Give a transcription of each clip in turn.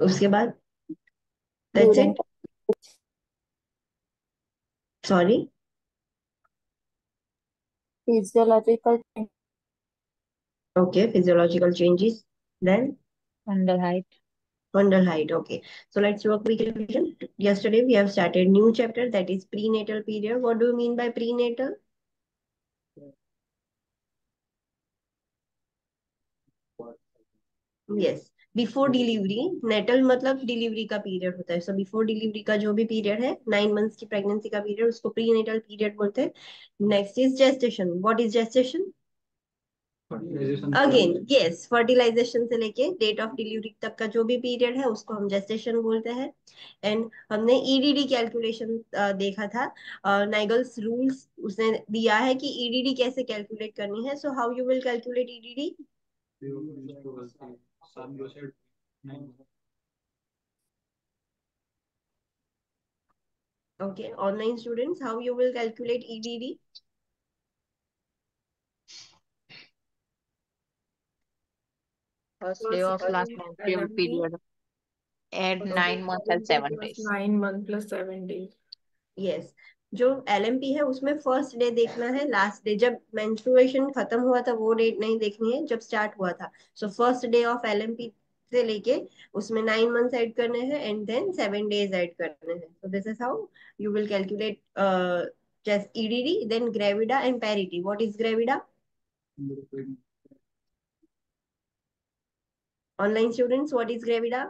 उसके बाद that's during it. Sorry. Physiological okay, physiological changes, then Under height. fundal height. Okay, so let's do a quick revision. Yesterday we have started new chapter, that is prenatal period. What do you mean by prenatal? Yes, before delivery. Natal मतलब delivery का period होता है। So before delivery का जो भी period है, 9 months की pregnancy का पीरियड, उसको प्री नेटल पीरियड बोलते हैं। Next is gestation. What is gestation? Again yes, fertilization से लेके डेट ऑफ डिलीवरी तक का जो भी पीरियड है उसको हम जेस्टेशन बोलते हैं। एंड हमने ईडीडी कैलकुलेशन देखा था। नाइगल्स रूल्स उसने दिया है कि ईडीडी कैसे कैलकुलेट करनी है। So how you will calculate EDD? Okay, online students, how you will calculate EDD? First day First of last menstrual LMP period. Add first 9 months and LMP 7 days. 9 month plus 7 days. Yes, जो LMP है उसमें first day देखना है, last day जब menstruation खत्म हुआ था वो डेट नहीं देखनी है, जब स्टार्ट हुआ था। So first day of LMP से लेके उसमें 9 मंथ्स ऐड करने हैं एंड देन 7 डेज ऐड करने हैं। So this is how you will calculate just EDD. Then gravida and parity. What is gravida? Online students, what is gravida?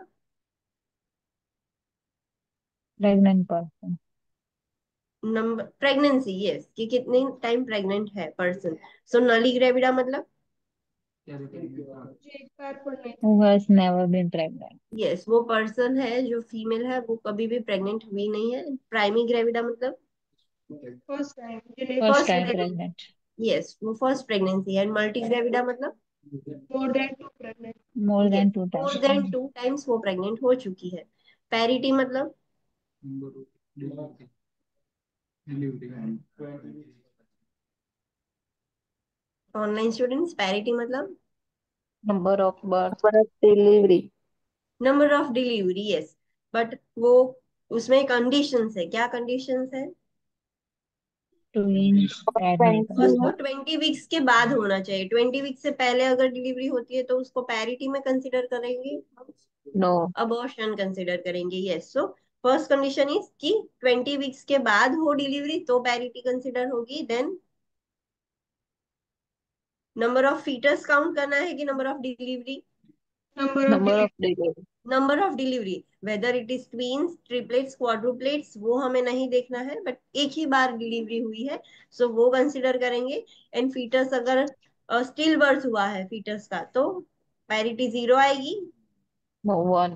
Pregnant person. Number pregnancy, yes, कि कितने time pregnant है person. So nulligravida मतलब? मुझे एक बार पढ़ना है। Who has never been pregnant. Yes, वो person है जो फीमेल है, वो कभी भी प्रेग्नेंट हुई नहीं है। प्राइमी ग्रेविडा मतलब? फर्स्ट टाइम मुझे नहीं First फर्स्ट पता। time pregnancy. pregnant. यस, वो फर्स्ट प्रेगनेंसी है। मल्टी ग्रेविडा मतलब? मोर than 2 pregnant. More yes, than two मोर times. देन 2 टाइम्स वो प्रेग्नेंट हो चुकी है। पैरिटी मतलब? ऑनलाइन स्टूडेंट्स, पैरिटी मतलब? Number of birth. Number of delivery number of delivery, yes. But वो उसमें कंडीशंस है। क्या कंडीशंस है? Twins admit. उसको 20 वीक्स के बाद होना चाहिए। 20 वीक्स से पहले अगर डिलीवरी होती है तो उसको पैरिटी में कंसिडर करेंगे, No. अबॉर्शन कंसिडर करेंगे। Yes, so first condition is कि 20 वीक्स के बाद हो डिलीवरी तो पैरिटी कंसिडर होगी। Then number of foetuses count करना है कि number of delivery? Number of Number delivery. of delivery. Number of delivery, whether it is twins, triplets, quadruplets, वो हमें नहीं देखना है, बट एक ही बार डिलीवरी हुई है सो वो कंसिडर करेंगे। एंड फीटस अगर स्टिल बर्थ हुआ है फीटस का तो पैरिटी 0 आएगी। No one.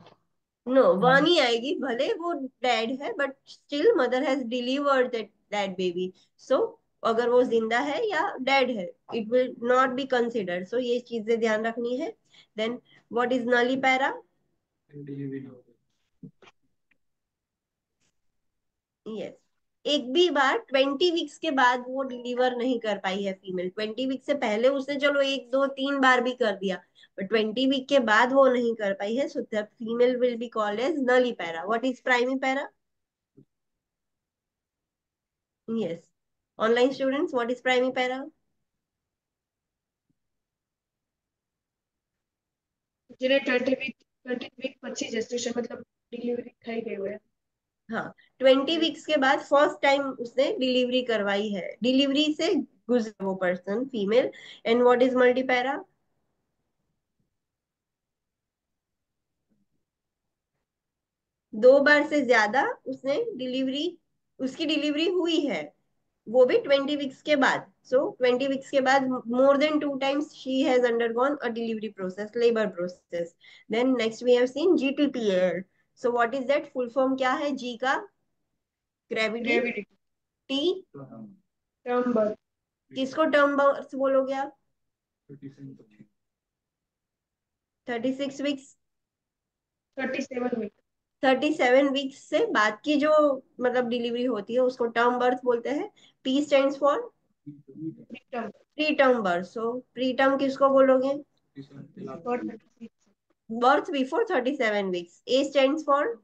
No, one One. ही आएगी, भले वो डेड है but still mother has delivered that baby. So अगर वो जिंदा है या डेड है, it will not be considered. So ये चीजें ध्यान रखनी है। Then what is nullipara? Yes, एक भी बार 20 वीक्स के बाद वो डिलीवर नहीं कर पाई है फीमेल। 20 वीक से पहले उसने चलो 1 2 3 बार भी कर दिया, बट 20 वीक के बाद वो नहीं कर पाई है, so the female will be called as nullipara. What is primipara? Yes, online students, what is primipara? જેને 20 વીક પછી જેસ્ટેશન मतलब डिलीवरी થઈ ગઈ હોય। हाँ, 20 वीक्स के बाद फर्स्ट टाइम उसने डिलीवरी करवाई है, डिलीवरी से गुजरा वो person female. And what is multi para? 2 बार से ज्यादा उसने डिलीवरी, उसकी डिलीवरी हुई है, वो भी 20 वीक्स के बाद। सो 20 वीक्स के बाद more than 2 times she has undergone a delivery process, labour process. Then next we have seen GTPAL। So what is that? Full form क्या है जी का? Gravity. Gravidity. T? Term birth. किसको term birth बोलोगे आप? 36 weeks? 37 week. 37 weeks से बाद की जो मतलब डिलीवरी होती है उसको टर्म बर्थ बोलते हैं। P stands for term pre term birth. So pre term किसको बोलोगे? और 36। birth before 37 weeks. A stands for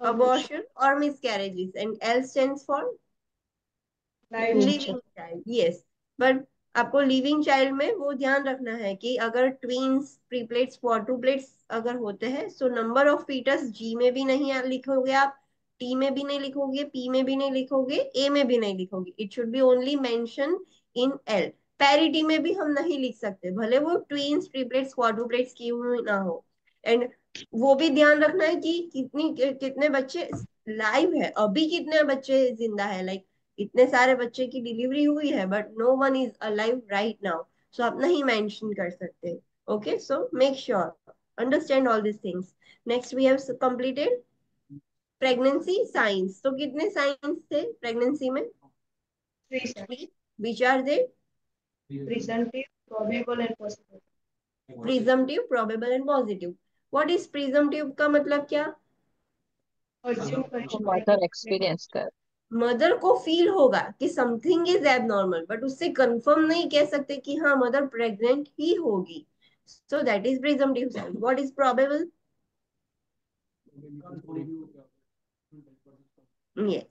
abortion, abortion or miscarriages, and L stands for live Living living child. Child. Yes, but आपको living child में वो ध्यान रखना है कि अगर ट्वींस, ट्रिपलेट्स, क्वाड्रुप्लेट्स अगर होते हैं, सो नंबर ऑफ फीटस जी में भी नहीं लिखोगे आप, टी में भी नहीं लिखोगे, पी में भी नहीं लिखोगे, ए में भी नहीं लिखोगे. It should be only mention in L. Parity में भी हम नहीं लिख सकते, भले वो ट्वींस, ट्रिपलेट्स, क्वाड्रुप्लेट्स की हुई ना हो. एंड वो भी ध्यान रखना है कि कितने बच्चे लाइव है, अभी कितने बच्चे जिंदा है. लाइक इतने सारे बच्चे की डिलीवरी हुई है but no one is alive right now, so आप नहीं मेंशन कर सकते. Okay, so make sure understand all this things. Next we have completed pregnancy signs. तो कितने साइंस थे प्रेगनेंसी में? 3 signs: which are they? presumptive, probable, and possible. Presumptive, probable and positive. What is presumptive का मतलब क्या? Assume तो करें कि मदर एक्सपीरियंस कर. मदर को फील होगा कि समथिंग इज एबनॉर्मल, बट उससे कंफर्म नहीं कह सकते कि हाँ मदर प्रेग्नेंट ही होगी. सो that is presumptive science. What is probable? Yes,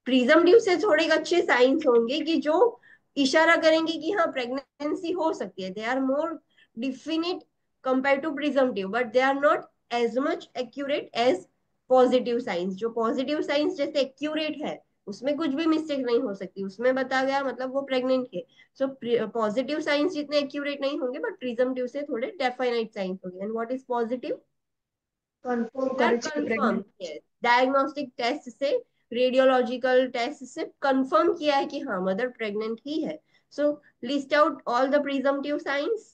presumptive से थोड़े अच्छे साइंस होंगे कि जो इशारा करेंगे कि हाँ प्रेगनेंसी हो सकती है. They are more definite compare to presumptive, but they are not as much accurate as positive signs. जो पॉजिटिव साइंस जैसे एक्यूरेट है, उसमें कुछ भी मिस्टेक नहीं हो सकती, उसमें बता गया मतलब वो प्रेग्नेंट है. सो पॉजिटिव साइंस जितने एक्यूरेट नहीं होंगे, बट प्रिजम्पटिव से थोड़े डेफिनेट साइंस होंगे. And what is positive? confirm आर करे कि confirm. pregnant yes, diagnostic test से, रेडियोलॉजिकल टेस्ट से कंफर्म किया है कि हाँ मदर प्रेग्नेंट ही है. So list out all the presumptive signs.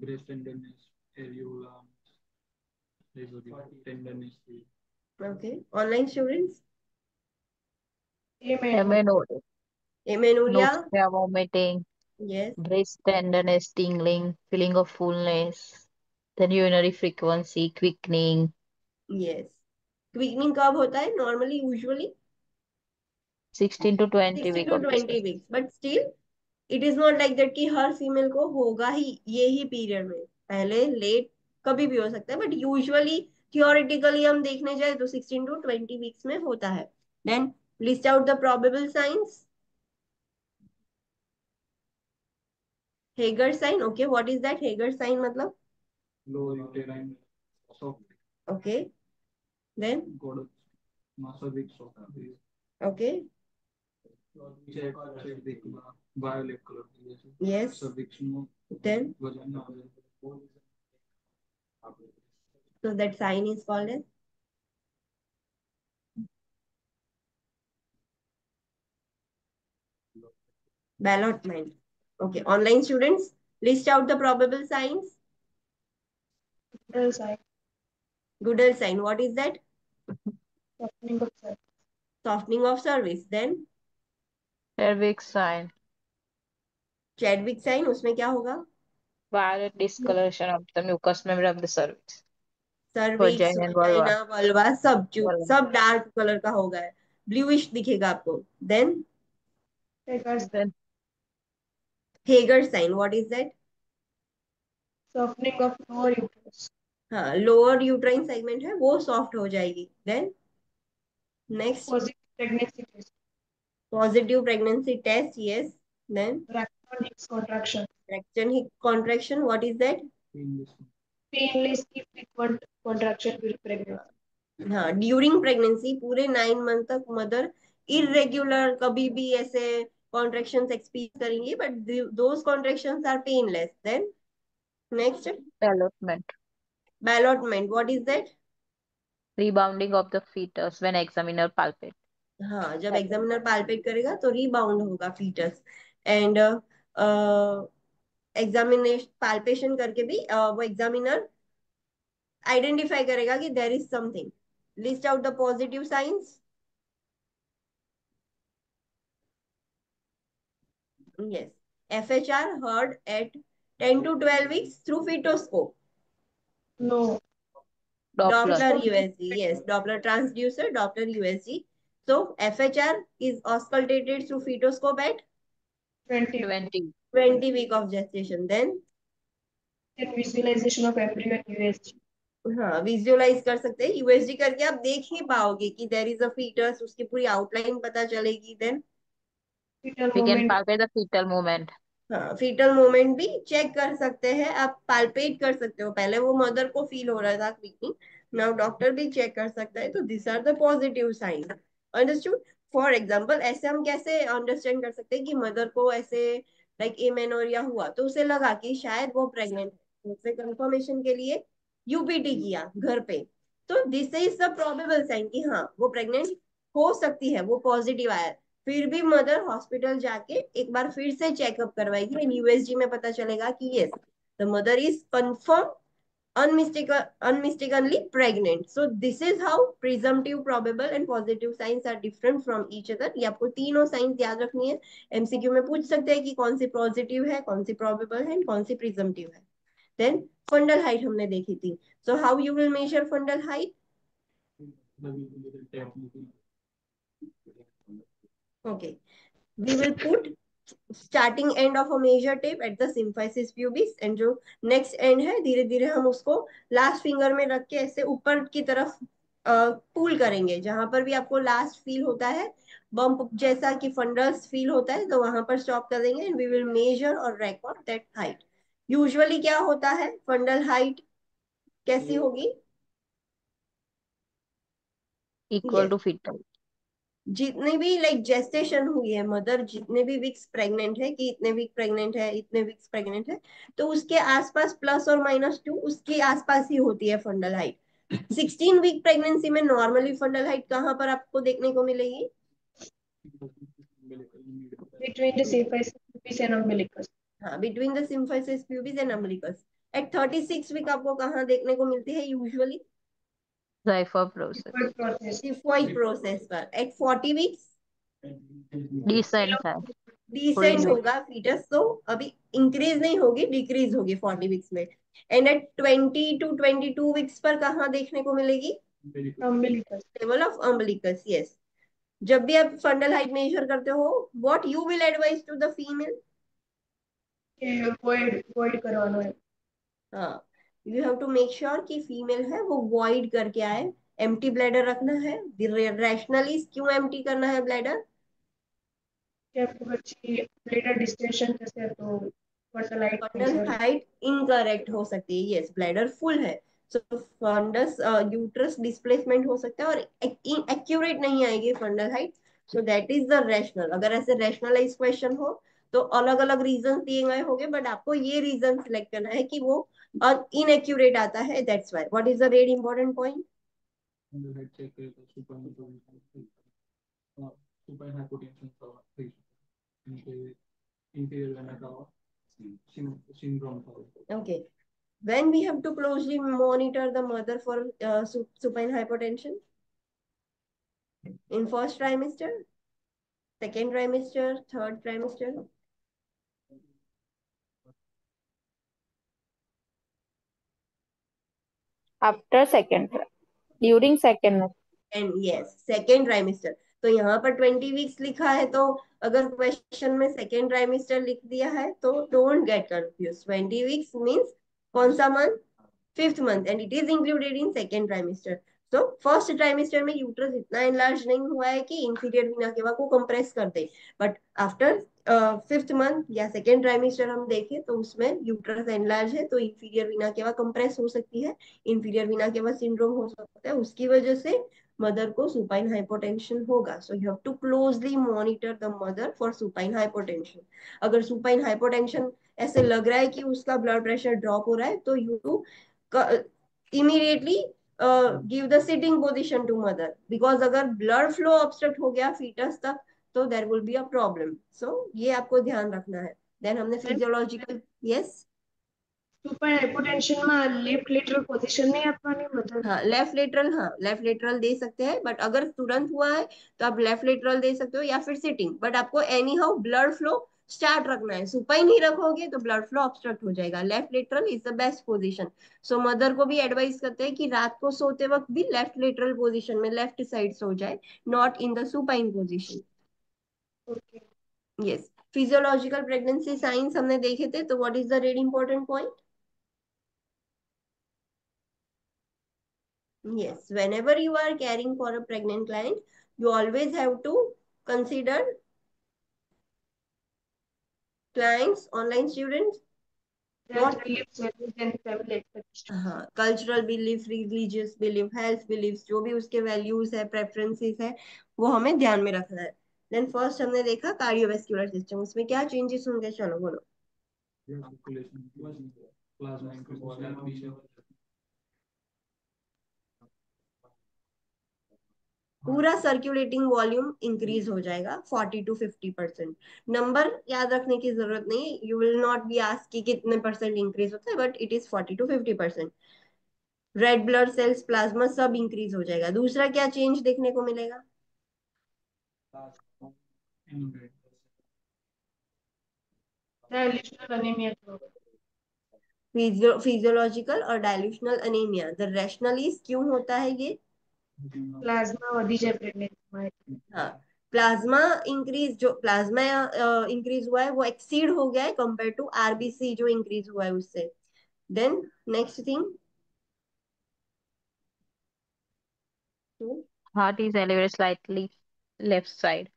breast tenderness, areola, tenderness. Okay, online students. amenorrhea, Amenorrhea. Amenorrhoea. Nausea, vomiting, yes. breast tenderness, tingling, feeling of fullness, then urinary frequency, quickening, yes, quickening कब होता है normally, usually 16 to 20 16 week टू of 20 gestation. Weeks, but still it is not like that कि हर female को होगा ही ये ही period में. पहले लेट कभी भी हो सकता है, बट यूजुअली थियोरेटिकली हम देखने जाए तो 16 टू 20 वीक्स में होता है. Then list out the probable signs. Hegar sign. Okay, what is that Hegar sign मतलब? Low uterine soft okay, then. goddess, masovic soft, okay. check देखना violet color जैसे यस, cervix में देन. vagina आ जाए. So that sign is called as ballotment. Okay, online students, list out the probable signs. Goodell sign, Goodell sign, what is that? softening of cervix, Softening of cervix. Then Cervix sign, Chadwick sign, उसमें क्या होगा? violet discoloration of the mucous membrane of the cervix, Cervix, vagina and vulva. vagina, vulva, सब Vulva. सब dark colour का होगा, bluish दिखेगा आपको. Then Hager's Then Hager sign, what is that? softening of lower uterus, हाँ, lower uterine segment है वो soft हो जाएगी. Then next, positive pregnancy test, positive pregnancy test. Yes. Then Braxton Hicks contraction, Braxton Hicks contraction, what is that? painless if frequent contraction during pregnancy, हाँ, during pregnancy पूरे 9 month तक mother irregular कभी भी ऐसे contractions experience करेंगी, but those contractions are painless. Then next, development, ballottement, what is that? rebounding of the fetus when examiner palpate. हाँ, जब examiner palpate करेगा तो रीबाउंड होगा फीटस. एंड एग्जामिनेशन पाल्पेशन करके भी वो एग्जामिनर आइडेंटिफाई करेगा कि there is something. List out the positive signs. Yes. FHR heard at 10 to 12 weeks through fetoscope. no, Doppler, Doppler transducer USG. Yes. Doppler transducer, Doppler USG. So FHR is auscultated through fetoscope at 20, 20. 20 week of gestation then visualization of embryo and USG. हाँ visualize कर सकते हैं, USG करके आप देख ही पाओगे कि there is a foetus, उसकी पूरी आउटलाइन पता चलेगी। Then Fetal We can movement. palpate the fetal movement. हाँ फीटल मोमेंट भी चेक कर सकते हैं, आप पाल्पेट कर सकते हो। पहले वो मदर को फील हो रहा था क्विकली, नाउ डॉक्टर भी चेक कर सकता है। तो this are the positive sign, understood. For example ऐसे हम कैसे अंडरस्टैंड कर सकते हैं कि मदर को ऐसे लाइक एमेनोरिया हुआ तो उसे लगा कि शायद वो प्रेग्नेंट है, तो उसे कंफर्मेशन के लिए यूपीटी किया घर पे। तो this is the probable sign कि हाँ वो प्रेग्नेंट हो सकती है, वो पॉजिटिव आया। फिर भी मदर हॉस्पिटल जाके एक बार फिर से चेकअप करवाएगी एंड यूएसजी में पता चलेगा कि yes the mother is confirm unmistakenly pregnant. So this is how presumptive, probable and positive signs are different from each other. ये आपको तीनों साइंस याद रखनी है। एमसीक्यू में पूछ सकते हैं कि कौन सी पॉजिटिव है, कौन सी प्रोबेबल है, कौन सी प्रिजम्पटिव है। देन फंडल हाइट हमने देखी थी। So how you will measure fundal height? Okay, we will put starting end of a major tape at the symphysis pubis and जो next end है धीरे धीरे हम उसको लास्ट फिंगर में रख के ऐसे ऊपर की तरफ पुल करेंगे। जहां पर भी आपको लास्ट फील होता है बम्प जैसा कि फंडल्स फील होता है, तो वहां पर स्टॉप कर देंगे एंड वी विल मेजर और रिकॉर्ड दैट हाइट। यूजुअली क्या होता है, फंडल हाइट कैसी होगी? Equal to fetal. जितनी भी लाइक जेस्टेशन हुई है मदर, जितने भी वीक्स प्रेग्नेंट है कि इतने वीक प्रेग्नेंट है, इतने वीक्स प्रेग्नेंट है, तो उसके आसपास +or -2 उसके आसपास ही होती है फंडल हाइट। 16 वीक प्रेगनेंसी में नॉर्मली फंडल हाइट कहाँ पर आपको देखने को मिलेगी? Between the symphysis pubis and umbilicus. हाँ between the symphysis pubis and umbilicus. At 36 week आपको कहाँ देखने को मिलती है usually? Xiphoid process. Good process. Xiphoid process पर। एट 40 वीक्स Descent है, थोड़ी डिसेंट नीचे। होगा फीटस, तो अभी इंक्रीज नहीं होगी, डिक्रीज होगी 40 वीक्स में। एंड एट 20 to 22 वीक्स पर कहाँ देखने को मिलेगी? Umbilicus. Level of umbilicus, yes. जब भी आप फंडल हाइट मेजर करते हो, what you will advise to the female? void करवाना है. हाँ you have to make sure कि फीमेल है वो वॉइड करके आए। एम्प्टी ब्लैडर रखना है। रैशनली क्यों एम्प्टी करना है ब्लैडर? कि आपको बच्ची ब्लैडर डिस्टेंशन जैसे तो फर्टिलाइट फंडल मेजर. हाइट इनकरेक्ट हो सकती है, यस ब्लैडर फुल है, सो फंडस यूट्रस डिस्प्लेसमेंट हो सकता है और एक्यूरेट नहीं आएगी fundal height. So that is the rational. अगर ऐसे रैशनलाइज क्वेश्चन हो तो अलग अलग रीजन दिए गए होंगे, बट आपको ये रीजन सिलेक्ट करना है कि वो इनएक्यूरेट आता है, that's why. What is the red important point? supine hypotension inferior vena cava syndrome था। Okay, when we have to closely monitor the mother for supine hypotension? In first trimester, second trimester, third trimester? After second, during second. And yes second trimester. तो यहाँ पर 20 weeks लिखा है, तो अगर question में second trimester लिख दिया है तो don't get confuse. 20 weeks means कौन सा month? Fifth month, and it is included in second trimester. तो फर्स्ट ट्राइमेस्टर में यूट्रस इतना एनलार्ज नहीं हुआ है कि इंफीरियर वीना केवा को कंप्रेस कर दे, बट आफ्टर फिफ्थ मंथ या सेकेंड ट्राइमेस्टर हम देखें तो उसमें यूट्रस एनलार्ज है, तो इंफीरियर वीना केवा कंप्रेस हो सकती है, इंफीरियर वीना केवा सिंड्रोम हो सकता है, उसकी वजह से मदर को सुपाइन हाइपोटेंशन होगा। So you have to closely monitor the mother for supine hypotension. अगर सुपाइन हाइपोटेंशन ऐसे लग रहा है कि उसका ब्लड प्रेशर ड्रॉप हो रहा है, तो you immediately give the sitting position to mother, because अगर ब्लड फ्लो ऑब्स्ट्रक्ट हो गया फीटस तक तो there will be a problem. So ये आपको ध्यान रखना है। देन हमने फिजियोलॉजिकल, यस सुपर हाइपोटेंशन में लेफ्ट लेटरल पोजीशन नहीं આપવાની મતલબ. हाँ लेफ्ट लेटरल दे सकते हैं, बट अगर तुरंत हुआ है तो आप लेफ्ट लेटरल दे सकते हो या फिर सिटिंग, बट आपको any how blood flow start रखना है। सुपाइन ही रखोगे तो ब्लड फ्लो ऑब्स्ट्रक्ट हो जाएगा। Left lateral is the best position. So mother को भी एडवाइस करते हैं कि रात को सोते वक्त भी लेफ्ट लेटरल पोजीशन में लेफ्ट साइड सो जाए, not in the supine position. Okay. Yes, physiological pregnancy science हमने देखे थे, तो what is the red important point? Yes, whenever you are caring for a pregnant client, you always have to consider clients, online students, Health what? beliefs, values and family expectations. हाँ, cultural belief, religious belief, health belief, जो भी उसके values है, preferences है, वो हमें ध्यान में रखना है। देन फर्स्ट हमने देखा कार्डियोवेस्कुलर सिस्टम, उसमें क्या चेंजेस होंगे, चलो बोलो। circulation, plasma increase, पूरा सर्कुलेटिंग वॉल्यूम इंक्रीज हो जाएगा 40 to 50%। नंबर याद रखने की जरूरत नहीं, you will not be ask कि कितने परसेंट इंक्रीज होता है, but it is 40 to 50%। Red blood cells, plasma सब इंक्रीज हो जाएगा। दूसरा क्या चेंज देखने को मिलेगा? Dilutional anemia तो फिजियोलॉजिकल और डायल्यूशनल अनीमिया। द रैशनलिस्ट क्यों होता है ये? प्लाज्मा वधी जाए प्रेग्नेंसी में। हाँ, प्लाज्मा इंक्रीज, जो प्लाज्मा इंक्रीज हुआ है वो एक्सीड हो गया है कंपेयर टू आरबीसी जो इंक्रीज हुआ है उससे। Then next thing, Heart is elevated slightly left side.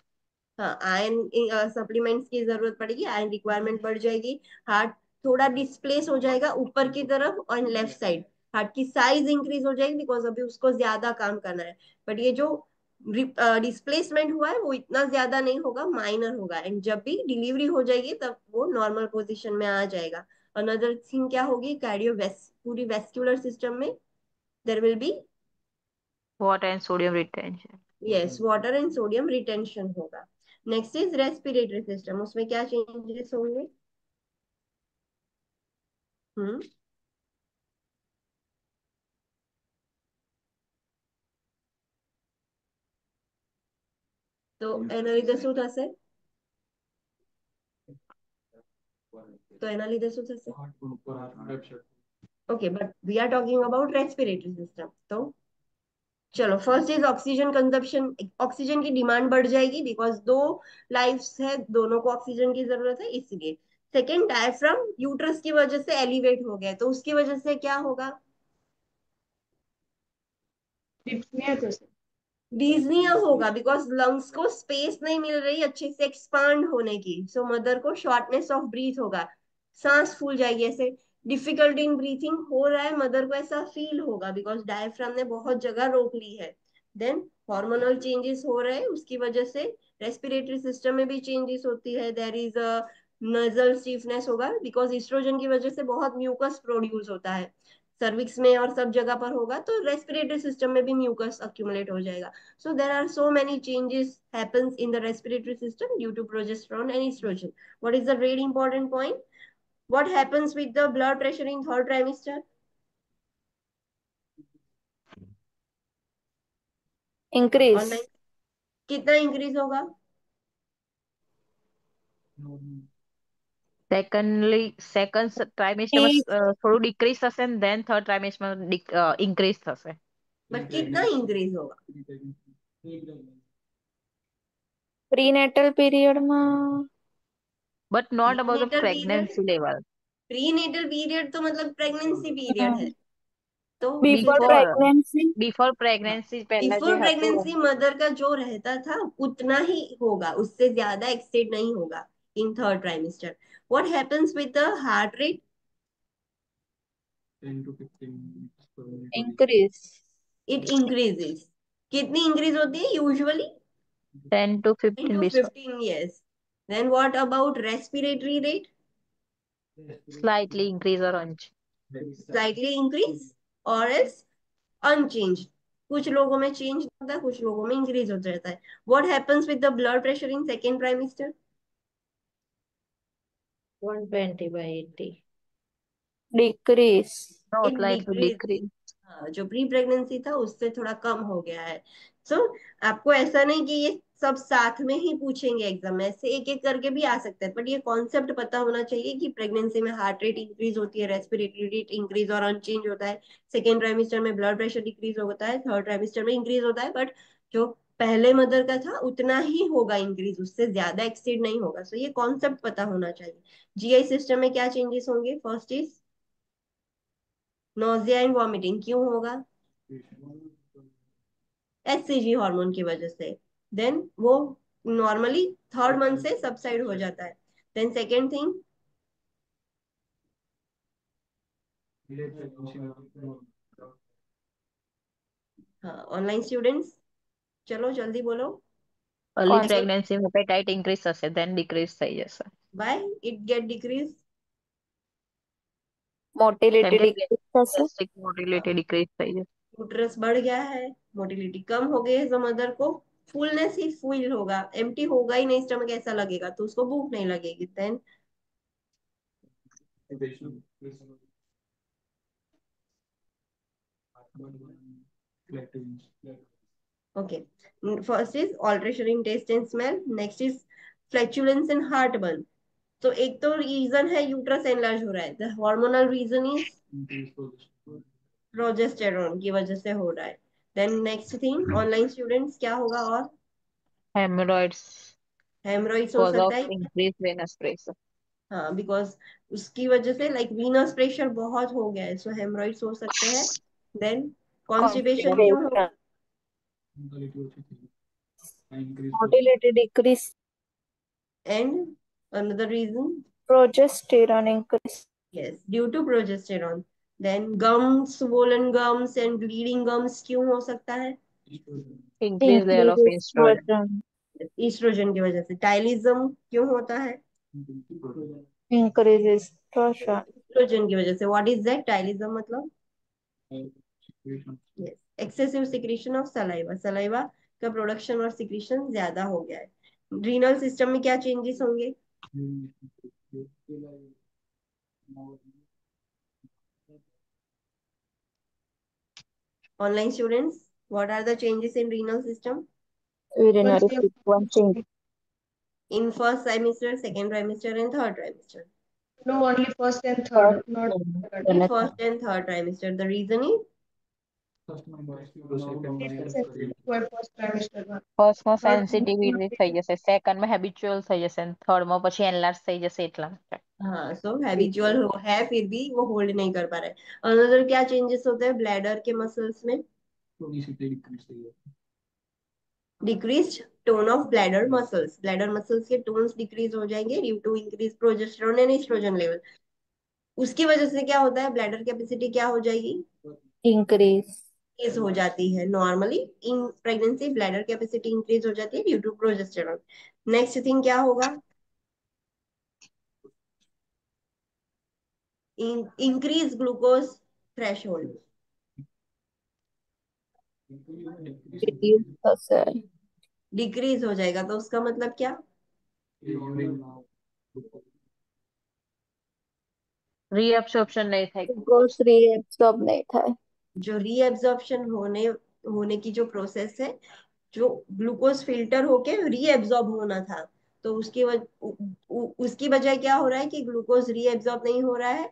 हाँ, आयरन सप्लीमेंट्स की जरूरत पड़ेगी, आयरन रिक्वायरमेंट बढ़ जाएगी। हार्ट थोड़ा डिस्प्लेस हो जाएगा ऊपर की तरफ और लेफ्ट साइड। हार्ट की साइज इंक्रीज हो जाएगी बिकॉज अभी उसको ज्यादा काम करना है, बट ये जो डिस्प्लेसमेंट हुआ है वो इतना ज्यादा नहीं होगा, माइनर होगा, एंड जब भी डिलीवरी हो जाएगी तब वो नॉर्मल पोजिशन में आ जाएगा। अनदर थिंग क्या होगी, पूरी वेस्कुलर सिस्टम में देर will B, Water and sodium retention. Yes, water and sodium retention होगा। नेक्स्ट इज रेस्पिरेटरी सिस्टम, उसमें क्या चेंजेस होंगे? हम्म तो એના લીધે શું થશે? તો એના લીધે શું થશે? Okay, but we are talking about respiratory system. तो चलो, first is oxygen consumption. Oxygen की डिमांड बढ़ जाएगी बिकॉज दो लाइफ्स है, दोनों को ऑक्सीजन की जरूरत है, इसलिए। सेकेंड, डायफ्राम यूट्रस की वजह से एलिवेट हो गया, तो उसकी वजह से क्या होगा? डिप्निया तो डिज्निया होगा बिकॉज लंग्स को स्पेस नहीं मिल रही अच्छे से एक्सपांड होने की, सो मदर को शॉर्टनेस ऑफ ब्रीथ होगा, सांस फूल जाएगी, ऐसे डिफिकल्टी इन ब्रीथिंग हो रहा है मदर को, ऐसा फील होगा बिकॉज डायफ्राम ने बहुत जगह रोक ली है। देन हार्मोनल चेंजेस हो रहे हैं, उसकी वजह से रेस्पिरेटरी सिस्टम में भी चेंजेस होती है। There is a nasal stiffness होगा बिकॉज ईस्ट्रोजन की वजह से बहुत म्यूकस प्रोड्यूस होता है, सर्विक्स में और सब जगह पर होगा, तो रेस्पिरेटरी सिस्टम में भी म्यूकस अक्यूमुलेट हो जाएगा। So there are so many changes happens in the respiratory system due to progesterone and estrogen. What is the very important point? What happens with the blood pressure in third trimester? Increase. Online कितना increase होगा? Second trimester માં થોડું decrease થશે and then third trimester માં increase થશે. But कितना increase होगा? Prenatal period में But not about the prenatal period, pregnancy level. Prenatal period तो मतलब प्रेगनेंसी पीरियड है, तो before Before pregnancy. before pregnancy પહેલા જે बिफोर હતું. प्रेगनेंसी मदर का जो रहता था उतना ही होगा, उससे ज्यादा एक्सटेंड नहीं होगा in third trimester. What happens with the heart rate? 10 to 15 per minute. Increase. It increases. कितनी इंक्रीज होती है usually? 10 to 10 15 to before. 15 years. Then what about respiratory rate? Slightly increase or unchanged. Slightly increase or else unchanged। कुछ लोगों में change होता है, कुछ लोगों में इंक्रीज होता रहता है। What happens with the blood pressure in second trimester? 120 by 80. Decrease. No, It slightly decreases। decrease. हाँ, जो प्री प्रेगनेंसी था उससे थोड़ा कम हो गया है। सो आपको ऐसा नहीं कि ये सब साथ में ही पूछेंगे एग्जाम में, ऐसे एक एक करके भी आ सकता है, बट ये कॉन्सेप्ट पता होना चाहिए कि प्रेगनेंसी में हार्ट रेट इंक्रीज होती है, रेस्पिरेटरी रेट इंक्रीज और अनचेंज होता है, सेकेंड ट्राइमेस्टर में ब्लड प्रेशर डिक्रीज होता है, थर्ड ट्राइमेस्टर में इंक्रीज होता है, बट जो पहले मदर का था उतना ही होगा इंक्रीज, उससे ज्यादा एक्सीड नहीं होगा। सो ये कॉन्सेप्ट पता होना चाहिए। जीआई सिस्टम में क्या चेंजेस होंगे? First is nausea and vomiting. क्यों होगा? एचसीजी हार्मोन की वजह से। देन वो नॉर्मली थर्ड मंथ से सबसाइड हो जाता है। देन सेकेंड थिंग, हाँ ऑनलाइन स्टूडेंट्स, चलो जल्दी बोलो। अर्ली कौन सा? प्रेग्नेंसी में हेपेटाइट इंक्रीज થશે then decrease થઈ જશે बाय इट गेट डिक्रीज। કેમ મોટિલિટી કે ડિક્રીઝ થશે. gastric motility decrease થઈ જશે यूट्रस बढ़ गया है, मोटिलिटी कम हो गई है, तो मदर को फुलनेस ही फील होगा, एम्प्टी होगा ही नहीं स्टमक, ऐसा लगेगा, तो उसको भूख नहीं लगेगी। Then okay, first is alteration in taste and smell, next is flatulence and heartburn. तो एक तो रीजन है यूट्रस एनलार्ज हो रहा है, the hormonal reason is progesterone की वजह से हो रहा है। Then next thing online students क्या होगा? और hemorrhoids हेमरोइड्स हो because of सकता है। increased venous pressure हाँ बिकॉज उसकी वजह से लाइक वीनस प्रेशर बहुत हो गया है, सो हेमरोइड्स हो सकते हैं। देन कॉन्स्टिपेशन क्यों हो? Constipation. Motility decrease. And another reason, progesterone increase. Yes due to progesterone. Then gums, swollen gums and bleeding gums क्यों हो सकता है? increased level of increase estrogen oestrogen. Oestrogen की वजह से। टाइलिज्म क्यों होता है? Increase oestrogen. ईस्ट्रोजन की वजह से। व्हाट इज दैट टाइलिज्म मतलब? Yes excessive secretion of saliva, saliva का प्रोडक्शन और सिक्रीशन ज्यादा हो गया है। रीनल सिस्टम में क्या चेंजेस होंगे? Online students, what are the changes in renal system urinary Frequency of frequency. in first trimester, second trimester and third trimester? no, only first and First third, not third. Okay, trimester. first and third trimester. The reason is first ટ્રાઇમેસ્ટરમાં first માં third sensitivity થઈ જશે second માં habitual થઈ જશે and third માં પછી enlarge થઈ जैसे એટલા માટે हाँ सो हैबिचुअल है फिर भी वो होल्ड नहीं कर पा रहे। अनदर क्या चेंजेस होते हैं ब्लैडर के मसल्स में? Decrease tone of bladder muscles, bladder muscles के टोन्स डिक्रीज हो जाएंगे due to increase progesterone and estrogen level. उसकी वजह से क्या होता है? ब्लैडर कैपेसिटी क्या हो जाएगी? Increase. इंक्रीज हो जाती है। Normally in pregnancy bladder capacity increase हो जाती है due to progesterone. Next thing क्या होगा? इंक्रीज ग्लूकोज थ्रेशोल्ड, Reduce થશે. डिक्रीज हो जाएगा। तो उसका मतलब क्या? reabsorption नहीं થાય Glucose reabsorb नहीं થાય. जो रीएब्जॉर्प्शन होने होने की जो प्रोसेस है, जो ग्लूकोज फिल्टर होके रीएब्जॉर्ब होना था, तो उसकी बजाय क्या हो रहा है कि ग्लूकोज रीएब्जॉर्ब नहीं हो रहा है,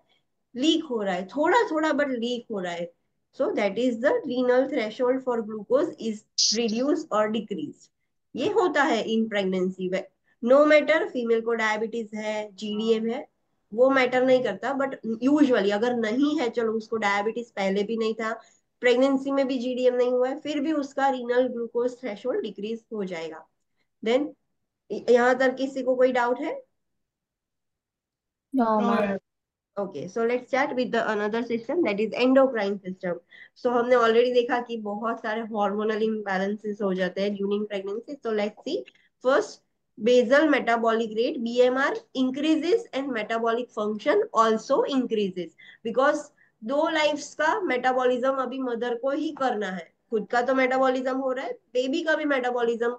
लीक हो रहा है, थोड़ा थोड़ा बट लीक हो रहा है। So that is the renal threshold for glucose is reduce और डिक्रीज। ये होता है इन प्रेगनेंसी में। नो मैटर फीमेल को डायबिटीज है, जीडीएम है, वो मैटर नहीं करता, बट यूजुअली अगर नहीं है, चलो उसको डायबिटीज पहले भी नहीं था, प्रेगनेंसी में भी जीडीएम नहीं हुआ है, फिर भी उसका रीनल ग्लूकोज थ्रेशोल्ड डिक्रीज हो जाएगा। देन यहाँ तक किसी को कोई डाउट है? No, no ma'am. यार Okay, so let's start with the another system that is endocrine system. So हमने already देखा कि बहुत सारे hormonal imbalances हो जाते हैं during pregnancy. So let's see. First, basal metabolic rate (BMR) increases and metabolic function also increases because दो lives का मेटाबॉलिज्म अभी मदर को ही करना है। खुद का तो मेटाबॉलिज्म हो रहा है, बेबी का भी मेटाबॉलिज्म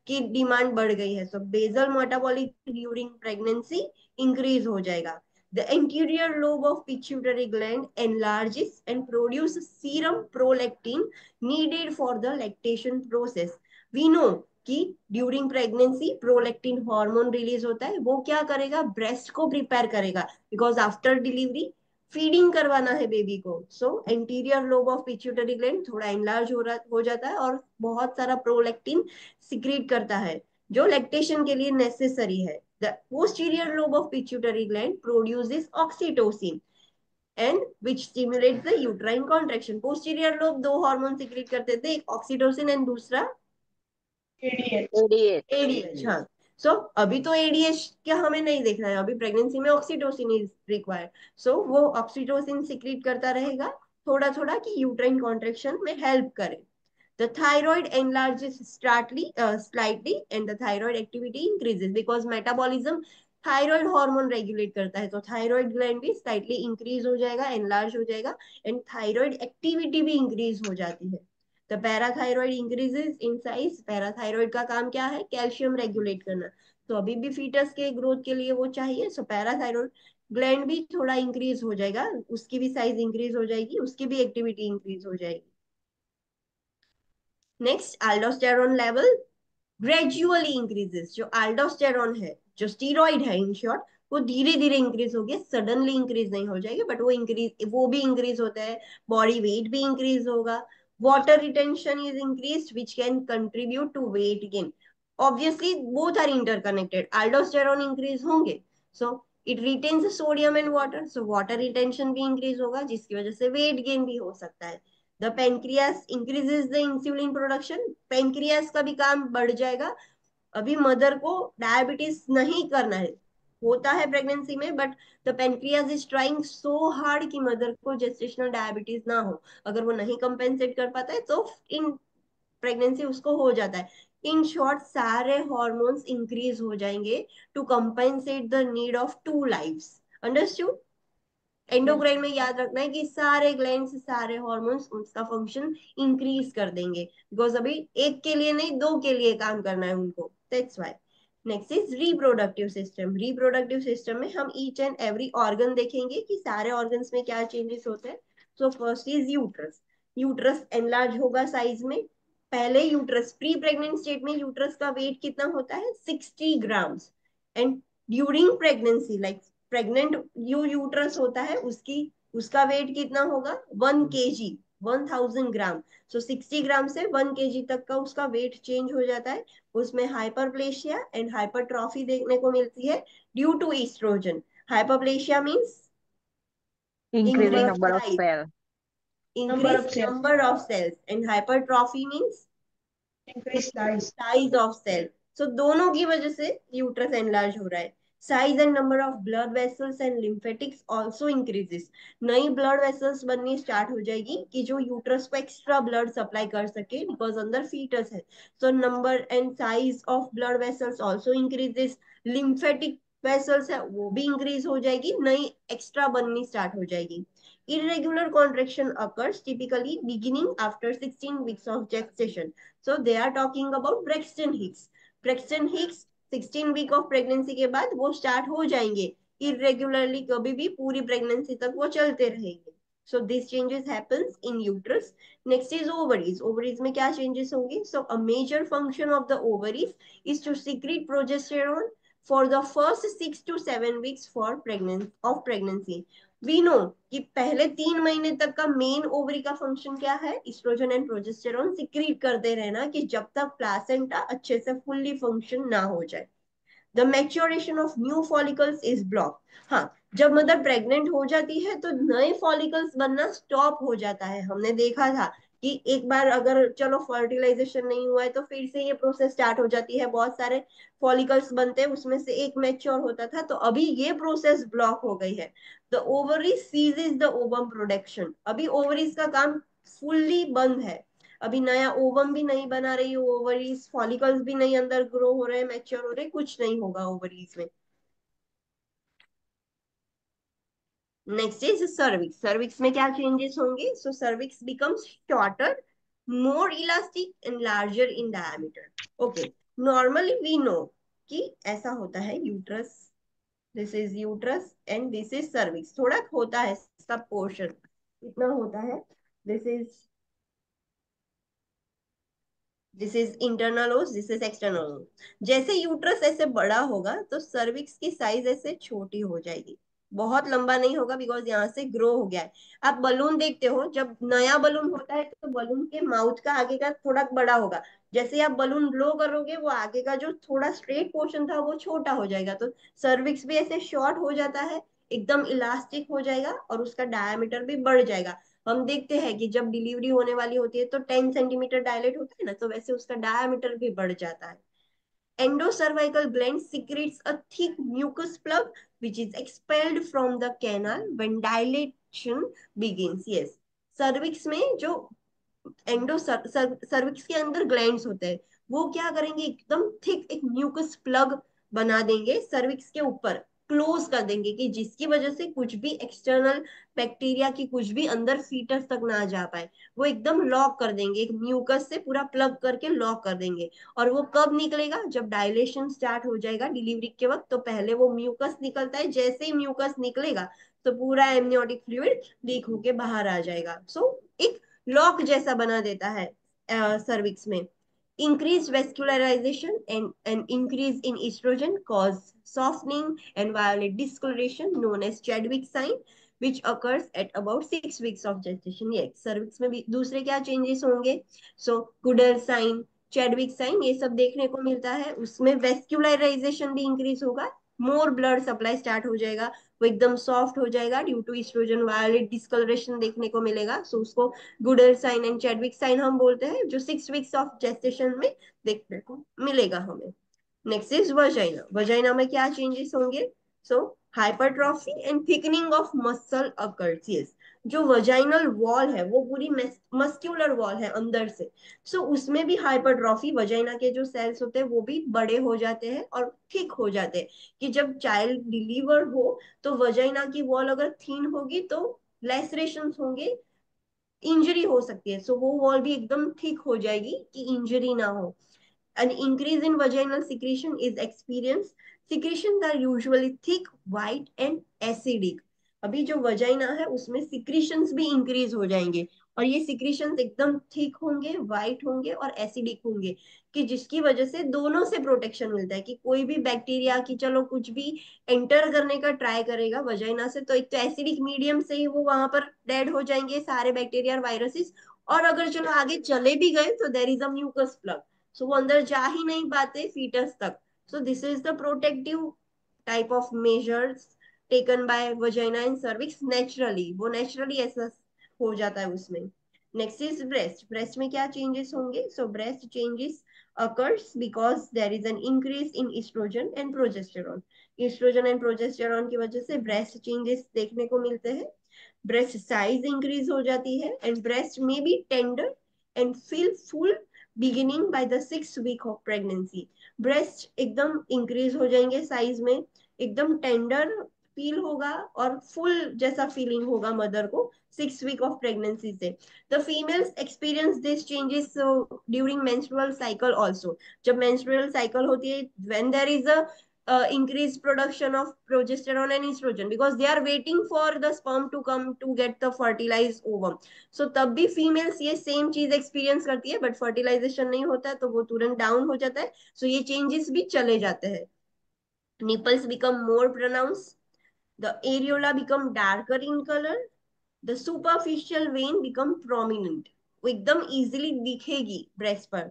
की डिमांड बढ़ गई है। So basal metabolic during pregnancy increase हो जाएगा। The anterior lobe of pituitary gland enlarges and produces serum prolactin needed for the lactation process. We know कि during pregnancy prolactin hormone release होता है, वो क्या करेगा? ब्रेस्ट को प्रिपेयर करेगा, बिकॉज आफ्टर डिलीवरी फीडिंग करवाना है बेबी को, सो anterior lobe of pituitary gland थोड़ा एनलार्ज हो जाता है और बहुत सारा प्रोलैक्टिन सिक्रीट करता है जो लैक्टेशन के लिए नेसेसरी है. The posterior lobe of pituitary gland produces oxytocin and which stimulates the uterine contraction. Posterior lobe दो हार्मोन सिक्रीट करते थे, एक ऑक्सीटोसिन एंड दूसरा ADH। ADH. एडीएच. हाँ. सो अभी तो एडीएच क्या हमें नहीं देखना है, अभी प्रेगनेंसी में ऑक्सीटोसिन इज रिक्वायर्ड. सो वो ऑक्सीटोसिन सिक्रीट करता रहेगा थोड़ा थोड़ा कि यूट्राइन कॉन्ट्रैक्शन में हेल्प करे. The thyroid enlarges slightly and the thyroid activity increases because metabolism thyroid hormone regulate करता है, तो thyroid gland भी slightly increase हो जाएगा, enlarge हो जाएगा and thyroid activity भी increase हो जाती है. The parathyroid increases in size. parathyroid का काम क्या है? कैल्शियम रेगुलेट करना. तो अभी भी फीटस के ग्रोथ के लिए वो चाहिए, सो पैराथायरॉइड ग्लैंड भी थोड़ा इंक्रीज हो जाएगा, उसकी भी साइज इंक्रीज हो जाएगी, उसकी भी एक्टिविटी इंक्रीज हो जाएगी. Next, aldosterone level gradually increases. जो aldosterone है, जो स्टीरॉइड है इन शॉर्ट, वो धीरे धीरे इंक्रीज होगी, सडनली इंक्रीज नहीं हो जाएगी, बट वो भी इंक्रीज होता है. बॉडी वेट भी इंक्रीज होगा. Water retention is increase which can contribute to weight gain. Obviously both are interconnected. aldosterone increase होंगे, so it retains sodium and water, so water retention भी इंक्रीज होगा जिसकी वजह से वेट गेन भी हो सकता है. The pancreas increases the insulin production. Pancreas का भी काम बढ़ जाएगा. अभी मदर को डायबिटीज नहीं करना है, होता है प्रेगनेंसी में, but the pancreas is trying so hard कि मदर को जेस्टेशनल डायबिटीज ना हो. अगर वो नहीं कंपेंसेट कर पाता है तो इन प्रेगनेंसी उसको हो जाता है. इन शॉर्ट सारे हॉर्मोन्स इंक्रीज हो जाएंगे to compensate the need of two lives. Understood? Endocrine में याद रखना है कि सारे ग्लैंड्स, सारे हॉर्मोन्स उसका फंक्शन इंक्रीज कर देंगे, बिकॉज अभी एक के लिए नहीं, दो के लिए काम करना है उनको. That's why. Next is reproductive system. Reproductive system में हम ईच एंड एवरी ऑर्गन देखेंगे कि सारे ऑर्गन्स में क्या चेंजेस होते हैं. So first is uterus. Uterus enlarge होगा साइज में. पहले यूट्रस प्री प्रेग्नेंट स्टेट में यूट्रस का वेट कितना होता है? 60 grams. And during pregnancy, like pregnant जो यूट्रस होता है उसकी उसका वेट कितना होगा? 1 kg, 1000 ग्राम. सो 60 ग्राम से 1 kg तक का उसका वेट चेंज हो जाता है. उसमें हाइपरप्लेशिया एंड हाइपरट्रॉफी देखने को मिलती है due to estrogen. Hyperplasia means Increasing increased number of size, cells. Number of increased cells. number of cells, and hypertrophy means Increase size. Size of cell. So दोनों की वजह से यूट्रस एनलार्ज हो रहा है. Size and number of blood vessels and lymphatics also increases. नई blood vessels बननी start हो जाएगी कि जो यूट्रस को एक्स्ट्रा ब्लड सप्लाई कर सके, बिकॉज अंदर फीटस है. सो number and size of blood vessels also increases. Lymphatic vessels है वो भी इंक्रीज हो जाएगी, नई एक्स्ट्रा बननी स्टार्ट हो जाएगी. Irregular contraction occurs typically beginning after 16 weeks of gestation. So they are talking about Braxton Hicks. Braxton Hicks 16 week of pregnancy के बाद वो स्टार्ट हो जाएंगे इरेगुलरली, कभी भी पूरी प्रेगनेंसी तक वो चलते रहेंगे. So this changes happens in uterus. Next is ovaries. Ovaries में क्या चेंजेस होंगे? So a major function of the ovaries is to secrete progesterone for the first 6 to 7 weeks for pregnancy. We know कि पहले 3 महीने तक का main ovary का function क्या है? इस्ट्रोजन एंड प्रोजेस्टेरॉन सिक्रीट करते रहना कि जब तक प्लासेंटा अच्छे से फुल्ली फंक्शन ना हो जाए. The maturation of new follicles is block. हाँ, जब मदर प्रेग्नेंट हो जाती है तो नए फॉलिकल्स बनना स्टॉप हो जाता है. हमने देखा था कि एक बार अगर चलो फर्टिलाइजेशन नहीं हुआ है तो फिर से ये प्रोसेस स्टार्ट हो जाती है, बहुत सारे फॉलिकल्स बनते हैं, उसमें से एक मैच्योर होता था, तो अभी ये प्रोसेस ब्लॉक हो गई है. The ovary ceases the ovum production. अभी ओवरीज का काम फुल्ली बंद है. अभी नया ओवम भी नहीं बना रही है ओवरीज, फॉलिकल्स भी नहीं अंदर ग्रो हो रहे हैं, मैच्योर हो रहे, कुछ नहीं होगा ओवरीज में. Next is cervix. सर्विक्स में क्या चेंजेस होंगे? So cervix becomes shorter, more elastic and larger in diameter. Okay, normally we know कि ऐसा होता है. Uterus, this is uterus and this is cervix. थोड़ा होता है सब पोर्शन, इतना होता है. This is internal os, this is external os. जैसे यूट्रस ऐसे बड़ा होगा तो सर्विक्स की साइज ऐसे छोटी हो जाएगी. बहुत लंबा नहीं होगा बिकॉज यहाँ से ग्रो हो गया है। आप बलून देखते हो, जब नया बलून होता है तो बलून के माउथ का आगे का थोड़ा बड़ा होगा। जैसे ही आप बलून ब्लो करोगे वो आगे का जो थोड़ा स्ट्रेट पोर्शन था वो छोटा हो जाएगा। तो सर्विक्स भी ऐसे शॉर्ट हो जाता है, एकदम इलास्टिक हो जाएगा और उसका डायमीटर भी बढ़ जाएगा। हम देखते हैं कि जब डिलीवरी होने वाली होती है तो 10 सेंटीमीटर डायलेट होता है ना, तो वैसे उसका डायमीटर भी बढ़ जाता है। Endocervical gland secretes a thick mucus plug which is expelled from the canal when dilation begins. Yes, cervix में जो एंडो सर्विक्स के अंदर ग्लैंड्स होते हैं, वो क्या करेंगे, एकदम थिक एक म्यूकस प्लग बना देंगे सर्विक्स के ऊपर, क्लोज कर देंगे कि जिसकी वजह से कुछ भी एक्सटर्नल बैक्टीरिया की कुछ भी अंदर फीटस तक ना जा पाए। वो एकदम लॉक कर देंगे, एक म्यूकस से पूरा प्लग करके लॉक कर देंगे। और वो कब निकलेगा, जब डायलेशन स्टार्ट हो जाएगा डिलीवरी के वक्त, तो पहले वो म्यूकस निकलता है, जैसे ही म्यूकस निकलेगा तो पूरा एमनियोटिक फ्लूइड लीक होके बाहर आ जाएगा। सो एक लॉक जैसा बना देता है सर्विक्स में। increased vascularization and increase in estrogen cause softening and violet discoloration known as Chadwick sign which occurs at about 6 weeks of gestation. ये cervix में भी दूसरे क्या changes होंगे, so Goodell sign, Chadwick sign, ये सब देखने को मिलता है। उसमें vascularization भी increase होगा, मोर ब्लड सप्लाई स्टार्ट हो जाएगा, वो एकदम सॉफ्ट हो जाएगा due to estrogen, violet discoloration देखने को मिलेगा। सो उसको Goodell sign and Chadwick sign हम बोलते हैं, जो 6 वीक्स ऑफ जेस्टेशन में देखने को मिलेगा हमें। Next is vagina. वजाइना में क्या चेंजेस होंगे, so hypertrophy and thickening of muscle occurs. Yes, जो वजाइनल वॉल है वो पूरी मस्क्यूलर वॉल है अंदर से, सो उसमें भी हाइपरट्रॉफी, वजाइना के जो सेल्स होते हैं वो भी बड़े हो जाते हैं और थिक हो जाते हैं। कि जब चाइल्ड डिलीवर हो तो वजाइना की वॉल अगर थीन होगी तो लेसरेशन होंगे, इंजरी हो सकती है। सो वो वॉल भी एकदम ठीक हो जाएगी कि इंजरी ना हो। An increase in vaginal secretion is experienced. Secretions are usually thick, white and acidic. अभी जो वजाइना है उसमें सिक्रीशंस भी इंक्रीज हो जाएंगे, और ये सिक्रीशंस एकदम थिक होंगे, वाइट होंगे और एसिडिक होंगे, कि जिसकी वजह से दोनों से प्रोटेक्शन मिलता है। कि कोई भी बैक्टीरिया की चलो कुछ भी एंटर करने का ट्राई करेगा वजाइना से, तो एक तो एसिडिक मीडियम से ही वो वहां पर डेड हो जाएंगे सारे बैक्टीरिया और वायरसेस। और अगर चलो आगे चले भी गए तो there is a mucus plug, so वो अंदर जा ही नहीं पाते फीटस तक। So this is the protective type of measures taken by vagina and cervix naturally, वो नेचुरली ऐसा हो जाता है उसमें। Next is breast. ब्रेस्ट में क्या चेंजेस होंगे, सो breast changes occurs because there is an increase in estrogen and progesterone. Estrogen and progesterone की वजह से breast changes देखने को मिलते हैं। ब्रेस्ट साइज इंक्रीज हो जाती है एंड ब्रेस्ट में be tender and feel full beginning by the 6 week of pregnancy. Breast एकदम इंक्रीज हो जाएंगे साइज में, एकदम टेंडर फील होगा और फुल जैसा फीलिंग होगा मदर को 6 वीक ऑफ प्रेगनेंसी से। The females experience this changes during menstrual cycle also. जब मेंस्ट्रुअल साइकिल होती है, when there is a increased production of progesterone and estrogen because they are waiting for the sperm to come to get the fertilized ovum. So तब भी females ये same चीज experience करती है, but fertilization नहीं होता है तो वो तुरंत down हो जाता है। So ये changes भी चले जाते हैं। Nipples become more pronounced, the areola become darker in color, the superficial vein become prominent, वो एकदम easily दिखेगी ब्रेस्ट पर।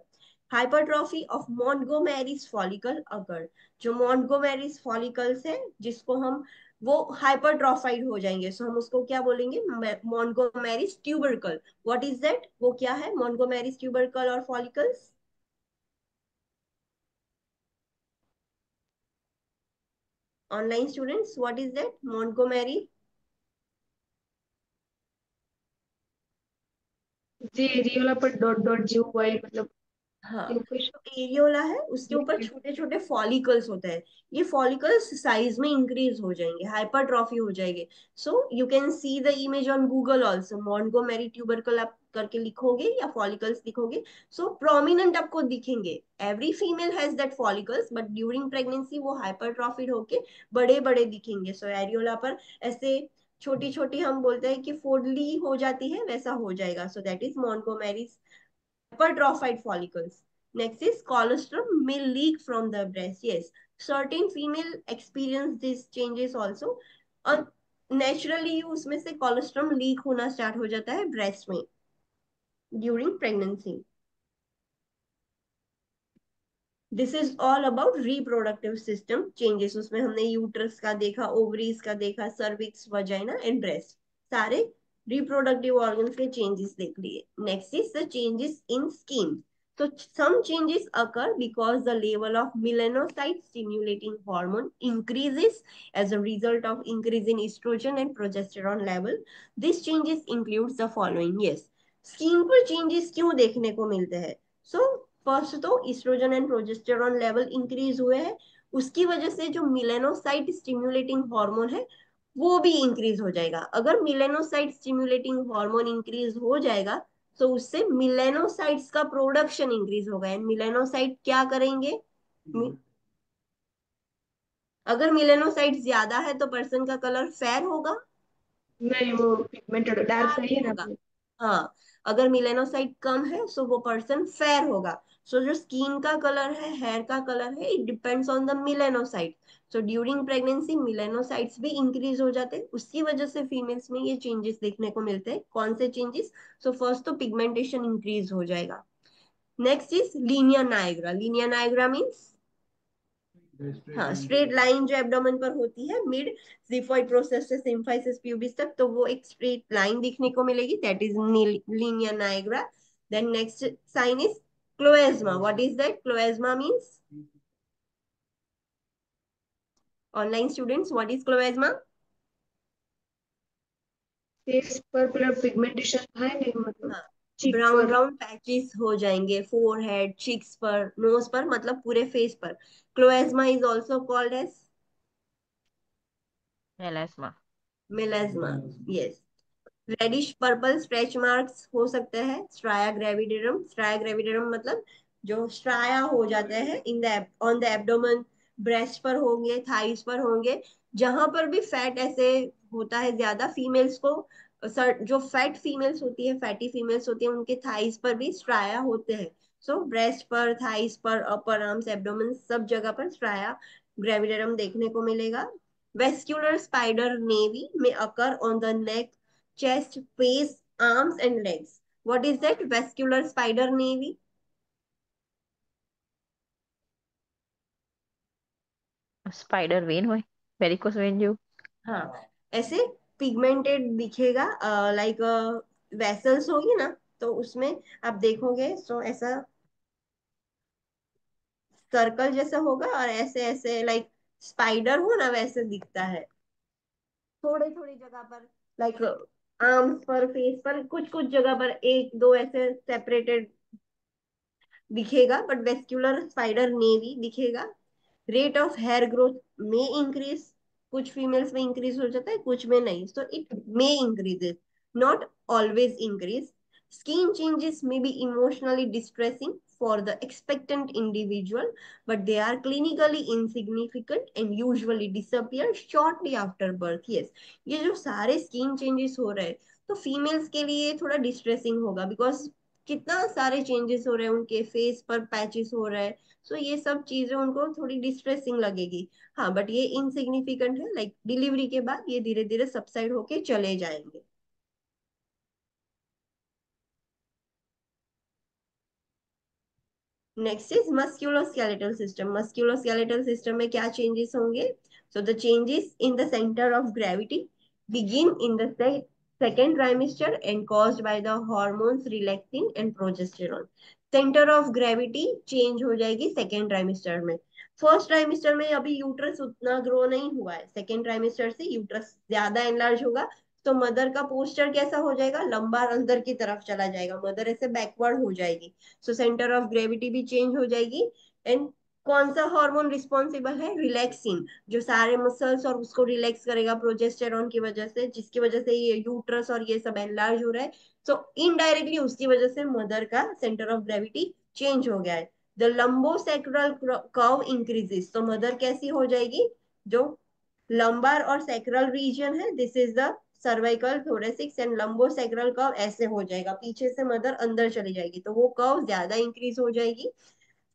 हाइपरट्रॉफी ऑफ मोंटगोमेरीज फॉलिकल अगर, जो मोंटगोमेरीज फॉलिकल्स है जिसको हम वो हाइपरट्रॉफाइड हो जाएंगे, सो हम उसको क्या बोलेंगे, Montgomery's tubercle. What is that, वो क्या है मोंटगोमेरीज ट्यूबरकल और follicles? Online students, what is that Montgomery? जी एरियोला पर डॉट डॉट जो हुआ है मतलब हाँ, जो कुछ तो एरियोला है उसके ऊपर लिक्विड। छोटे छोटे फॉलिकल्स होते हैं। ये फॉलिकल्स साइज में इंक्रीज हो जाएंगे, हाइपरट्रॉफी हो जाएंगे। सो you can see the image on Google also, Montgomery tubercle आप करके लिखोगे या फॉलिकल्स लिखोगे, सो प्रोमिनेंट आपको दिखेंगे। Every female has that follicles but during pregnancy वो हाइपरट्रॉफिड होके बड़े बड़े दिखेंगे। सो एरियोला पर ऐसे छोटी छोटी हम बोलते हैं कि फोडली हो जाती है, वैसा हो जाएगा। सो that is Montgomery hypertrophied follicles. Next is colostrum may leak from the breast. Yes, certain female experience these changes also. Naturally उसमें से कोलेस्ट्रॉल लीक होना स्टार्ट हो जाता है ब्रेस्ट में during pregnancy. This is all about reproductive system changes. उसमें हमने uterus का देखा, ओवरीज का देखा, सर्विक्स, वजाइना एंड ब्रेस्ट, सारे रिप्रोडक्टिव ऑर्गन्स के चेंजेस देख लिए। Next is the changes in skin. So some changes occur because the level of melanocyte stimulating hormone increases as a result of increase in estrogen and progesterone level. These changes includes the following. Yes, skin पर changes क्यों देखने को मिलते हैं? So first तो estrogen and progesterone level increase हुए हैं, उसकी वजह से जो मिलेनोसाइट स्टिम्युलेटिंग हार्मोन है वो भी इंक्रीज हो जाएगा। अगर मिलेनोसाइट स्टिम्युलेटिंग हार्मोन इंक्रीज हो जाएगा तो उससे मिलेनोसाइट्स का प्रोडक्शन इंक्रीज होगा। एंड मिलेनोसाइट क्या करेंगे? अगर मिलेनोसाइट ज्यादा है तो पर्सन का कलर फेयर होगा, नहीं, वो पिगमेंटेड डार्क डार्क चाहिए ना होगा। वो। हाँ, अगर मिलेनोसाइट कम है सो वो पर्सन फेयर होगा। सो जो स्किन का कलर है, हेयर का कलर है, it depends on the melanocyte. So during pregnancy melanocytes भी इंक्रीज हो जाते हैं, उसकी वजह से फीमेल्स में ये चेंजेस देखने को मिलते हैं। कौन से चेंजेस? सो फर्स्ट तो पिगमेंटेशन इंक्रीज हो जाएगा। Next is linea nigra. Linea nigra means हाँ, स्ट्रेट लाइन जो एब्डोमेन पर होती है मिड जिफॉइड प्रोसेस से सिम्फाइसिस प्यूबिस तक, तो वो एक स्ट्रेट लाइन दिखने को मिलेगी, that is linea nigra. Then next sign is chloasma. What is that? Chloasma means, online students, what is chloasma? Face पर पेला पिगमेंटेशन થાય ને मतलब हाँ, चीक ब्राउन पर। ब्राउन पैचेस हो जाएंगे फोरहेड, चिक्स पर, नोज पर, मतलब पूरे फेस पर। Chloasma is also called as melasma. Melasma. Yes. Reddish purple stretch marks हो सकते हैं। Striae gravidarum. स्ट्राया ग्रेविडेरम मतलब जो स्ट्राया हो जाते हैं in the on the abdomen, breast पर होंगे, थाइस पर होंगे, जहां पर भी फैट ऐसे होता है ज्यादा फीमेल्स को। सर जो फैट फीमेल्स होती है, फैटी फीमेल्स होती है, उनके थाइस पर भी स्ट्राया होते हैं। सो ब्रेस्ट पर, थाइस पर, अपर आर्म्स, एब्डोमेन, सब जगह पर स्ट्राया ग्रेविडेरम देखने को मिलेगा। वेस्क्यूलर स्पाइडर नेवी में occur on the neck, chest, face, arms, and legs. What is that? Vascular spider navy. Spider when હોય, वेरिकोस वेन जो। हाँ, ऐसे पिगमेंटेड दिखेगा, लाइक वेसल्स होगी ना, तो उसमें आप देखोगे तो ऐसा सर्कल जैसा होगा, और ऐसे ऐसे लाइक स्पाइडर हो ना वैसे दिखता है थोड़े थोड़ी जगह पर, लाइक आर्म्स पर, फेस पर, कुछ कुछ जगह पर एक दो ऐसे सेपरेटेड दिखेगा, बट वेस्क्यूलर स्पाइडर नेवी दिखेगा। रेट ऑफ हेयर ग्रोथ में इंक्रीज, कुछ फीमेल्स में इंक्रीज हो जाता है, कुछ में नहीं, so it may increases, not always increase. Skin changes may be emotionally distressing for the expectant individual, but they are clinically insignificant and usually disappear shortly after birth. Yes, ये जो सारे स्किन चेंजेस हो रहे हैं तो females के लिए थोड़ा डिस्ट्रेसिंग होगा, बिकॉज कितना सारे चेंजेस हो रहे हैं, उनके फेस पर पैचेस हो रहे हैं। सो ये सब चीजें उनको थोड़ी डिस्ट्रेसिंग लगेगी। हाँ, बट ये इनसिग्निफिकेंट है, लाइक डिलीवरी के बाद ये धीरे धीरे सबसाइड होके चले जाएंगे। Next is musculoskeletal system. Musculoskeletal system में क्या चेंजेस होंगे? So the changes in the centre of gravity begin in the second trimester and caused by the hormones relaxin and progesterone. Centre of gravity change हो जाएगी second trimester में। First trimester में अभी uterus उतना grow नहीं हुआ है, second trimester से यूट्रस ज्यादा एनलार्ज होगा, तो मदर का पोस्चर कैसा हो जाएगा? लंबा अंदर की तरफ चला जाएगा, मदर ऐसे बैकवर्ड हो जाएगी। सो सेंटर ऑफ ग्रेविटी भी चेंज हो जाएगी। एंड कौन सा हार्मोन रिस्पॉन्सिबल है? रिलैक्सिन, जो सारे मसल्स और उसको रिलैक्स करेगा प्रोजेस्टेरॉन की वजह से, जिसकी वजह से ये यूट्रस और ये सब एनलार्ज हो रहा है। सो इनडायरेक्टली उसकी वजह से मदर का सेंटर ऑफ ग्रेविटी चेंज हो गया है। द लंबोसेक्रल कर्व इंक्रीजेस, तो मदर कैसी हो जाएगी? जो लंबार और सैक्रल रीजन है, this is the cervical, thoracics and lumbosacral curve ऐसे हो जाएगा, पीछे से मदर अंदर चली जाएगी, तो वो कर्व ज्यादा इंक्रीज हो जाएगी,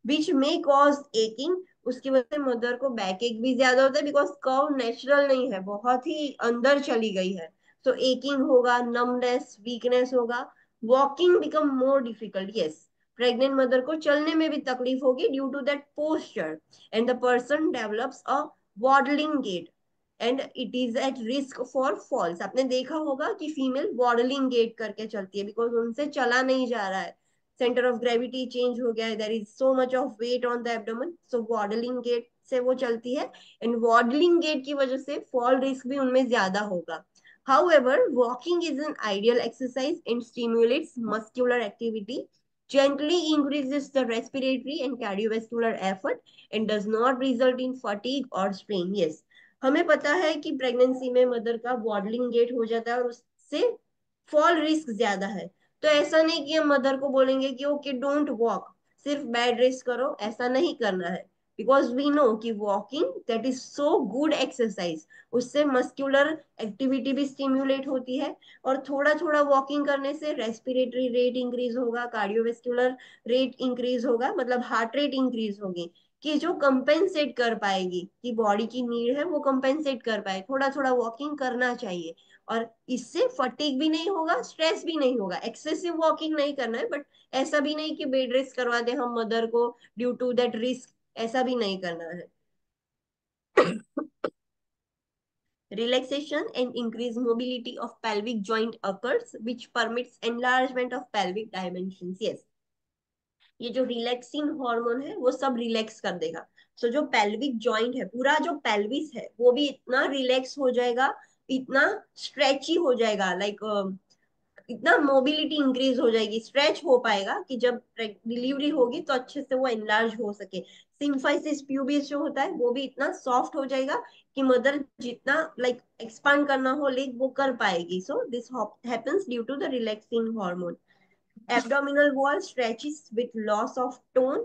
विच मे कॉज एकिंग, उसकी वजह से मदर को बैक एक भी ज्यादा होता है, बिकॉज कर्व नेचुरल नहीं है, बहुत ही अंदर चली गई है। तो एकिंग होगा, नमनेस, वीकनेस होगा, walking become more difficult. Yes, pregnant mother को चलने में भी तकलीफ होगी due to that posture, and the person develops a waddling gait and it is at risk for falls. आपने देखा होगा कि फीमेल वॉडलिंग गेट करके चलती है, बिकॉज उनसे चला नहीं जा रहा है, सेंटर ऑफ ग्रेविटी चेंज हो गया है, there is so much of weight on the abdomen, so waddling gait से वो चलती है, एंड वॉडलिंग गेट की वजह से फॉल रिस्क भी उनमें ज्यादा होगा। However, walking is an ideal exercise and stimulates muscular activity, gently increases the respiratory and cardiovascular effort, and does not result in fatigue or strain. Yes, हमें पता है कि प्रेगनेंसी में मदर का वॉडलिंग गेट हो जाता है और उससे फॉल रिस्क ज्यादा है। तो ऐसा नहीं कि हम मदर को बोलेंगे कि ओके डोंट वॉक, सिर्फ बेड रेस्ट करो, ऐसा नहीं करना है। बिकॉज वी नो कि walking that is so good exercise, उससे मस्कुलर एक्टिविटी भी स्टिम्युलेट होती है, और थोड़ा थोड़ा वॉकिंग करने से रेस्पिरेटरी रेट इंक्रीज होगा, कार्डियोवेस्कुलर रेट इंक्रीज होगा, मतलब हार्ट रेट इंक्रीज होगी, कि जो कंपेंसेट कर पाएगी, कि बॉडी की नीड है वो कंपेंसेट कर पाए। थोड़ा थोड़ा वॉकिंग करना चाहिए, और इससे फटीग भी नहीं होगा, स्ट्रेस भी नहीं होगा। एक्सेसिव वॉकिंग नहीं करना है, बट ऐसा भी नहीं कि बेड रेस्ट करवा दे हम मदर को ड्यू टू दैट रिस्क, ऐसा भी नहीं करना है। Relaxation and increased mobility of pelvic joint occurs, which permits enlargement of pelvic dimensions. Yes, ये जो रिलैक्सिंग हार्मोन है वो सब रिलैक्स कर देगा। सो जो पेल्विक जॉइंट है, पूरा जो पेल्विस है, वो भी इतना रिलैक्स हो जाएगा, इतना स्ट्रेची हो जाएगा, लाइक इतना मोबिलिटी इंक्रीज हो जाएगी, स्ट्रेच हो पाएगा कि जब डिलीवरी होगी तो अच्छे से वो एनलार्ज हो सके। सिम्फाइसिस प्यूबिस जो होता है वो भी इतना सॉफ्ट हो जाएगा कि मदर जितना लाइक एक्सपांड करना हो लेग वो कर पाएगी। So this happens due to the relaxing hormone. Abdominal wall stretches with loss of tone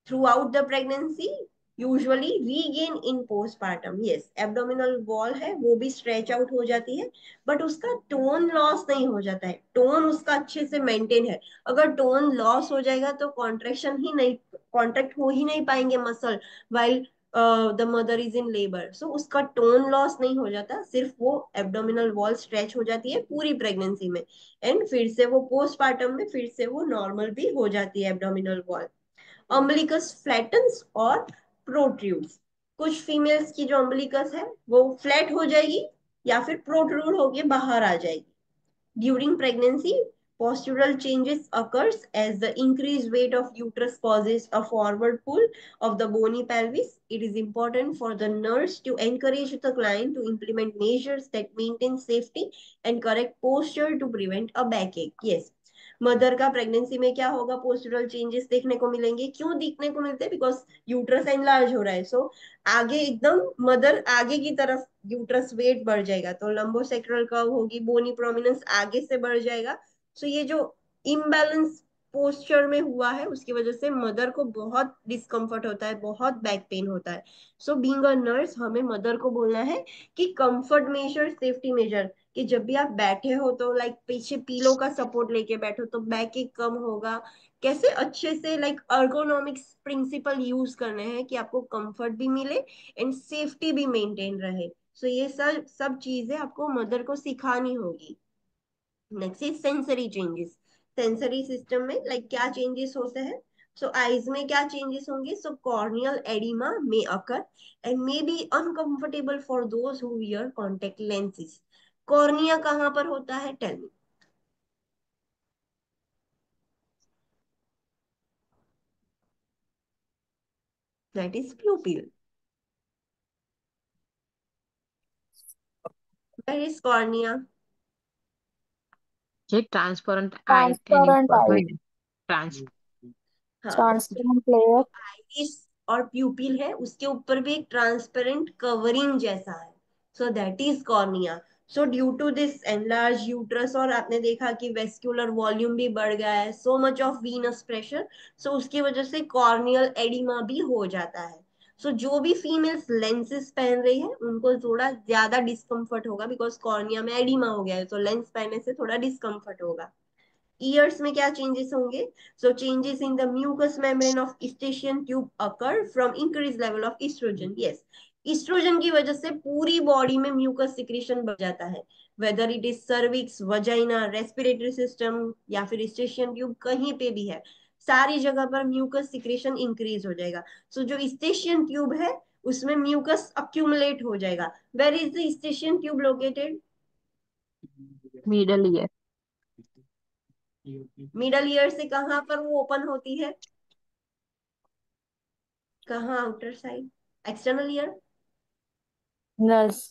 throughout the pregnancy, usually regain in postpartum. Yes, abdominal wall है वो भी stretch out हो जाती है, but उसका tone loss नहीं हो जाता है, tone उसका अच्छे से maintain है। अगर tone loss हो जाएगा तो contraction ही नहीं, contract हो ही नहीं पाएंगे muscle while the mother is in labor, so उसका tone loss नहीं हो जाता, सिर्फ वो abdominal wall stretch हो जाती है पूरी pregnancy में, एंड फिर से वो postpartum में फिर से वो normal भी हो जाती है abdominal wall। अम्बिलिकस फ्लैटन्स और प्रोट्रूड्स। कुछ फीमेल्स की जो अम्बिलिकस है वो फ्लैट हो जाएगी या फिर प्रोट्रूड होके बाहर आ जाएगी। During pregnancy, postural changes occurs as the increased weight of uterus causes a forward pull of the bony pelvis. It is important for the nurse to encourage the client to implement measures that maintain safety and correct posture to prevent a backache. Yes, mother का pregnancy में क्या होगा, postural changes देखने को मिलेंगे। क्यों दिखने को मिलते हैं? बिकॉज यूट्रस एनलार्ज हो रहा है, सो आगे एकदम मदर आगे की तरफ यूट्रस वेट बढ़ जाएगा, तो लंबोसेक्टरल कर्व होगी, बोनी प्रोमिनेंस आगे से बढ़ जाएगा। सो ये जो इम्बैलेंस पोस्चर में हुआ है उसकी वजह से मदर को बहुत डिस्कम्फर्ट होता है, बहुत बैक पेन होता है। सो बीइंग अ नर्स हमें मदर को बोलना है कि कंफर्ट मेजर, सेफ्टी मेजर, कि जब भी आप बैठे हो तो लाइक पीछे पीलो का सपोर्ट लेके बैठो तो बैक एक कम होगा। कैसे अच्छे से लाइक अर्गोनॉमिक्स प्रिंसिपल यूज करने हैं कि आपको कंफर्ट भी मिले एंड सेफ्टी भी मेंटेन रहे। सो ये सब सब चीजें आपको मदर को सिखानी होगी। Next is sensory changes. Sensory system में लाइक क्या चेंजेस होते हैं? सो आईज में क्या चेंजेस होंगे? So corneal edema may occur and may be uncomfortable for those who wear contact lenses. Cornea कहाँ पर होता है? Tell me. That is pupil. Where is cornea? જે ટ્રાન્સપરન્ટ આઈ એની ट्रांसपेरेंट ઉપર आई, હોય ને ટ્રાન્સ हाँ, ट्रांसपेरेंट लेयर। जो आइरिस और प्यूपिल है उसके ऊपर भी एक ट्रांसपेरेंट कवरिंग जैसा है, so that is cornea. So due to this enlarge uterus, और आपने देखा कि वेस्क्यूलर वॉल्यूम भी बढ़ गया है, so much of venous pressure, so उसकी वजह से कॉर्नियल एडिमा भी हो जाता है। सो जो भी फीमेल्स लेंसेज पहन रही है उनको थोड़ा ज्यादा डिस्कम्फर्ट होगा, बिकॉज कॉर्निया में एडिमा हो गया है, तो लेंस पहनने से थोड़ा डिस्कम्फर्ट होगा। ईयर्स में क्या चेंजेस होंगे? So changes in the mucus membrane of eustachian tube occur from increase level of estrogen. Yes, estrogen की वजह से पूरी बॉडी में म्यूकस सिक्रीशन बढ़ जाता है, weather it is cervix, vagina, respiratory system या फिर ईस्टेशियन ट्यूब, कहीं पे भी है, सारी जगह पर म्यूकस सिक्रीशन इंक्रीज हो जाएगा। सो जो ईस्टेशियन ट्यूब है उसमें म्यूकस अक्यूमुलेट हो जाएगा। Where is the eustachian tube located? Middle ear. Middle ear से कहाँ पर वो ओपन होती है? कहाँ? Outer side, external ear? Nurse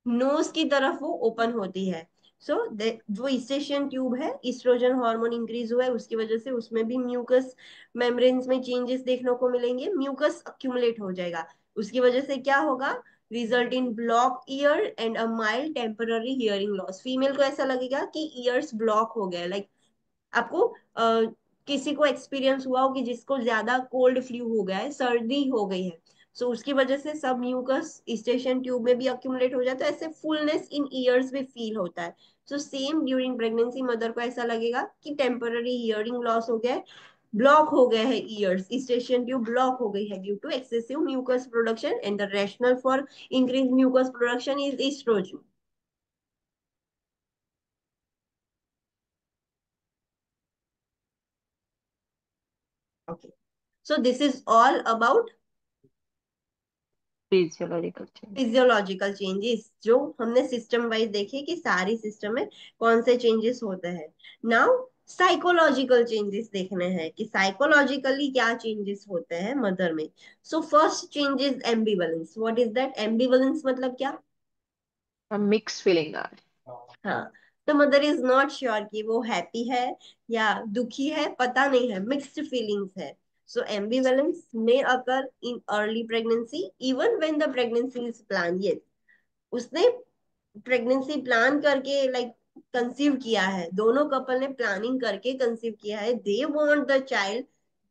nose की तरफ वो ओपन होती है। सो जो ईस्टेशियन ट्यूब है, ईस्ट्रोजन हार्मोन इंक्रीज हुआ है उसकी वजह से उसमें भी म्यूकस मेम्ब्रेन्स में चेंजेस देखने को मिलेंगे, म्यूकस अक्यूमुलेट हो जाएगा। उसकी वजह से क्या होगा? Result in block year and a mild temporary hearing loss. Female को ऐसा लगेगा कि ईयर्स ब्लॉक हो गए, लाइक आपको किसी को एक्सपीरियंस हुआ हो कि जिसको ज्यादा कोल्ड फ्लू हो गया है, सर्दी हो गई है, सो उसकी वजह से सब म्यूकस स्टेशन ट्यूब में भी अक्यूमुलेट हो जाता है, ऐसे फुलनेस इन ईयर्स में फील होता है। So same during pregnancy mother को ऐसा लगेगा कि टेम्पररी हियरिंग लॉस हो गया है, ब्लॉक हो गया है, ईयर्स स्टेशन ट्यूब ब्लॉक हो गई है due to excessive mucus production and the rational for increase mucus production is estrogen. Okay, so this is all about physiological change. Physiological changes जो हमने सिस्टम वाइज देखे कि सारी सिस्टम में कौन से चेंजेस होते हैं। नाउ साइकोलॉजिकल चेंजेस देखने हैं कि साइकोलॉजिकली क्या चेंजेस होते हैं मदर में। So first changes एम्बिवलेंस। What is that? एम्बिवलेंस मतलब क्या? मिक्स फीलिंग आ रही। हाँ, तो मदर इज नॉट श्योर कि वो हैप्पी है या दुखी है, पता नहीं है, मिक्स्ड फीलिंग्स है। So ambivalence may occur in early pregnancy even when the pregnancy is plan. Yes, उसने प्रेगनेंसी प्लान करके लाइक कंसीव किया है, दोनों कपल ने प्लानिंग करके कंसीव किया है, they want the child,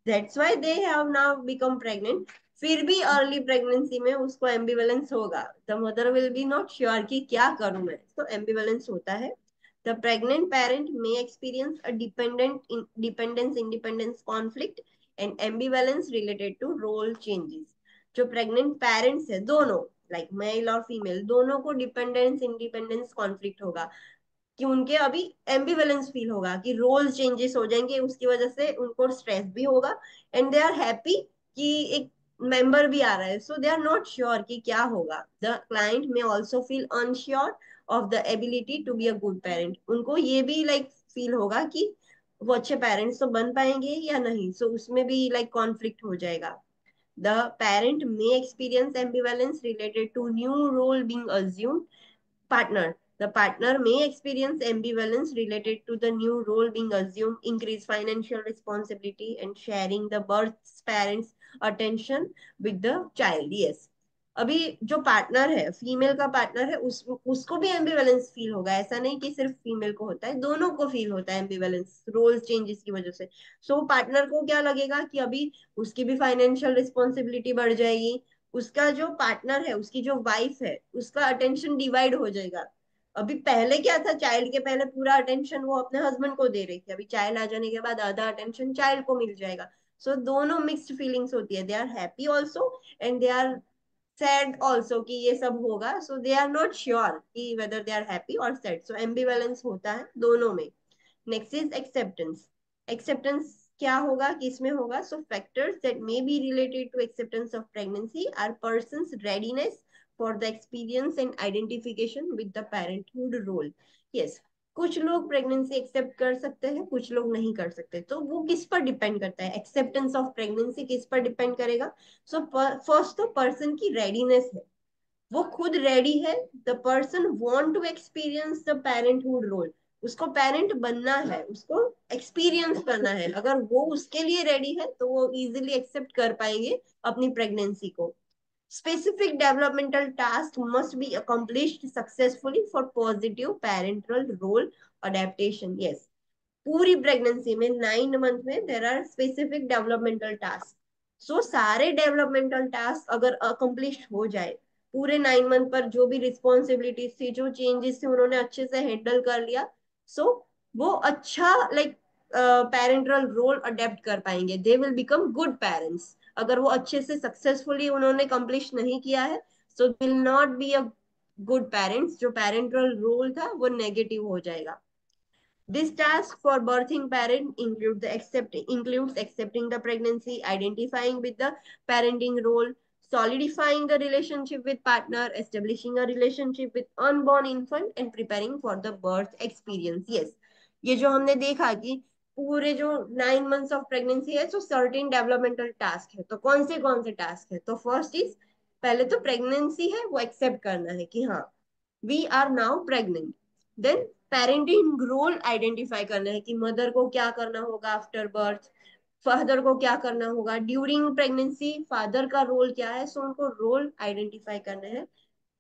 that's why they have now become pregnant. फिर भी अर्ली प्रेगनेंसी में उसको एम्बिवेलेंस होगा, the mother will be not sure कि क्या करूं मैं, तो एम्बिवेलेंस होता है। The pregnant parent may experience a dependence independence conflict and ambivalence related to role changes. जो प्रेग्नेंट पेरेंट्स है दोनों, लाइक मेल और फीमेल, दोनों को डिपेंडेंस इंडिपेंडेंस कॉन्फ्लिक्ट होगा कि उनके अभी एम्बिवेलेंस फील होगा कि रोल चेंजेस हो जाएंगे, उसकी वजह से उनको स्ट्रेस भी होगा एंड दे आर हैप्पी कि एक मेंबर भी आ रहा है, so they are not sure कि क्या होगा। The client may also feel unsure of the ability to be a good parent. उनको ये भी लाइक फील होगा कि वो अच्छे पेरेंट्स तो बन पाएंगे या नहीं, सो उसमें भी लाइक कॉन्फ्लिक्ट हो जाएगा। The parent may experience ambivalence related to new role being assumed. Partner. The partner may experience ambivalence related to the new role being assumed, increased financial responsibility, and sharing the birth parents' attention with the child. Yes. अभी जो partner है, female का partner है, उसको भी ambivalence feel होगा। ऐसा नहीं कि सिर्फ फीमेल को होता है, दोनों को फील होता है एम्बिवेलेंस रोल चेंजेस की वजह से। सो पार्टनर को क्या लगेगा कि अभी उसकी भी फाइनेंशियल रिस्पॉन्सिबिलिटी बढ़ जाएगी, उसका जो पार्टनर है, उसकी जो वाइफ है, उसका अटेंशन डिवाइड हो जाएगा। अभी पहले क्या था, चाइल्ड के पहले पूरा अटेंशन वो अपने हस्बैंड को दे रही थी, अभी चाइल्ड आ जाने के बाद आधा अटेंशन चाइल्ड को मिल जाएगा। सो दोनों मिक्स्ड फीलिंग्स होती है, they are happy also and they are sad also कि ये सब होगा, so they are not sure कि वेदर दे आर हैप्पी और सैड, सो एम्बिवेलेंस होता है दोनों में। Next is acceptance. एक्सेप्टेंस क्या होगा, किसमें होगा? So factors that may be related to acceptance of pregnancy are person's readiness for the experience and identification with the parenthood role. Yes, कुछ लोग प्रेगनेंसी एक्सेप्ट कर सकते हैं, कुछ लोग नहीं कर सकते, तो वो किस पर डिपेंड करता है? एक्सेप्टेंस ऑफ प्रेगनेंसी किस पर डिपेंड करेगा? सो फर्स्ट तो पर्सन की रेडीनेस है, वो खुद रेडी है, the person want to experience the parenthood role, उसको पेरेंट बनना है, उसको एक्सपीरियंस करना है। अगर वो उसके लिए रेडी है तो वो इजीली एक्सेप्ट कर पाएंगे अपनी प्रेगनेंसी को। Specific developmental task must be accomplished successfully for positive parental role adaptation. Yes, पूरी प्रेगनेंसी में 9 मंथ में there are specific developmental task. So सारे डेवलपमेंटल टास्क अगर अकम्प्लिश हो जाए पूरे 9 मंथ पर जो भी रिस्पॉन्सिबिलिटीज थी, जो चेंजेस थे, उन्होंने अच्छे से हैंडल कर लिया। सो वो अच्छा लाइक पेरेंटल रोल अडेप्ट कर पाएंगे, दे विल बिकम गुड पेरेंट्स। अगर वो अच्छे से सक्सेसफुली उन्होंने कंप्लीट नहीं किया है, so will not B a good parents, जो पेरेंटल रोल था वो नेगेटिव हो जाएगा। This task for birthing parent includes accepting the pregnancy, identifying with the parenting role, solidifying the relationship with partner, establishing a relationship with unborn infant, and preparing for the birth experience. Yes, ये जो हमने देखा कि पूरे जो 9 months of pregnancy है, तो certain developmental task है। तो कौन से टास्क है? तो फर्स्ट इज, पहले तो प्रेगनेंसी है वो एक्सेप्ट करना है कि हाँ we are now pregnant. Then parenting role identify करना है कि मदर को क्या करना होगा आफ्टर बर्थ, फादर को क्या करना होगा ड्यूरिंग प्रेगनेंसी, फादर का रोल क्या है, सो उनको रोल आइडेंटिफाई करना है।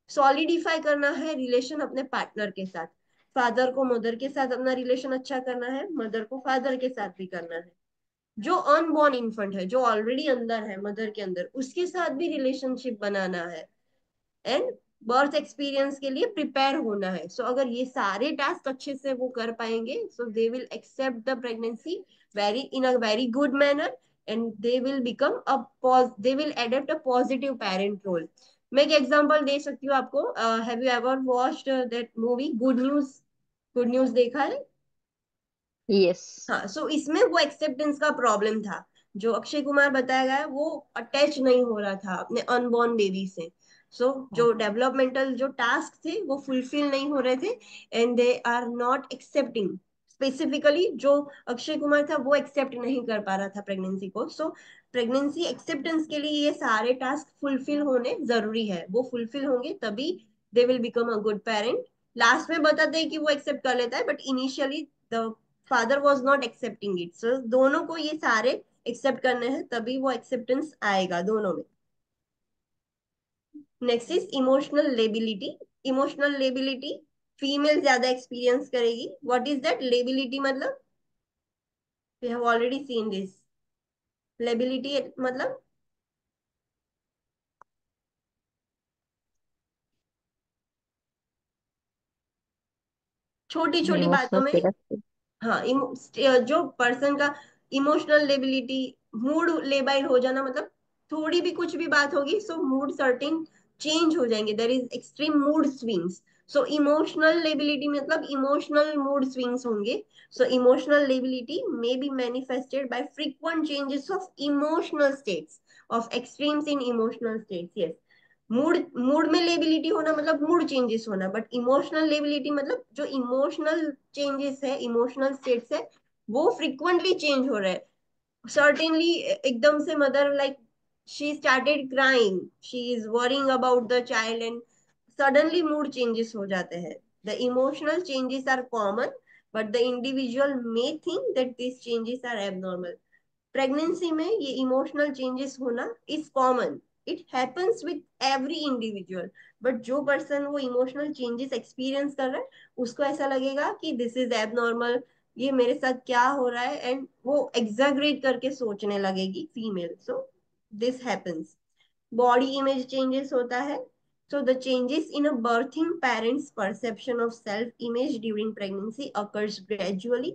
सॉलिडिफाई करना है रिलेशन अपने पार्टनर के साथ, फादर को मदर के साथ अपना रिलेशन अच्छा करना है, मदर को फादर के साथ भी करना है। जो अनबॉर्न इन्फेंट है, जो ऑलरेडी अंदर है मदर के अंदर, उसके साथ भी रिलेशनशिप बनाना है। एंड बर्थ एक्सपीरियंस के लिए प्रिपेयर होना है। सो अगर ये सारे टास्क अच्छे से वो कर पाएंगे, so they will accept the pregnancy very in a very good manner, and they will become they will adapt a positive parent role. मैं एक एग्जांपल दे सकती हूँ आपको। Have you ever watched that movie good news? Good news देखा है? Yes. हाँ, सो इसमें वो एक्सेप्टेंस का प्रॉब्लम था। जो अक्षय कुमार बताया गया है, वो अटैच नहीं हो रहा था अपने अनबॉर्न बेबी से। जो डेवलपमेंटल जो टास्क थे वो फुलफिल नहीं हो रहे थे, and they are not accepting. Specifically जो अक्षय कुमार था वो एक्सेप्ट नहीं कर पा रहा था प्रेगनेंसी को। सो प्रेगनेंसी एक्सेप्टेंस के लिए ये सारे टास्क फुलफिल होने जरूरी है। वो फुलफिल होंगे तभी they will become a good parent. Last में बताते हैं कि वो एक्सेप्ट कर लेता है, but initially the father was not accepting it. So दोनों को ये सारे एक्सेप्ट करने हैं, तभी वो एक्सेप्टेंस आएगा दोनों में। Next is emotional lability. Emotional lability female ज्यादा एक्सपीरियंस करेगी। What is that lability? मतलब we have already seen this. Lability मतलब छोटी छोटी बातों Emotional में, status. हाँ जो पर्सन का इमोशनल लेबिलिटी, मूड लेबाइल हो जाना, मतलब थोड़ी भी कुछ भी बात होगी सो मूड सर्टेन चेंज हो जाएंगे, there is extreme mood swings. So emotional lability मतलब इमोशनल मूड स्विंग्स होंगे। So emotional lability may be manifested by frequent changes of emotional states, of extremes in emotional states. Yes, mood mood में lability होना मतलब mood changes होना, but emotional lability मतलब जो emotional changes है, emotional states है, वो फ्रिक्वेंटली चेंज हो रहा है। सर्टेनली एकदम से mother like she started crying, she is worrying about the child, and suddenly mood changes हो जाते हैं। The emotional changes are common, but the individual may think that this changes are abnormal. Pregnancy में ये emotional changes होना is common, it happens with every individual. But जो person वो emotional changes experience कर रहा है, उसको ऐसा लगेगा कि दिस इज एबनॉर्मल, ये मेरे साथ क्या हो रहा है, एंड वो एग्जैगरेट करके सोचने लगेगी female. So this happens. Body image changes होता है। So the changes in a birthing parent's perception of self-image during pregnancy occurs gradually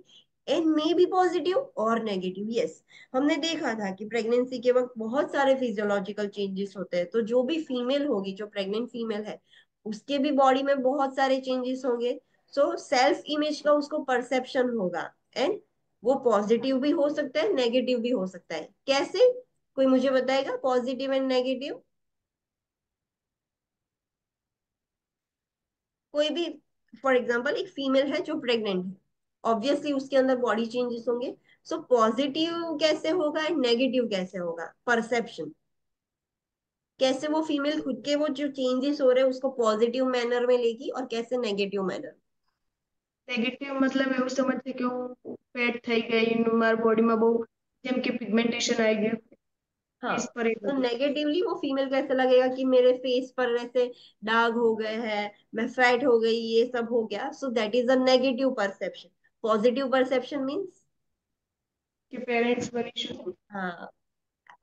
and may be positive or negative. Yes, हमने देखा था कि प्रेगनेंसी के वक्त बहुत सारे फिजियोलॉजिकल चेंजेस होते हैं। तो जो भी फीमेल होगी, जो प्रेग्नेंट फीमेल है, उसके भी बॉडी में बहुत सारे चेंजेस होंगे। सो सेल्फ इमेज का उसको परसेप्शन होगा, एंड वो पॉजिटिव भी हो सकता है, नेगेटिव भी हो सकता है। कैसे? कोई मुझे बताएगा पॉजिटिव एंड नेगेटिव? कोई भी, फॉर एग्जाम्पल एक फीमेल है जो प्रेग्नेंट है, ऑब्वियसली उसके अंदर बॉडी चेंजेस होंगे। सो पॉजिटिव कैसे होगा एंड नेगेटिव कैसे होगा? परसेप्शन। कैसे वो फीमेल खुद के वो जो चेंजेस हो रहे हैं उसको पॉजिटिव मैनर में लेगी, और कैसे नेगेटिव मैनर। નેગેટિવ મતલબ એવું સમજશે કે હું ફેટ થઈ ગઈ ને મારી બોડીમાં બહુ જેમ કે પિગમેન્ટેશન આવી ગયું हाँ, फेस पर એ तो બધું नेगेटिवली वो फीमेल को ऐसा लगेगा कि मेरे फेस पर ऐसे दाग हो गए हैं, मैं फैट हो गई, ये सब हो गया। सो that is a negative perception. Positive perception means, કે પેરેન્ટ્સ બની શકું हाँ,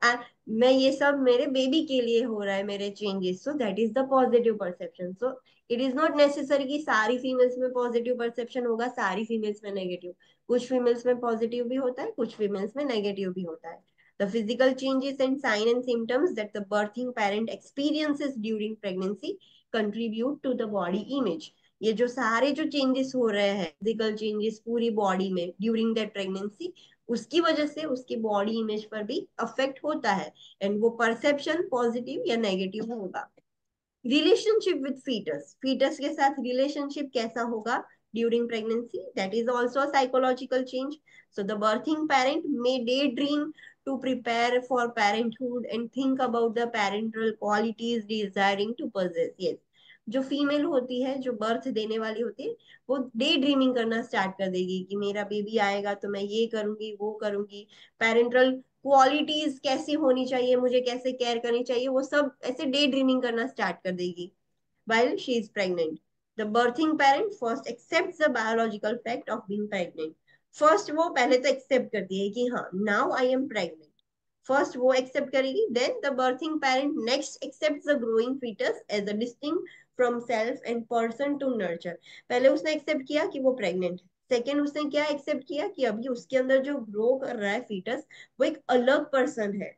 मैं ये सब मेरे बेबी के लिए हो रहा है, मेरे changes, so that is the positive perception. So it is not necessary कि सारी फीमेल्स में पॉजिटिव परसेप्शन होगा, सारी फीमेल्स में नेगेटिव. कुछ फीमेल्स में पॉजिटिव भी होता है, कुछ फीमेल्स में नेगेटिव भी होता है. The physical changes and sign and symptoms that the birthing parent experiences during pregnancy contribute to the body image. ये जो सारे जो चेंजेस हो रहे हैं, फिजिकल चेंजेस पूरी बॉडी में ड्यूरिंग दैट प्रेगनेंसी, उसकी वजह से उसकी बॉडी इमेज पर भी अफेक्ट होता है. एंड वो परसेप्शन पॉजिटिव या नेगेटिव होगा. रिलेशनशिप विथ फीटस, फीटस के साथ रिलेशनशिप कैसा होगा during pregnancy, that is also a psychological change. So the birthing parent may day dream to prepare for parenthood and think about the parental qualities desiring to possess. Yes, जो female होती है, जो birth देने वाली होती है, वो day dreaming करना स्टार्ट कर देगी कि मेरा बेबी आएगा तो मैं ये करूंगी, वो करूंगी. पेरेंटल क्वालिटीज कैसी होनी चाहिए, मुझे कैसे केयर करनी चाहिए, वो सब ऐसे डे ड्रीमिंग करना स्टार्ट कर देगी while she is pregnant. The birthing parent first accepts the biological fact of being pregnant. First वो पहले तो एक्सेप्ट करती है कि हाँ, now I am pregnant. First वो एक्सेप्ट करेगी, then the birthing parent next accept the growing foetus as a distinct from self and person to nurture. पहले उसने एक्सेप्ट किया कि वो प्रेग्नेंट है. सेकेंड उसने क्या एक्सेप्ट किया कि अभी उसके अंदर जो ग्रो कर रहा है फीटस, वो एक अलग पर्सन है,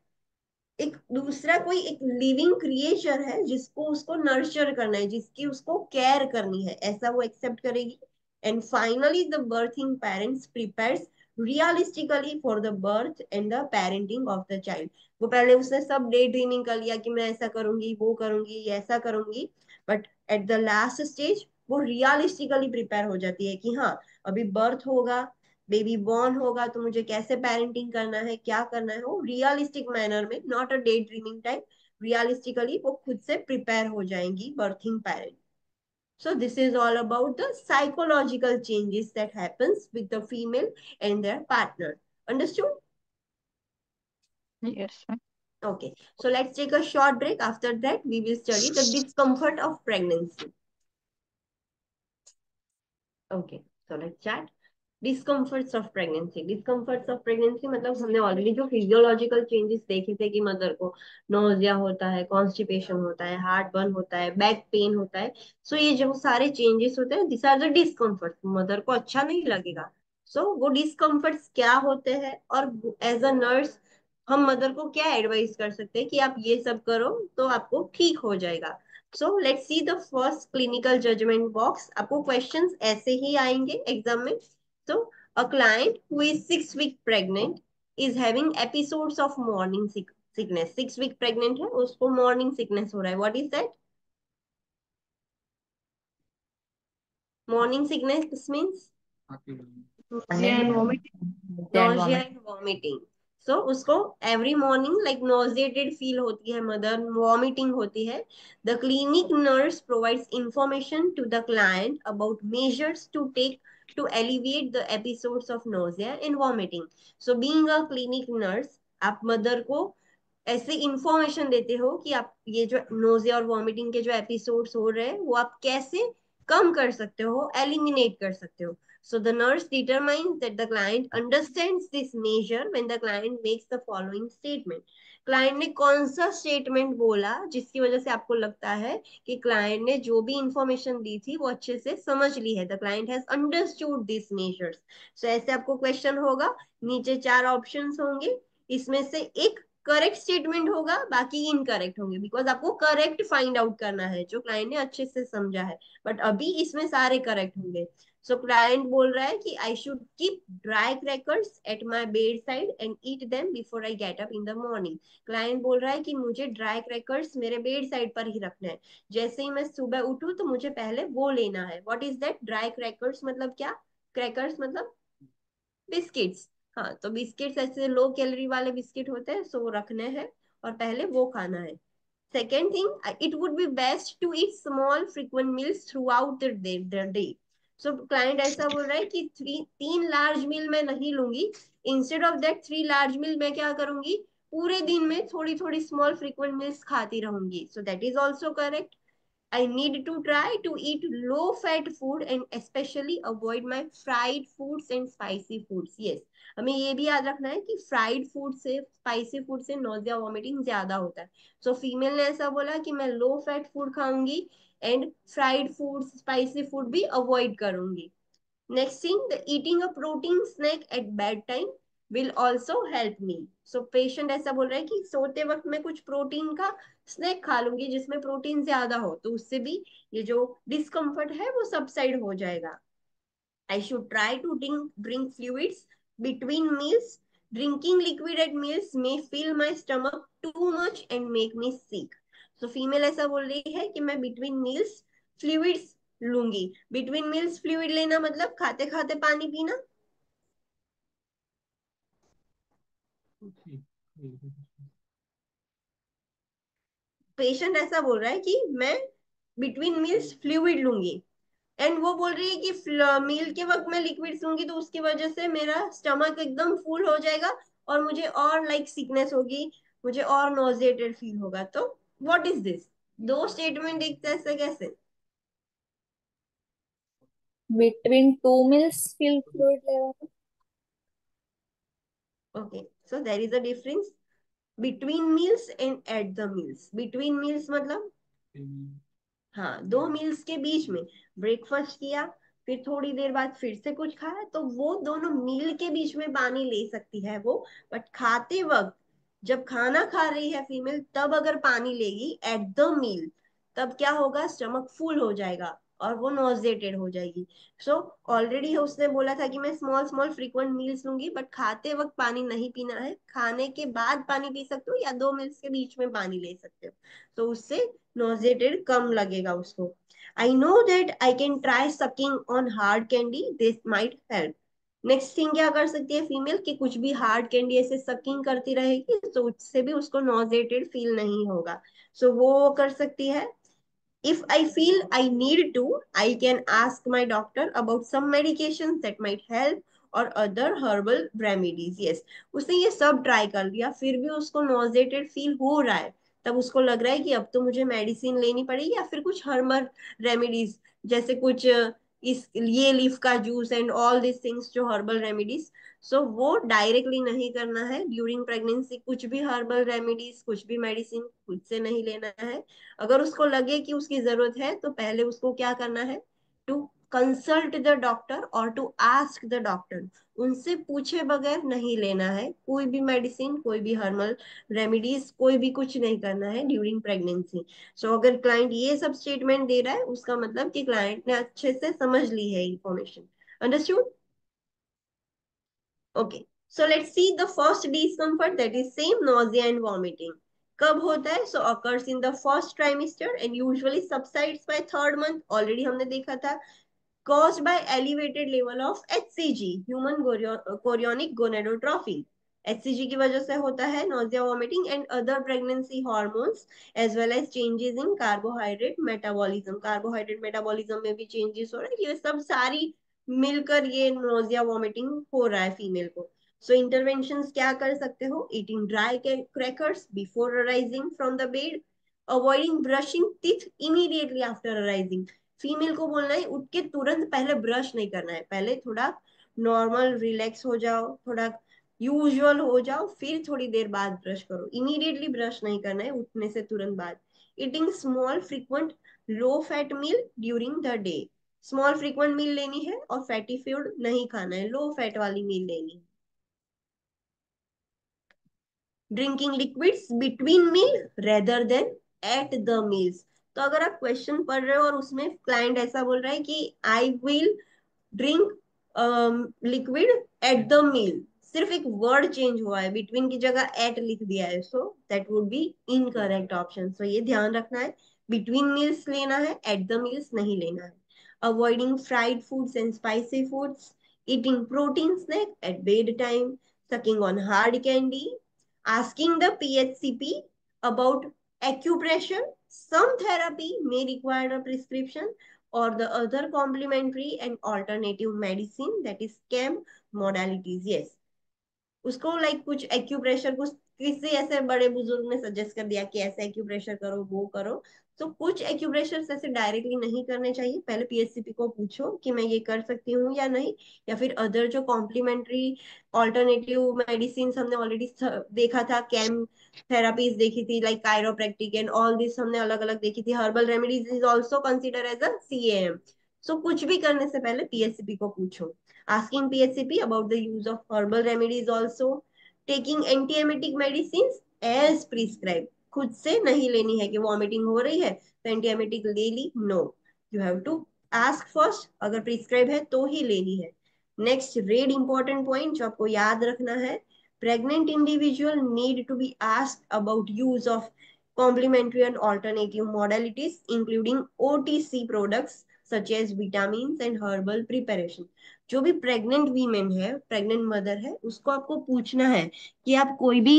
एक दूसरा कोई एक लिविंग क्रिएचर है जिसको उसको नर्चर करना है, जिसकी उसको केयर करनी है, ऐसा वो एक्सेप्ट करेगी. And finally the berthing parents prepares realistically for the birth and the parenting of the child. वो पहले उसने सब डे ड्रीमिंग कर लिया कि मैं ऐसा करूंगी, वो करूंगी, ऐसा करूंगी, but at the last stage वो रियलिस्टिकली प्रिपेयर हो जाती है कि हाँ, अभी बर्थ होगा, बेबी बॉर्न होगा, तो मुझे कैसे पेरेंटिंग करना है, क्या करना है, वो रियलिस्टिक मैनर में, not a day dreaming type, realistically वो खुद से प्रिपेयर हो जाएंगी berthing parent. So this is all about the psychological changes that happens with the female and their partner. Understood? Yes, ma'am. Okay. So let's take a short break. After that, we will study the discomfort of pregnancy. Okay. So let's start. Discomforts of pregnancy. Discomforts of pregnancy मतलब हमने already जो physiological changes देखे थे कि mother को nausea होता है, constipation होता है, हार्ट बर्न होता है, बैक पेन होता है. सो ये जो सारे चेंजेस होते हैं, this are the discomfort. Mother को अच्छा नहीं लगेगा. सो वो डिस्कम्फर्ट्स क्या होते हैं, और एज अ नर्स हम मदर को क्या एडवाइस कर सकते हैं कि आप ये सब करो तो आपको ठीक हो जाएगा. So let's see the first clinical judgement box. आपको क्वेश्चंस ऐसे ही आएंगे एग्जाम में. So, a client who is 6 weeks pregnant is having episodes of morning sickness. 6 week pregnant है, उसको morning sickness हो रहा है. What is that? Morning sickness means nausea and vomiting. nausea and vomiting. So उसको every morning like nauseated feel होती है mother, vomiting होती है. The clinic nurse provides information to the client about measures to take to alleviate the episodes of nausea and vomiting. So being a clinic nurse, आप mother को ऐसे information देते हो कि आप ये जो नोजिया और वॉमिटिंग के जो एपिसोड्स हो रहे हैं, वो आप कैसे कम कर सकते हो, एलिमिनेट कर सकते हो. So the nurse determines that the client understands this measure when the client makes the following statement. Client ने कौन सा स्टेटमेंट बोला जिसकी वजह से आपको लगता है कि क्लाइंट ने जो भी इंफॉर्मेशन दी थी वो अच्छे से समझ ली है. The client has understood this measures. So ऐसे आपको क्वेश्चन होगा, नीचे 4 ऑप्शंस होंगे, इसमें से एक करेक्ट स्टेटमेंट होगा, बाकी इनकरेक्ट होंगे, बिकॉज आपको करेक्ट फाइंड आउट करना है जो क्लाइंट ने अच्छे से समझा है. बट अभी इसमें सारे करेक्ट होंगे. सो क्लाइंट बोल रहा है कि I should keep dry crackers at my bed side and eat them before I get up in the morning. Client बोल रहा है कि मुझे ड्राई क्रैकर्स मेरे बेड साइड पर ही रखना है, जैसे ही मैं सुबह उठूं तो मुझे पहले वो लेना है. What is that? Dry crackers मतलब क्या? क्रैकर्स मतलब बिस्किट्स. हाँ, तो बिस्किट्स ऐसे लो कैलोरी वाले बिस्किट होते हैं, सो वो रखने हैं और पहले वो खाना है. Second thing, it would be best to eat small frequent meals throughout the day. So client ऐसा बोल रहा है कि 3 लार्ज मील मैं नहीं लूंगी, इंस्टेड ऑफ दैट 3 लार्ज मील मैं क्या करूंगी, पूरे दिन में थोड़ी थोड़ी स्मॉल फ्रीक्वेंट मील्स खाती रहूंगी. सो that is also correct. I need to try to eat low fat food and especially avoid my fried foods and spicy foods. Yes, हमें ये भी याद रखना है कि फ्राइड फूड से स्पाइसी फूड से नोजिया वॉमिटिंग ज्यादा होता है. सो फीमेल ने ऐसा बोला कि मैं लो फैट फूड खाऊंगी and fried food spicy food भी अवॉइड करूंगी. Next thing, the eating a protein snack at bedtime will also help me. So patient ऐसा बोल रहा है कि सोते वक्त मैं कुछ प्रोटीन का स्नैक खा लूंगी जिसमें प्रोटीन ज्यादा हो, तो उससे भी ये जो डिस्कम्फर्ट है वो सबसाइड हो जाएगा. I should try to drink fluids between meals. Drinking liquid at meals may fill my stomach too much and make me sick. So female ऐसा बोल रही है कि मैं between meals fluids लूंगी. Between meals fluid लेना मतलब खाते खाते पानी पीना. पेशेंट ऐसा बोल रहा है कि मैं बिटवीन मील्स फ्लूइड लूंगी एंड वो बोल रही है कि मील के वक्त मैं लिक्विड लूंगी तो उसकी वजह से मेरा स्टमक एकदम फुल हो जाएगा और मुझे और लाइक सिकनेस होगी, मुझे और नॉजिएटेड फील होगा. तो व्हाट इज दिस? दो स्टेटमेंट एक जैसे कैसे? Between two meals, feel fluid level. Okay, so there is a difference between meals and at the meals. Between meals मतलब हाँ, दो मील्स के बीच में ब्रेकफास्ट किया, फिर थोड़ी देर बाद फिर से कुछ खाया, तो वो दोनों मील के बीच में पानी ले सकती है वो. बट खाते वक्त जब खाना खा रही है फीमेल तब अगर पानी लेगी एट द मील, तब क्या होगा, स्टमक फुल हो जाएगा और वो नॉजेटेड हो जाएगी. सो ऑलरेडी उसने बोला था कि मैं स्मॉल स्मॉल फ्रीक्वेंट मील्स लूंगी बट खाते वक्त पानी नहीं पीना है, खाने के बाद पानी पी सकते हो या दो मील्स के बीच में पानी ले सकते हो, तो उससे nauseated कम लगेगा उसको. I know that I can try sucking on hard candy. This might help. Next thing क्या कर सकती है फीमेल कि कुछ भी हार्ड कैंडी ऐसे सकिंग करती रहेगी तो उससे भी उसको नॉजेटेड फील नहीं होगा. सो वो कर सकती है. If I feel I need to, I can ask my doctor about some medications that might help or other herbal remedies. Yes, उसने ये सब ट्राई कर लिया फिर भी उसको नॉजेटेड फील हो रहा है, तब उसको लग रहा है कि अब तो मुझे मेडिसिन लेनी पड़ेगी या फिर कुछ हर्बल रेमेडीज, जैसे कुछ इस ये लीफ का juice and all this things जो हर्बल रेमेडीज. सो वो डायरेक्टली नहीं करना है ड्यूरिंग प्रेगनेंसी. कुछ भी हर्बल रेमेडीज कुछ भी मेडिसिन खुद से नहीं लेना है. अगर उसको लगे कि उसकी जरूरत है तो पहले उसको क्या करना है, टू कंसल्ट द डॉक्टर और टू आस्क द डॉक्टर. उनसे पूछे बगैर नहीं लेना है कोई भी मेडिसिन, कोई भी हर्बल रेमेडीज, कोई भी कुछ नहीं करना है ड्यूरिंग प्रेगनेंसी. सो अगर क्लाइंट ये सब स्टेटमेंट दे रहा है उसका मतलब कि क्लाइंट ने अच्छे से समझ ली है information. Understood? Okay, so let's see the first discomfort, that is same nausea and vomiting. कब होता है? सो occurs in the first trimester and usually subsides by third month. Already हमने देखा था. Caused by elevated level of HCG, human chorionic gonadotrophy. HCG की वजह से होता है nausea, vomiting and other pregnancy hormones as well as changes in carbohydrate metabolism. Carbohydrate metabolism में भी changes हो रहा है, ये सब सारी मिलकर ये nausea vomiting हो रहा है फीमेल को. सो इंटरवेंशंस क्या कर सकते हो? Eating dry crackers before arising from the bed, avoiding brushing teeth immediately after arising. Female को बोलना है उठ के तुरंत पहले ब्रश नहीं करना है, पहले थोड़ा नॉर्मल रिलैक्स हो जाओ, थोड़ा यूजुअल हो जाओ, फिर थोड़ी देर बाद ब्रश करो. इमीडिएटली ब्रश नहीं करना है उठने से तुरंत बाद. Eating small frequent low fat meal during the day. Small frequent meal लेनी है और फैटी फूड नहीं खाना है, लो फैट वाली मील लेनी है. Drinking liquids between meal rather than at the meals. तो अगर आप क्वेश्चन पढ़ रहे हो और उसमें क्लाइंट ऐसा बोल रहा है कि I will drink liquid at the meal, सिर्फ एक वर्ड चेंज हुआ है, बिटवीन की जगह एट लिख दिया है, so that would be incorrect option. So ये ध्यान रखना है, बिटवीन मील्स लेना है, एट द मील्स नहीं लेना है. Avoiding fried foods and spicy foods, eating protein snack at bedtime, sucking on hard candy, asking the PHCP about acupressure. Some therapy may require a prescription or the other complementary and alternative medicine, that is CAM modalities. Yes, उसको like कुछ acupressure कुछ किसी ऐसे बड़े बुजुर्ग ने suggest कर दिया कि ऐसे एक्यूप्रेशर करो, वो करो, तो कुछ एक्यूप्रेशर ऐसे डायरेक्टली नहीं करने चाहिए। पहले पीएचसीपी को पूछो कि मैं ये कर सकती हूँ या नहीं, या फिर अदर जो कॉम्प्लीमेंट्री ऑल्टरनेटिव मेडिसिन हमने ऑलरेडी देखा था, कैम थेरापीज देखी थी, like chiropractic and all this हमने अलग अलग देखी थी। Herbal remedies is also consider as a CAM. So कुछ भी करने से पहले पीएचसीपी को पूछो। Asking PHCP about the use of herbal remedies also. Taking antiemetic medicine as prescribe, खुद से नहीं लेनी है कि वॉमिटिंग हो रही है तो एंटीएमेटिक ले ली, no, you have to ask first, अगर प्रिस्क्राइब है तो ही लेनी है। नेक्स्ट रेड इंपॉर्टेंट पॉइंट जो आपको याद रखना है, pregnant individual need to be asked about use of complementary and alternative modalities including OTC products such as vitamins and herbal preparation। जो भी प्रेग्नेंट वीमेन है, प्रेग्नेंट मदर है, उसको आपको पूछना है कि आप कोई भी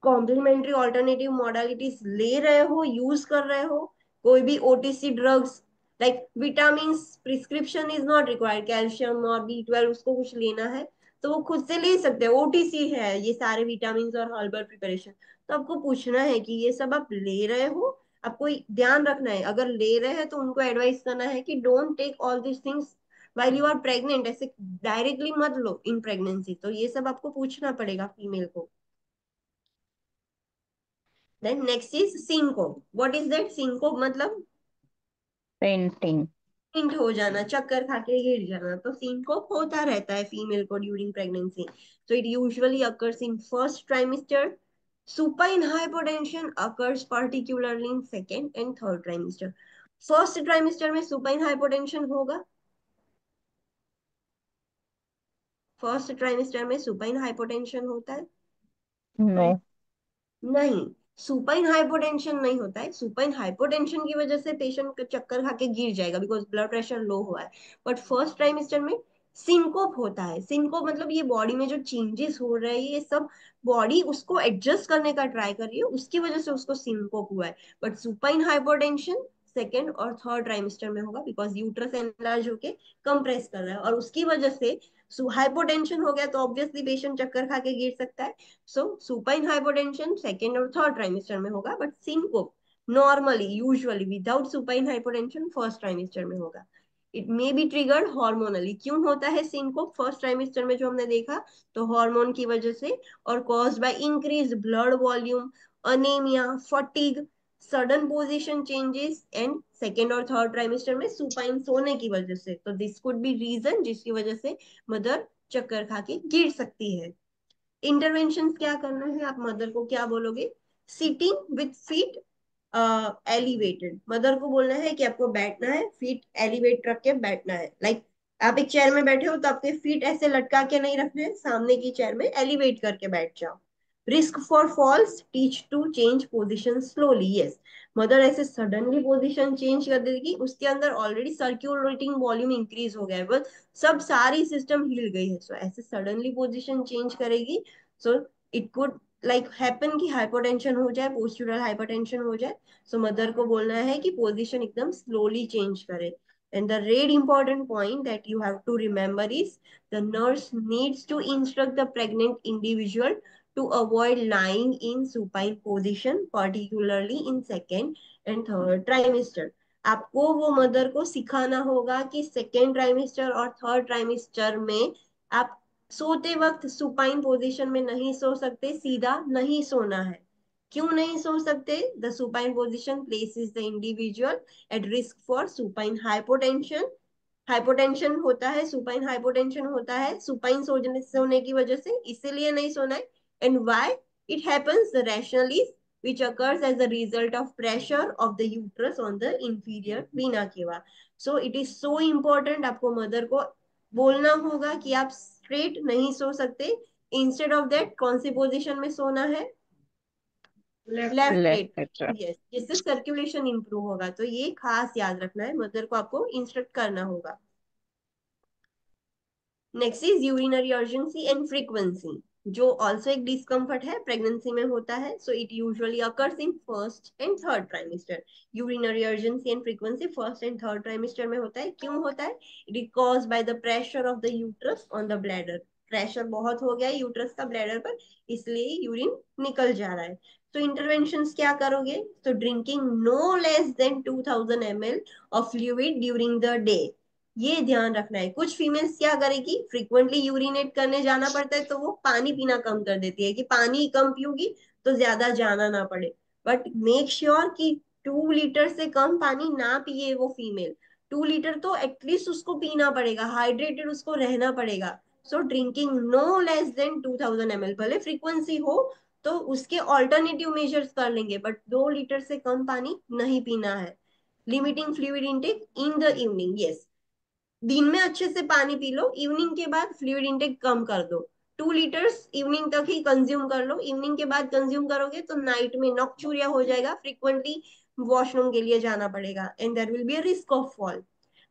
कॉम्प्लीमेंट्री ऑल्टरनेटिव मॉडलिटीज ले रहे हो, यूज कर रहे हो, कोई भी OTC drugs like vitamin, prescription is not required, calcium और B12 उसको कुछ लेना है तो वो खुद से ले सकते हैं, ओटीसी है ये सारे विटामिन और हर्बल प्रिपरेशन। तो आपको पूछना है कि ये सब आप ले रहे हो, आपको ध्यान रखना है, अगर ले रहे हैं तो उनको एडवाइस करना है कि don't take all this things while you are pregnant, ऐसे डायरेक्टली मत लो इन प्रेगनेंसी। तो ये सब आपको पूछना पड़ेगा फीमेल को। Then next is syncope. What is that? Syncope मतलब पेंटिंग। फेंट हो जाना, चक्कर खा के गिर जाना। तो सिंकोप होता रहता है फीमेल को during pregnancy. So it usually occurs in first trimester. Supine hypotension occurs particularly in second and third trimester. First trimester में सुपाइन हाइपोटेंशन होगा, फर्स्ट ट्राइमेस्टर में सुपाइन हाइपोटेंशन होता है? नो। नहीं, सुपाइन हाइपोटेंशन नहीं होता है। सुपाइन हाइपोटेंशन की वजह से पेशेंट चक्कर खा के गिर जाएगा बिकॉज ब्लड प्रेशर लो हुआ है। बट फर्स्ट ट्राइमेस्टर में सिंकोप होता है। सिंकोप मतलब ये बॉडी में जो चेंजेस हो रहे हैं, ये सब बॉडी उसको एडजस्ट करने का ट्राई कर रही है, उसकी वजह से उसको सिंकोप हुआ है। बट सुपाइन हाइपोटेंशन सेकेंड और थर्ड ट्राइमेस्टर में होगा बिकॉज यूट्रस एनलार्ज होके कंप्रेस कर रहा है और उसकी वजह से हाइपोटेंशन हो गया, तो ऑब्वियसली पेशेंट चक्कर खा के गिर सकता है। सो सुपाइन हाइपोटेंशन सेकेंड और थर्ड ट्राइमेस्टर में होगा, but syncope normally usually without supine hypotension first trimester में होगा। It may be triggered hormonally. क्यों होता है सिंकोप फर्स्ट ट्राइमेस्टर में? जो हमने देखा, तो हार्मोन की वजह से और caused by increase blood volume, anaemia, fatigue, sudden position changes and second और थर्ड ट्राइमेस्टर में सुपाइन सोने की वजह से। तो दिस कुड बी रीजन जिसकी वजह से मदर चक्कर खा के गिर सकती है। इंटरवेंशन क्या करना है? आप मदर को क्या बोलोगे? Sitting with feet elevated. Mother को बोलना है कि आपको बैठना है, फीट एलिवेट रख के बैठना है। लाइक आप एक चेयर में बैठे हो तो आपके फीट ऐसे लटका के नहीं रखने हैं, सामने की चेयर में एलिवेट करके बैठ जाओ। Risk for falls, teach to change position slowly. Yes, mother ऐसे सडनली पोजिशन चेंज कर देगी, उसके अंदर ऑलरेडी सर्क्यूलेटिंग वॉल्यूम इंक्रीज हो गया है, बस सब सारी सिस्टम हिल गई है। सो ऐसे सडनली पोजिशन चेंज करेगी, so it could like happen कि हाइपोटेंशन हो जाए, पोस्टुरल हाइपोटेंशन हो जाए। सो मदर को बोलना है कि पोजीशन एकदम स्लोली चेंज करे। And the red important point that you have to remember is the nurse needs to instruct the pregnant individual to avoid lying in supine position, particularly in second and third trimester। आपको वो mother को सिखाना होगा कि second trimester और third trimester में आप सोते वक्त सुपाइन पोजीशन में नहीं सो सकते, सीधा नहीं सोना है। क्यों नहीं सो सकते? The supine position places the individual eight risk for supine hypotension. Hypotension होता है, सुपाइन हाइपोटेंशन होता है सुपाइन सोने की वजह से, इसीलिए नहीं सोना है। And why it happens? The rationale is which occurs as a result of pressure of the uterus on the inferior vena cava। So it is so important, आपको मदर को बोलना होगा कि आप स्ट्रेट नहीं सो सकते, इंस्टेड ऑफ दैट कौन सी position में सोना है? Left left plate. Lateral. Yes, जिससे सर्कुलेशन इंप्रूव होगा। तो ये खास याद रखना है, मदर को आपको इंस्ट्रक्ट करना होगा। Next is urinary urgency and frequency, जो ऑल्सो एक डिस्कम्फर्ट है, प्रेगनेंसी में होता है। So it usually occurs in first and third trimester. Urinary urgency and frequency first and third trimester में होता है। क्यों होता है? It is caused by the pressure of the uterus on the bladder. Pressure बहुत हो गया है यूट्रस का ब्लैडर पर, इसलिए यूरिन निकल जा रहा है। तो इंटरवेंशंस क्या करोगे? तो drinking no less than 2000 ml of fluid during the day. ये ध्यान रखना है। कुछ फीमेल्स क्या करेगी, फ्रिक्वेंटली यूरिनेट करने जाना पड़ता है तो वो पानी पीना कम कर देती है कि पानी कम पीऊंगी तो ज्यादा जाना ना पड़े। बट मेक श्योर कि 2 लीटर से कम पानी ना पिए वो फीमेल। 2 लीटर तो एटलीस्ट उसको पीना पड़ेगा, हाइड्रेटेड उसको रहना पड़ेगा। So drinking no less than 2000 ml, भले फ्रीक्वेंसी हो तो उसके ऑल्टरनेटिव मेजर्स कर लेंगे, बट 2 लीटर से कम पानी नहीं पीना है। Limiting fluid intake in the evening, yes, दिन में अच्छे से पानी पी लो, इवनिंग के बाद फ्लूइड इंटेक कम कर दो। 2 लीटर्स इवनिंग तक ही कंज्यूम कर लो, इवनिंग के बाद कंज्यूम करोगे तो नाइट में नॉक्चूरिया हो जाएगा, फ्रिक्वेंटली वॉशरूम के लिए जाना पड़ेगा and there will be a risk of fall.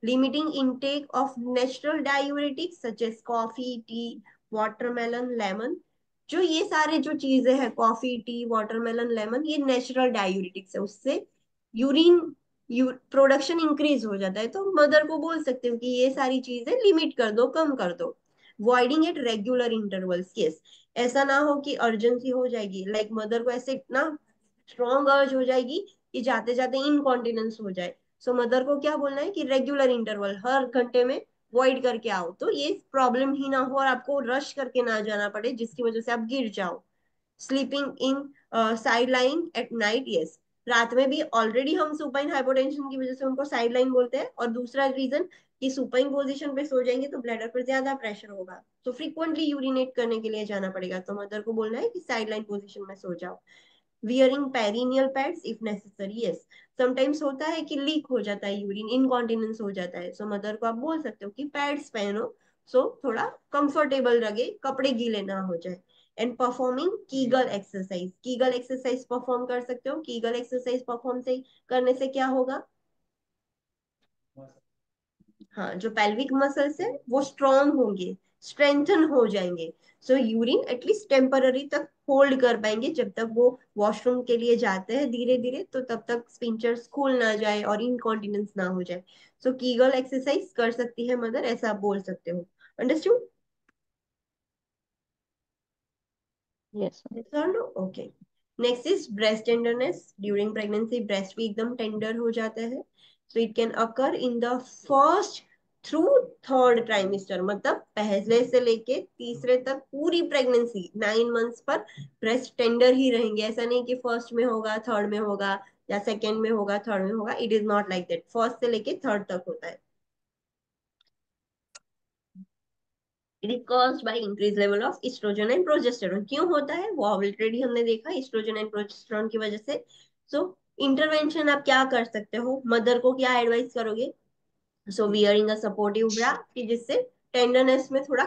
Limiting intake of natural diuretics such as coffee, tea, watermelon, lemon. जो ये सारे जो चीजें हैं, कॉफी, टी, वाटरमेलन, लेमन, ये नेचुरल डायूरेटिक्स है, उससे यूरिन प्रोडक्शन इंक्रीज हो जाता है। तो मदर को बोल सकते हो कि ये सारी चीजें लिमिट कर दो, कम कर दो। Voiding at regular intervals, yes, ऐसा ना हो कि अर्जेंसी हो जाएगी, लाइक मदर को ऐसे ना स्ट्रॉन्ग अर्ज हो जाएगी कि जाते जाते इनकॉन्टिनेंस हो जाए। सो मदर को क्या बोलना है कि रेगुलर इंटरवल, हर घंटे में वॉइड करके आओ, तो ये प्रॉब्लम ही ना हो और आपको रश करके ना जाना पड़े जिसकी वजह से आप गिर जाओ। Sleeping in side line at night, yes, रात में भी ऑलरेडी हम सुपाइन हाइपोटेंशन की वजह से उनको साइड लाइन बोलते हैं, और दूसरा रीजन कि सुपाइन पोजीशन पे सो जाएंगे तो ब्लैडर पर ज्यादा प्रेशर होगा, तो फ्रीक्वेंटली यूरिनेट करने के लिए जाना पड़ेगा, तो मदर को बोलना है कि साइड लाइन पोजिशन में सो जाओ। Wearing perineal pads if necessary, yes, sometimes होता है कि लीक हो जाता है यूरिन, इनकॉन्टिनेंस हो जाता है, सो मदर को आप बोल सकते हो कि पैड्स पहनो, सो थोड़ा कंफर्टेबल लगे, कपड़े गीले ना हो जाए। And performing Kegel exercise, Kegel exercise perform कर सकते हो। कीगल एक्सरसाइज परफॉर्म से करने से क्या होगा? हाँ, जो पेल्विक मसल्स है वो स्ट्रॉन्ग होंगे, स्ट्रेंथन हो जाएंगे। सो यूरिन एटलीस्ट टेम्पररी तक होल्ड कर पाएंगे, जब तक वो वॉशरूम के लिए जाते हैं धीरे धीरे, तो तब तक स्पिंचर्स खुल ना जाए और इनकॉन्टिनेंस ना हो जाए। सो कीगल एक्सरसाइज कर सकती है मदर, ऐसा आप बोल सकते हो। Understood? Yes. Okay. Next is breast tenderness during pregnancy. Breast भी एकदम टेंडर हो जाता है। So it can occur in the first through third trimester, मतलब पहले से लेके तीसरे तक पूरी प्रेगनेंसी 9 मंथ्स पर ब्रेस्ट टेंडर ही रहेंगे। ऐसा नहीं कि फर्स्ट में होगा थर्ड में होगा या सेकेंड में होगा थर्ड में होगा, it is not like that, first से लेके थर्ड तक होता है। It is caused by increase level of oestrogen and progesterone. क्यों होता है वो ऑलरेडी हमने देखा, एस्ट्रोजन एंड प्रोजेस्टेरोन की वजह से। सो इंटरवेंशन आप क्या कर सकते हो, मदर को क्या एडवाइस करोगे? सो वियरिंग अ सपोर्टिव ब्रा, कि जिससे टेंडरनेस में थोड़ा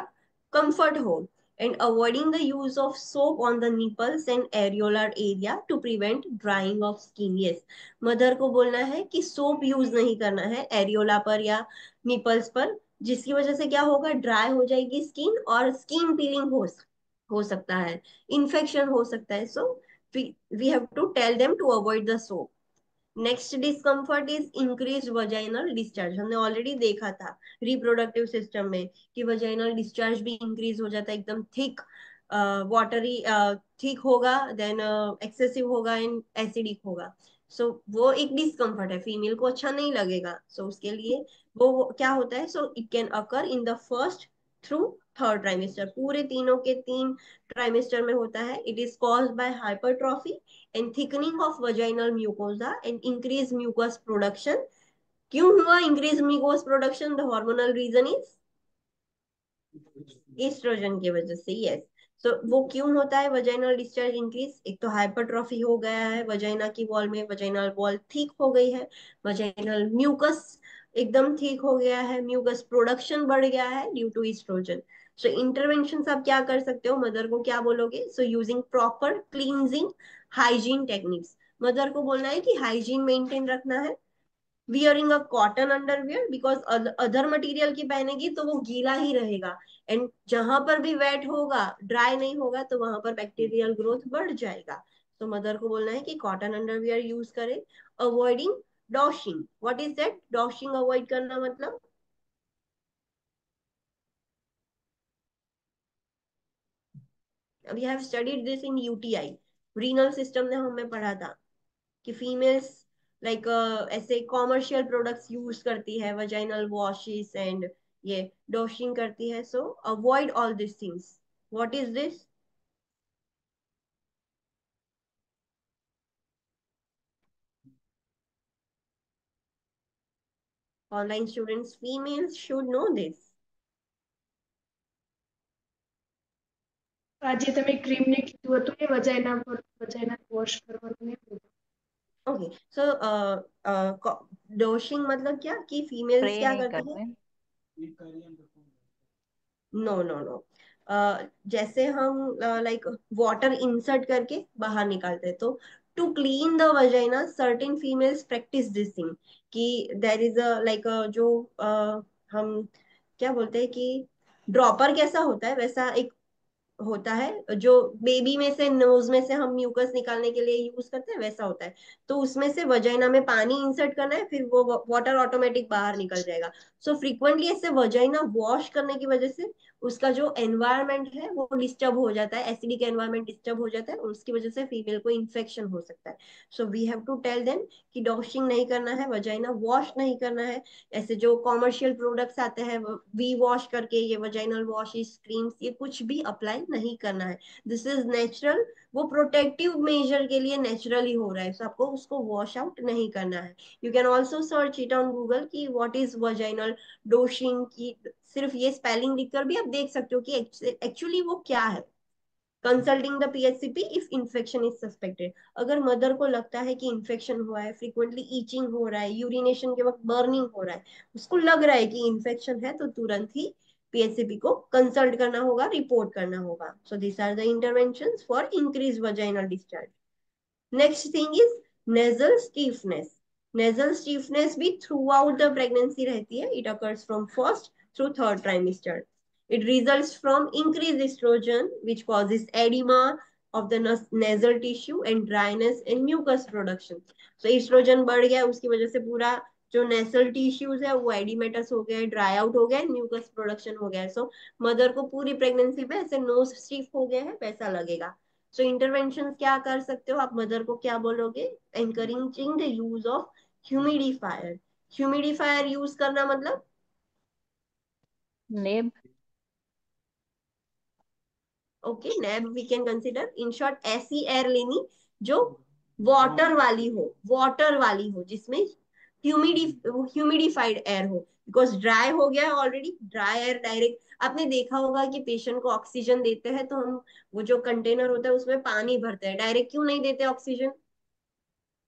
कंफर्ट हो, and avoiding the use of soap on the nipples and areolar area to prevent drying of skin, yes, mother को बोलना है कि सोप यूज नहीं करना है एरियोला पर या निपल्स पर, जिसकी वजह से क्या होगा, ड्राई हो जाएगी स्किन और स्किन पीलिंग हो सकता है, इन्फेक्शन हो सकता है। So we have to tell them to avoid the soap. Next discomfort is increase vaginal discharge. हमने ऑलरेडी देखा था रिप्रोडक्टिव सिस्टम में कि वजाइनल डिस्चार्ज भी इंक्रीज हो जाता है, एकदम थिक वाटरी थिक होगा, देन एक्सेसिव होगा एंड एसिडिक होगा। सो वो एक डिस्कम्फर्ट है, फीमेल को अच्छा नहीं लगेगा। सो उसके लिए वो क्या होता है, so it can occur in the first through third trimester, पूरे तीनों के तीन ट्राइमेस्टर में होता है। It is caused by hypertrophy and thickening of vaginal mucosa and increased mucus production. क्यों हुआ increased mucus production? The hormonal reason is oestrogen की वजह से, यस। सो वो क्यों होता है वजाइनल डिस्चार्ज इंक्रीज? एक तो हाइपरट्रॉफी हो गया है वजाइना की वॉल में, वजाइनल वॉल ठीक हो गई है, वजाइनल म्यूकस एकदम ठीक हो गया है, म्यूकस प्रोडक्शन बढ़ गया है due to oestrogen. So intervention आप क्या कर सकते हो, मदर को क्या बोलोगे? So using proper cleansing hygiene techniques, mother को बोलना है कि हाइजीन मेंटेन रखना है। Wearing a cotton underwear, because other material की पहनेगी तो वो गीला ही रहेगा, एंड जहां पर भी वेट होगा, ड्राई नहीं होगा, तो वहां पर बैक्टीरियल ग्रोथ बढ़ जाएगा। तो मदर को बोलना है कि कॉटन अंडरवियर यूज करें। Avoiding douching, what is that? Douching avoid करना मतलब we have studied this in UTI, renal system ने हमें पढ़ा था कि फीमेल्स लाइक ऐसे कॉमर्शियल प्रोडक्ट्स यूज करती है, वजाइनल वॉशेस एंड ये डॉशिंग करती है, so avoid all this things. What is this? Online students, females should know this. આજે તમે ક્રીમ ને કીધું હતું એ વજાઈના વોશ કરવાનું નહીં કીધું. ओके, सो डोशिंग मतलब क्या कि फीमेल्स स्प्रे क्या नहीं करती है? करते। नो नो नो, जैसे हम लाइक वाटर इंसर्ट करके बाहर निकालते हैं, तो to clean the vagina certain females practise this thing, कि देर इज अ लाइक जो हम क्या बोलते हैं कि ड्रॉपर कैसा होता है वैसा एक होता है जो बेबी में से नोज में से हम म्यूकस निकालने के लिए यूज करते हैं, वैसा होता है। तो उसमें से वजाइना में पानी इंसर्ट करना है, फिर वो वाटर ऑटोमेटिक बाहर निकल जाएगा। सो फ्रीक्वेंटली ऐसे वजाइना वॉश करने की वजह से उसका जो एनवायरनमेंट है वो डिस्टर्ब हो जाता है, एसिडिक एनवायरनमेंट डिस्टर्ब हो जाता है, और उसकी वजह से फीमेल को इन्फेक्शन हो सकता है। So we have to tell them कि डॉशिंग नहीं करना है, वजाइना वॉश नहीं करना है। ऐसे जो कॉमर्शियल प्रोडक्ट्स आते हैं वी वॉश करके, ये वजाइनल वॉशेस क्रीम्स, ये कुछ भी अप्लाई नहीं करना है। दिस इज नेचुरल, वो प्रोटेक्टिव मेजर के लिए नेचुरली हो रहा है, so आपको उसको वॉश आउट नहीं करना है। You can also search it on Google कि व्हाट इज वजाइनल डोशिंग की, सिर्फ ये स्पेलिंग लिखकर भी आप देख सकते हो कि एक्चुअली वो क्या है। Consulting the PHCP if infection is suspected, अगर मदर को लगता है कि इंफेक्शन हुआ है, फ्रीक्वेंटली ईचिंग हो रहा है, यूरिनेशन के वक्त बर्निंग हो रहा है, उसको लग रहा है कि इंफेक्शन है, तो तुरंत ही पीएचसीपी को कंसल्ट करना होगा, रिपोर्ट करना होगा। So this are the interventions for increase vaginal discharge. Next thing is nasal stiffness. Nasal stiffness भी थ्रू आउट द प्रेगनेंसी रहती है, it occurs from first through third trimester. It results from increased estrogen, which causes edema of the nasal tissue and dryness and mucus production. So estrogen बढ़ गया, उसकी वजह से पूरा जो नेसल टिश्यूज है वो एडिमेटस हो गए, ड्राई आउट हो गए, म्यूकस प्रोडक्शन हो गया। सो मदर को पूरी प्रेगनेंसी में ऐसे नोज स्टिफ हो गया है वैसा लगेगा। सो इंटरवेंशन क्या कर सकते हो आप, मदर को क्या बोलोगे? Encouraging the use of humidifier. Humidifier use करना मतलब neb. Okay, neb we can consider. In short ऐसी एयर लेनी जो वाटर वाली हो, वाटर वाली हो, जिसमें ह्यूमिडी ह्यूमिडिफाइड एयर हो, बिकॉज ड्राई हो गया है ऑलरेडी। ड्राई एयर डायरेक्ट, आपने देखा होगा कि पेशेंट को ऑक्सीजन देते हैं तो हम वो जो कंटेनर होता है उसमें पानी भरते हैं, डायरेक्ट क्यों नहीं देते ऑक्सीजन?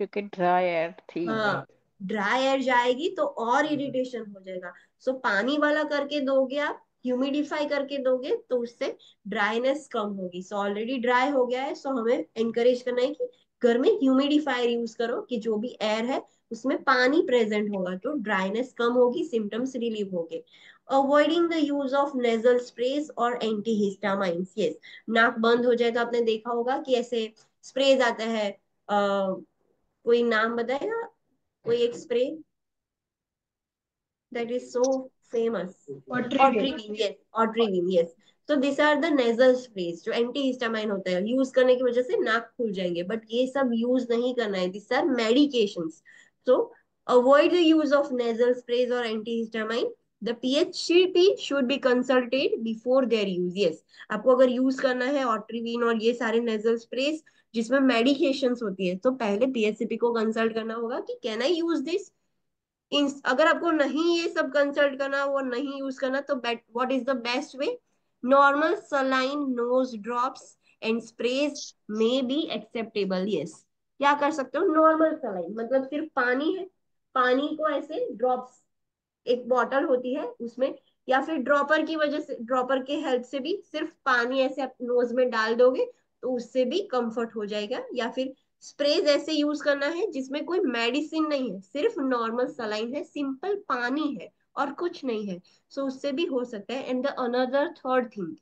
क्योंकि ड्राई एयर थी। हाँ, ड्राई एयर जाएगी तो और इरिटेशन हो जाएगा। सो पानी वाला करके दोगे आप, ह्यूमिडिफाई करके दोगे तो उससे ड्राइनेस कम होगी। सो ऑलरेडी ड्राई हो गया है, सो हमें एनकरेज करना है कि घर में ह्यूमिडिफायर यूज करो, कि जो भी एयर है उसमें पानी प्रेजेंट होगा तो ड्राइनेस कम होगी, सिम्टम्स रिलीव होंगे। Avoiding the use of nasal स्प्रेस और एंटीहिस्टामाइंस। यस, नाक बंद हो जाए तो आपने देखा होगा कि ऐसे स्प्रेज आता है, कोई नाम बताएगा? कोई एक spray that is so famous? Otrivin. Otrivin, yes, Otrivin, yes. So these are the nasal sprays जो एंटीहिस्टामाइन होता है, यूज करने की वजह से नाक खुल जाएंगे, बट ये सब यूज नहीं करना है, this are medications. So avoid the use of nasal sprays और antihistamine. The PHCP should be consulted before their use. Yes, आपको अगर यूज करना है ऑट्रिविन और ये सारे nasal sprays जिसमें मेडिकेशंस होती है, तो पहले PHCP को कंसल्ट करना होगा कि कैन आई यूज दिस। अगर आपको नहीं ये सब कंसल्ट करना, वो नहीं यूज करना, तो what is the best way? Normal saline nose drops and sprays may be acceptable. Yes, क्या कर सकते हो? नॉर्मल सलाइन मतलब सिर्फ पानी है, पानी को ऐसे ड्रॉप्स, एक बॉटल होती है उसमें, या फिर ड्रॉपर की वजह से, ड्रॉपर के हेल्प से भी सिर्फ पानी ऐसे आप नोज में डाल दोगे तो उससे भी कंफर्ट हो जाएगा। या फिर स्प्रेज ऐसे यूज करना है जिसमें कोई मेडिसिन नहीं है, सिर्फ नॉर्मल सलाइन है, सिंपल पानी है और कुछ नहीं है, सो उससे भी हो सकता है। And the another third thing,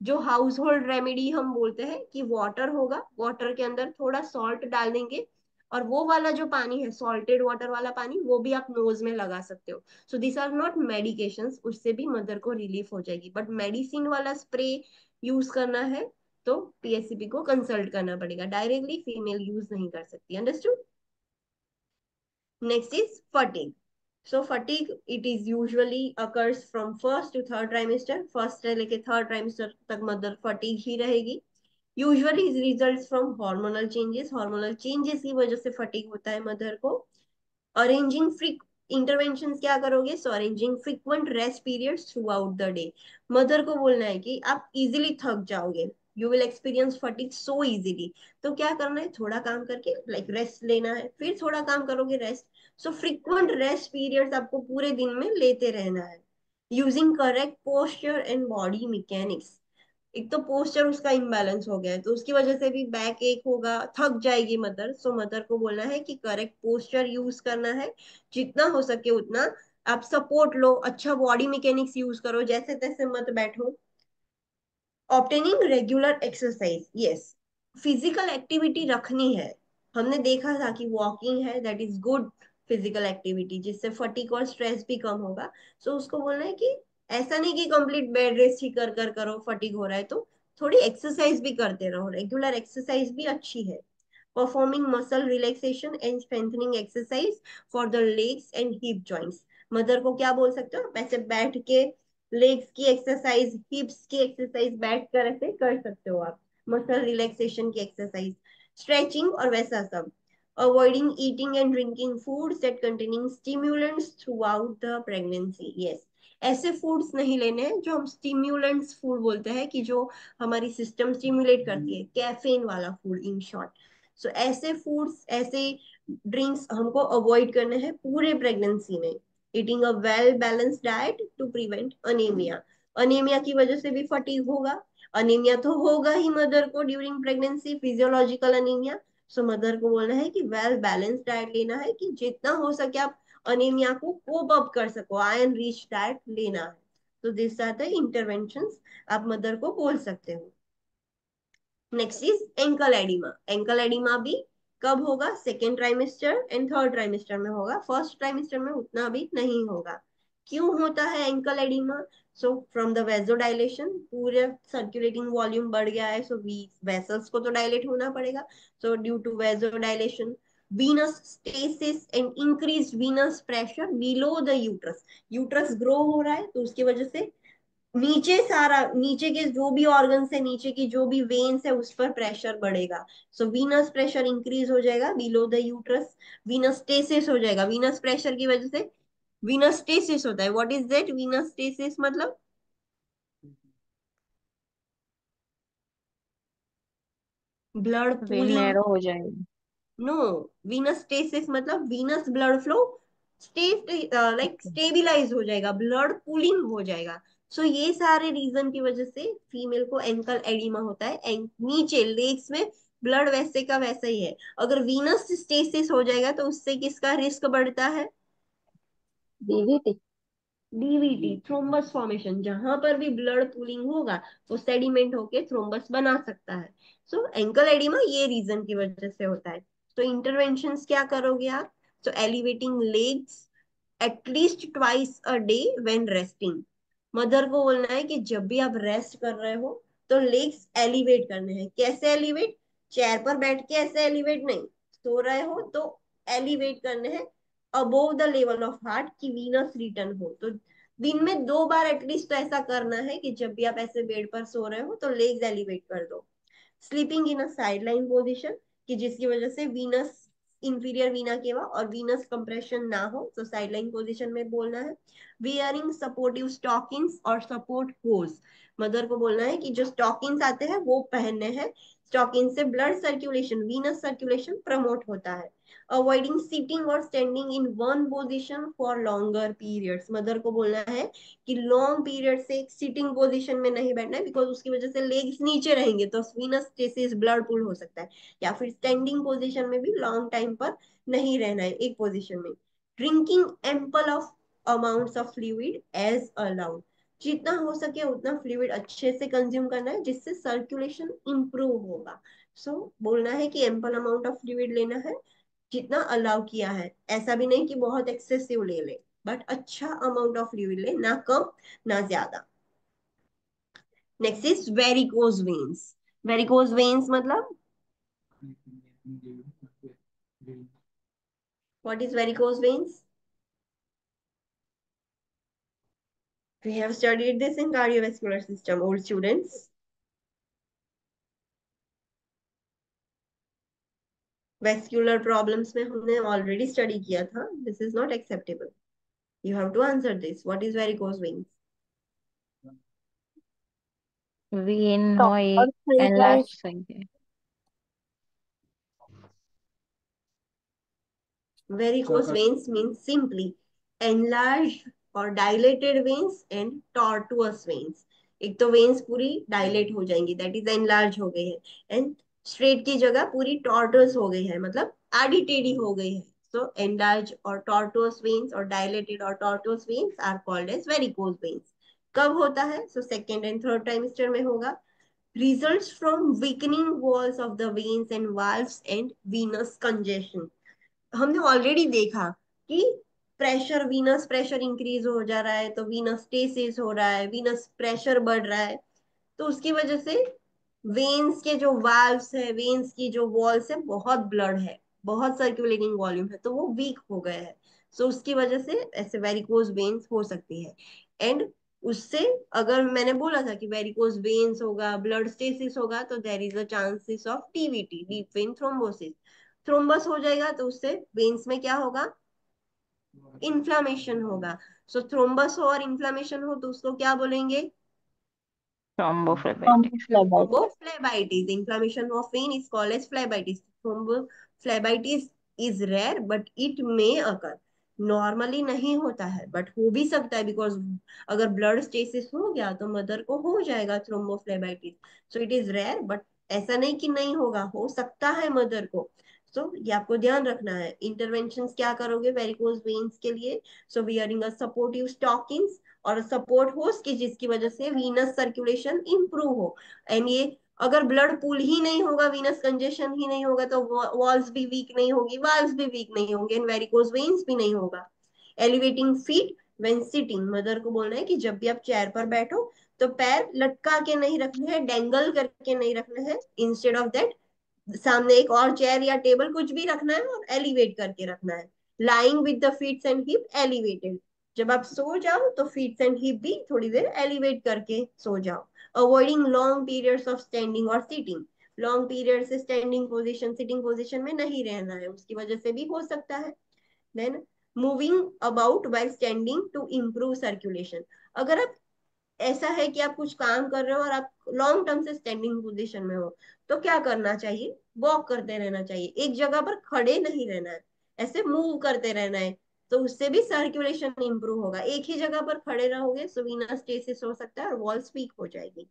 जो हाउस होल्ड रेमेडी हम बोलते हैं कि वाटर होगा, वाटर के अंदर थोड़ा सॉल्ट डाल देंगे, और वो वाला जो पानी है सॉल्टेड वाटर वाला पानी, वो भी आप नोज में लगा सकते हो। So this are not medications, उससे भी मदर को रिलीफ हो जाएगी। बट मेडिसिन वाला स्प्रे यूज करना है तो पीएससीपी को कंसल्ट करना पड़ेगा, डायरेक्टली फीमेल यूज नहीं कर सकती। Understood? Next is fatigue. So fatigue, it is usually occurs from first to third trimester. First से लेके थर्ड ट्राइमेस्टर तक मदर फटीग ही रहेगी। Usually results from hormonal changes, hormonal changes की वजह से फटीग होता है मदर को। अरेंजिंग फ्रीक इंटरवेंशन क्या करोगे? So arranging frequent rest periods throughout the day. Mother को बोलना है कि आप इजीली थक जाओगे, you will experience fatigue so easily. तो क्या करना है? थोड़ा काम करके लाइक रेस्ट लेना है, फिर थोड़ा काम करोगे, रेस्ट। सो फ्रीक्वेंट रेस्ट पीरियड्स आपको पूरे दिन में लेते रहना है। Using correct posture and body mechanics. एक तो पोस्चर उसका इम्बैलेंस हो गया है, तो उसकी वजह से भी बैक एक होगा, थक जाएगी मदर। सो मदर को बोलना है कि करेक्ट पोस्चर यूज करना है, जितना हो सके उतना आप सपोर्ट लो, अच्छा बॉडी मैकेनिक्स यूज करो, जैसे तैसे मत बैठो। Obtaining regular exercise, yes, physical activity रखनी है। हमने देखा था कि वॉकिंग है, that is good physical activity, जिससे फटीग और स्ट्रेस भी कम होगा। सो उसको बोलना है कि ऐसा नहीं कि कंप्लीट बेड रेस्ट ही कर कर करो, फटीग हो रहा है तो थोड़ी एक्सरसाइज भी करते रहो, रेगुलर एक्सरसाइज भी अच्छी है। Performing muscle relaxation and strengthening exercise for the legs and hip joints. Mother को क्या बोल सकते हो? आप ऐसे बैठ के लेग्स की एक्सरसाइज, हिप्स की एक्सरसाइज बैठ कर ऐसे कर सकते हो आप, मसल रिलैक्सेशन की एक्सरसाइज, स्ट्रेचिंग और वैसा सब। Avoiding eating and drinking foods that containing stimulants throughout the pregnancy, yes. ऐसे फूड्स नहीं लेने हैं जो हम स्टिम्युलेंट्स फूड बोलते हैं, कि जो हमारी सिस्टम स्टिम्युलेट करती है, कैफीन वाला फूड इन शॉर्ट। सो ऐसे फूड्स, ऐसे ड्रिंक्स हमको अवॉइड करने हैं पूरे प्रेगनेंसी में। Eating a well balanced diet to prevent anaemia. Anaemia की वजह से भी फटीग होगा, अनीमिया तो होगा ही मदर को during pregnancy, physiological anaemia. So mother को बोलना है कि वेल बैलेंस्ड डाइट लेना है, कि जितना हो सके आप अनीमिया को कोप अप कर सको, आयरन रिच डाइट लेना है। तो दिस आर द इंटरवेंशंस आप मदर को बोल सकते हो। Next is ankle oedema. Ankle oedema भी कब होगा? Second trimester and third trimester में होगा, फर्स्ट ट्राइमेस्टर में उतना भी नहीं होगा। क्यों होता है ankle oedema? So from the vasodilation, पूरे सर्कुलेटिंग वॉल्यूम बढ़ गया है, सो वेसल्स को तो डायलेट होना पड़ेगा। So due to vasodilation, venous stasis and increased venous pressure below the uterus, uterus grow हो रहा है तो उसकी वजह से नीचे सारा, नीचे के जो भी ऑर्गन है, नीचे की जो भी वेन्स है, उस पर प्रेशर बढ़ेगा। सो वीनस प्रेशर इंक्रीज हो जाएगा below the uterus, Venus stasis हो जाएगा। वीनस प्रेशर की वजह से वीनस स्टेसिस होता है। What is that venous stasis? मतलब ब्लड वेन पूलिंग। नैरो हो जाएगी। नो, वीनस स्टेसिस मतलब venous blood flow stay like Okay. Stabilise हो जाएगा, ब्लड पूलिंग हो जाएगा। सो ये सारे रीजन की वजह से फीमेल को एंकल एडिमा होता है। नीचे लेग्स में ब्लड वैसे का वैसा ही है। अगर वीनस स्टेसिस हो जाएगा तो उससे किसका रिस्क बढ़ता है? डीवीटी। DVT, thrombus formation. जहां पर भी ब्लड पूलिंग होगा वो सेडिमेंट होके थ्रोम्बस बना सकता है। सो एंकल एडिमा ये रीजन की वजह से होता है। तो इंटरवेंशंस क्या करोगे आप? So elevating legs at least twice a day when resting. Mother को बोलना है कि जब भी आप रेस्ट कर रहे हो तो लेग्स एलिवेट करने हैं। कैसे एलिवेट? चेयर पर बैठ के ऐसे एलिवेट नहीं, सो रहे हो तो एलिवेट करने हैं above the level of heart, की वीनस रिटर्न हो। तो दिन में 2 बार एटलीस्ट तो ऐसा करना है कि जब भी आप ऐसे बेड पर सो रहे हो तो लेग्स एलिवेट कर दो। Sleeping in a sideline position, कि जिसकी वजह से वीनस, इंफीरियर वीना केवा और वीनस कंप्रेशन ना हो, तो साइडलाइन पोजिशन में बोलना है। वियरिंग सपोर्टिव स्टॉकिंग्स और सपोर्ट होज। मदर को बोलना है कि जो स्टॉकिंग्स आते हैं वो पहनने हैं, स्टॉकिंग से blood circulation, Venus circulation promote होता है। अवॉइडिंग सिटिंग और standing in one position for longer periods. Mother को बोलना है कि लॉन्ग पीरियड से एक सिटिंग पोजीशन में नहीं बैठना है, बिकॉज उसकी वजह से लेग्स नीचे रहेंगे तो वीनस स्टेसिस, ब्लड पुल हो सकता है। या फिर स्टैंडिंग पोजीशन में भी लॉन्ग टाइम पर नहीं रहना है एक पोजीशन में। Drinking ample of amounts of fluid as allowed, जितना हो सके उतना फ्लूइड अच्छे से कंज्यूम करना है, जिससे सर्कुलेशन इंप्रूव होगा। बोलना है कि एम्पल अमाउंट ऑफ फ्लूइड लेना है, जितना अलाउ किया है। ऐसा भी नहीं कि बहुत एक्सेसिव ले ले, बट अच्छा अमाउंट ऑफ फ्लूइड ले, ना कम ना ज्यादा। Next is varicose veins. Varicose veins मतलब what is varicose veins? We have studied this in cardiovascular system, old students. Vascular problems में हमने already study किया था. This is not acceptable. You have to answer this. What is varicose veins? When तो હોય और enlarge symbolized થઈ જાય. Varicose veins means simply enlarged or dilated veins and tortuous veins. एक तो veins पूरी dilate हो जाएंगी, that is enlarge हो गई है, and straight की जगह पूरी tortuous हो गई है, मतलब आड़ी टेढ़ी हो गई है. So enlarged or tortuous veins or dilated or tortuous veins are called as varicose veins. कब होता है? So second and third trimester में होगा. Results from weakening walls of the veins and valves and venous congestion. हमने already देखा कि pressure, Venus pressure increase हो जा रहा है तो वीनस स्टेसिस हो रहा है, वीनस प्रेशर बढ़ रहा है, तो उसकी वजह से वेन्स के जो वाल्व्स है, वेन्स की जो वॉल्स है, बहुत ब्लड है, बहुत सर्कुलेटिंग वॉल्यूम है, तो वो वीक हो गए हैं. सो उसकी वजह से ऐसे वेरिकोज वेन्स हो सकती है. एंड उससे, अगर मैंने बोला था कि वेरिकोज वेन्स होगा, ब्लड स्टेसिस होगा, तो there is a chances of TVT, deep vein thrombosis. Thrombus हो जाएगा तो उससे वेन्स में क्या होगा? इन्फ्लामेशन होगा. सो थ्रोम्बस हो और इन्फ्लामेशन हो तो उसको क्या बोलेंगे? Thrombophlebitis. thrombophlebitis. Thrombophlebitis. Inflammation of vein is called as phlebitis. Thrombophlebitis is rare, but it may occur. Normally नहीं होता है, बट हो भी सकता है, बिकॉज अगर ब्लड स्टेसिस हो गया तो मदर को हो जाएगा thrombophlebitis. So it is rare, but ऐसा नहीं कि नहीं होगा, हो सकता है मदर को. सो ये आपको ध्यान रखना है. इंटरवेंशन क्या करोगे वेरिकोज वेन्स के लिए? सो वियरिंग अ सपोर्टिव स्टॉकिंग्स और सपोर्ट हो उसकी, जिसकी वजह से वीनस सर्कुलेशन इंप्रूव हो. एंड ये, अगर ब्लड पूल ही नहीं होगा, वीनस कंजेशन ही नहीं होगा, तो वॉल्स भी वीक नहीं होगी, वाल्व्स भी वीक नहीं होंगे, एंड वेरिकोज वेन्स भी नहीं होगा. Elevating feet when sitting, mother को बोलना है कि जब भी आप चेयर पर बैठो तो पैर लटका के नहीं रखने हैं, डेंगल करके नहीं रखने हैं. इंस्टेड ऑफ दैट सामने एक और चेयर या टेबल कुछ भी रखना है और एलिवेट करके रखना है. Lying with the feats and hip elevated. जब आप सो जाओ तो फीट्स एंड हिप भी थोड़ी देर एलिवेट करके सो जाओ. Avoiding long periods of standing और सिटिंग. लॉन्ग पीरियड से स्टैंडिंग पोजीशन, सिटिंग पोजीशन में नहीं रहना है, उसकी वजह से भी हो सकता है. Then moving about by standing to improve circulation. अगर आप, ऐसा है कि आप कुछ काम कर रहे हो और आप लॉन्ग टर्म से स्टैंडिंग पोजीशन में हो, तो क्या करना चाहिए? वॉक करते रहना चाहिए, एक जगह पर खड़े नहीं रहना है, ऐसे मूव करते रहना है. तो उससे भी सर्कुलेशन इंप्रूव होगा. एक ही जगह पर खड़े रहोगे सो वीनस स्टेसिस हो सकता है और वॉल्स वीक हो जाएगी.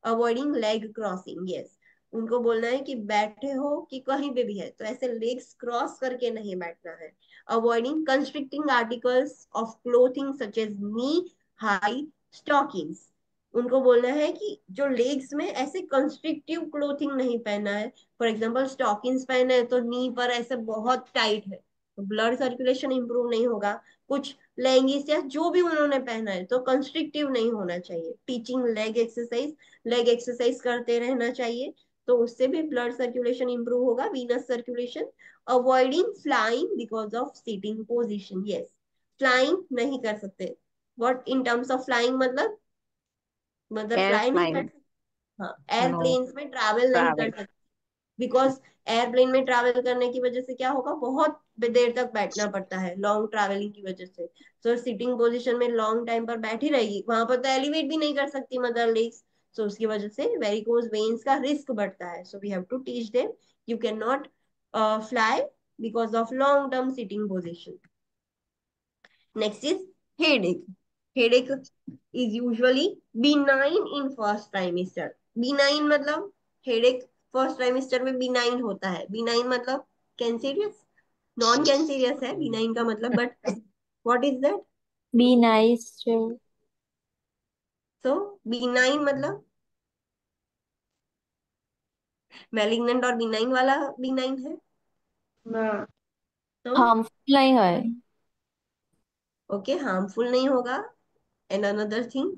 अवॉइडिंग लेग क्रॉसिंग, यस, उनको बोलना है कि बैठे हो कि कहीं पे भी है तो ऐसे लेग्स क्रॉस करके नहीं बैठना है. Avoiding constricting articles of clothing such as knee high stockings. उनको बोलना है कि जो लेग्स में ऐसे कंस्ट्रिक्टिव क्लोथिंग नहीं पहनना है. फॉर एग्जाम्पल स्टॉकिंग्स पहने है तो नी पर ऐसे बहुत टाइट है, तो ब्लड सर्कुलेशन इंप्रूव नहीं होगा. कुछ लेगिंग्स या जो भी उन्होंने पहना है तो कंस्ट्रिक्टिव नहीं होना चाहिए. Teaching leg exercise, leg exercise करते रहना चाहिए, तो उससे भी ब्लड सर्कुलेशन इंप्रूव होगा, venous circulation. Avoiding flying because of sitting position, yes, flying नहीं कर सकते. What in terms of flying मतलब? मदर फ्लाई नहीं कर Airplane. सकती. हाँ, No. एयरप्लेन्स में ट्रैवल नहीं कर Travel. सकती, बिकॉज एयरप्लेन में ट्रैवल करने की वजह से क्या होगा, बहुत देर तक बैठना पड़ता है लॉन्ग ट्रैवलिंग की वजह से. सो सिटिंग पोजीशन में लॉन्ग टाइम पर बैठी रहेगी, वहां पर तो एलिवेट भी नहीं कर सकती मदर लेग्स. सो उसकी वजह से वेरिकोज वेन्स का रिस्क बढ़ता है. So we have to teach them you can not fly because of long term sitting position. Next is headache. Headache is usually benign in first trimester. Benign मतलब headache first trimester में benign होता है. benign मतलब cancerous, non cancerous है benign का मतलब, but what is that? Be nice to so benign मतलब malignant और benign वाला benign है. ना। तो harmful नहीं है. ओके, हार्मफुल नहीं होगा. And another thing,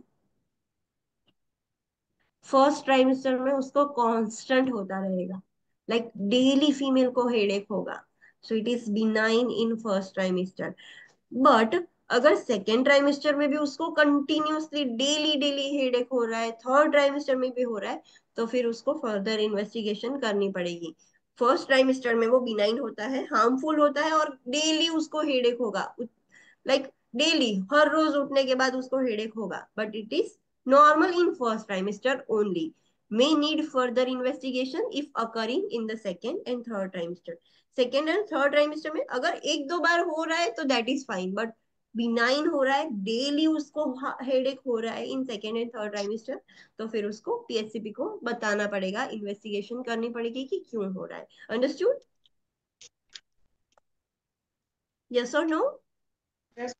first trimester में उसको कांस्टेंट होता रहेगा, लाइक डेली फीमेल को हेडेक होगा, सो it is benign in first trimester. But अगर सेकेंड ट्राइमेस्टर में भी उसको कंटिन्यूअसली डेली डेली हेडेक हो रहा है, थर्ड ट्राइमेस्टर में भी हो रहा है, तो फिर उसको फर्दर इन्वेस्टिगेशन करनी पड़ेगी। फर्स्ट ट्राइमेस्टर में वो बिनाइन होता है, हार्मफुल होता है, और डेली उसको हेडेक होगा, लाइक डेली हर रोज उठने के बाद उसको हेडेक होगा, but it is normal in first trimester only, may need further investigation if occurring in the second and third trimester। Second and third trimester में अगर एक दो बार हो रहा है तो that is fine, but benign हो रहा है, डेली उसको हेडेक हो रहा है in second and third trimester, तो फिर उसको पीएचसीपी को बताना पड़ेगा, इन्वेस्टिगेशन करनी पड़ेगी कि क्यों हो रहा है। अंडरस्टूड? यस और नो? Yes.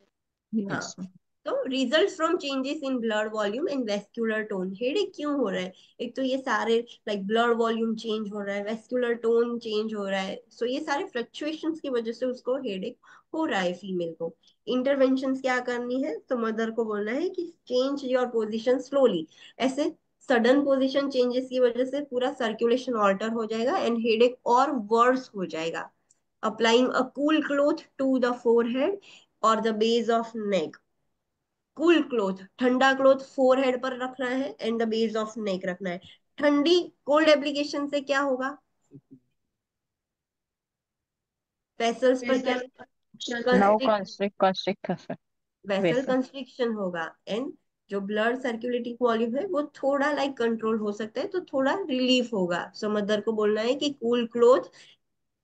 हाँ। Yes. तो result from changes in blood volume and vascular tone, headache क्यों हो रहा है? एक तो ये सारे लाइक ब्लड वॉल्यूम चेंज हो रहा है, वेस्कुलर टोन चेंज हो रहा है, सो ये सारे फ्लक्चुएशंस की वजह से उसको हेडेक हो रहा है फीमेल को। इंटरवेंशंस क्या करनी है? तो मदर को बोलना है कि चेंज योर पोजिशन स्लोली, ऐसे सडन पोजिशन चेंजेस की वजह से पूरा सर्कुलेशन ऑल्टर हो जाएगा एंड हेडेक और वर्स हो जाएगा। Applying a cool cloth to the forehead और the base of neck, cool cloth ठंडा क्लोथ फोरहेड पर रखना है and the base of neck रखना है। ठंडी कोल्ड एप्लीकेशन से क्या होगा? वेसल्स पर क्या? Now कंस्ट्रिक्ट, constrict करते वेसल वैसे। कंस्ट्रिक्शन होगा एंड जो ब्लड सर्कुलेटिंग वॉल्यूम है वो थोड़ा लाइक कंट्रोल हो सकता है, तो थोड़ा रिलीफ होगा। सो मदर को बोलना है कि कूल क्लोथ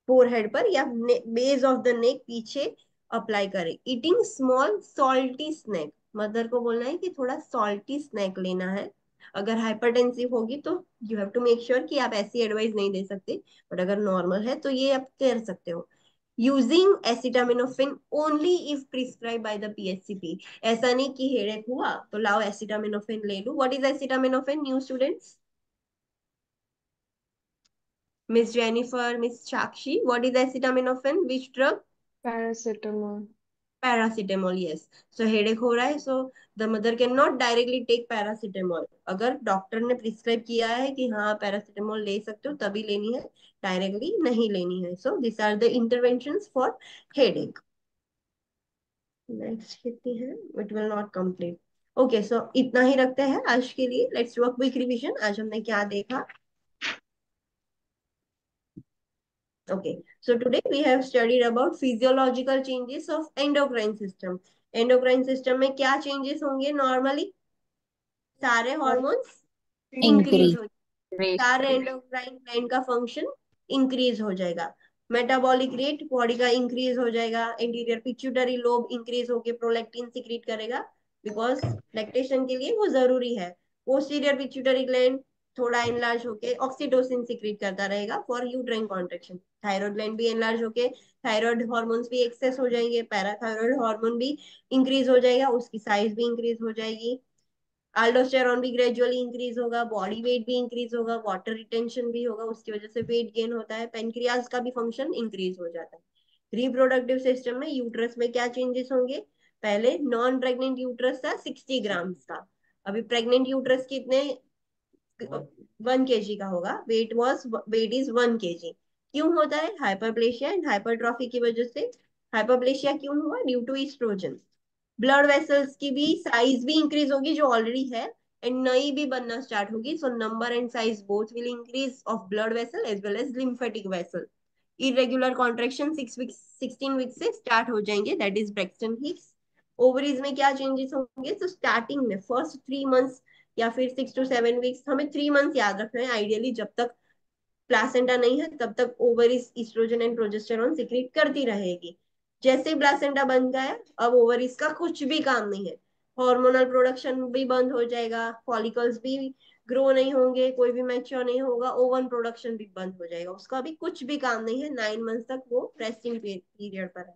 फोरहेड पर या बेस ऑफ द नेक पीछे अप्लाई करें। Eating small salty snack, mother को बोलना है कि थोड़ा सॉल्टी स्नैक लेना है। अगर हाइपरटेंसिव होगी तो you have to make sure कि आप ऐसी एडवाइस नहीं दे सकते, बट अगर नॉर्मल है तो ये आप कर सकते हो। Using acetaminophen only if prescribe by the PHCP, ऐसा नहीं कि हेडेक हुआ तो लाओ एसिटामिनोफेन ले लो। What is acetaminophen new students? Miss Jennifer, Miss Shakshi, what is acetaminophen? Which drug? Paracetamol. Paracetamol, yes. So headache हो रहा है, so the mother cannot directly take paracetamol। अगर डॉक्टर ने प्रिस्क्राइब किया है कि हाँ पैरासीटामोल ले सकते हो तभी लेनी है, डायरेक्टली नहीं लेनी है। So this are the interventions for headache. Next कितनी है? It will not complete. Okay, so इतना ही रखते हैं आज के लिए। Let's do a quick revision. आज हमने क्या देखा? Okay, so today we have studied about physiological changes of endocrine system। endocrine system में क्या changes होंगे? normally सारे hormones increase Increase. हो, Race. सारे एंडोक्राइन ग्लैंड का फंक्शन इंक्रीज हो जाएगा, मेटाबॉलिक रेट बॉडी का इंक्रीज हो जाएगा, एंटीरियर पिट्यूटरी लोब इंक्रीज होके प्रोलैक्टिन सिक्रीट करेगा, बिकॉज लैक्टेशन के लिए वो जरूरी है। पोस्टीरियर पिट्यूटरी ग्लैंड थोड़ा एनलार्ज होके ऑक्सीटोसिन सिक्रीट करता रहेगा for uterine contraction. Thyroid gland भी एनलार्ज होके थायराइड हार्मोन्स भी एक्सेस हो जाएंगे, पैराथायराइड हार्मोन भी इंक्रीज हो जाएगा, उसकी साइज भी इंक्रीज हो जाएगी। अल्डोस्टेरॉन भी ग्रेजुअली इंक्रीज होगा, बॉडी वेट भी इंक्रीज होगा, वाटर रिटेंशन भी होगा, उसकी वजह से वेट गेन होता है, पेनक्रियाज का भी फंक्शन इंक्रीज हो जाता है। रिप्रोडक्टिव सिस्टम में यूट्रस में क्या चेंजेस होंगे? पहले नॉन प्रेग्नेंट यूट्रस था 60 ग्राम्स का, अभी प्रेग्नेंट यूट्रस कितने 1 kg का होगा, वेट इज 1 kg। क्यों होता है? हाइपरप्लेशिया एंड हाइपरट्रॉफी की वजह से। हाइपरप्लेशिया क्यों हुआ? Due to oestrogen. Blood vessels की भी साइज भी इंक्रीज होगी जो ऑलरेडी है, एंड नई भी बनना स्टार्ट होगी, so number and size both will increase of blood vessel as well as lymphatic vessel. Irregular contraction 6 weeks 16 weeks से स्टार्ट हो जाएंगे, that is Braxton Hicks. Ovaries में क्या चेंजेस होंगे? तो स्टार्टिंग में फर्स्ट 3 मंथ्स या फिर 6 to 7 वीक्स, हमें 3 मंथ्स याद रखना है आइडियली, जब तक प्लासेंटा नहीं है तब तक ovaries oestrogen and progesterone secrete करती रहेगी। जैसे ही प्लासेंटा बन गया, अब ओवरीज का कुछ भी काम नहीं है, हार्मोनल प्रोडक्शन भी बंद हो जाएगा, फॉलिकल्स भी ग्रो नहीं होंगे, कोई भी मैच्योर नहीं होगा, ओवन प्रोडक्शन भी बंद हो जाएगा, उसका भी कुछ भी काम नहीं है। 9 मंथ्स तक वो रेस्टिंग पीरियड पर है।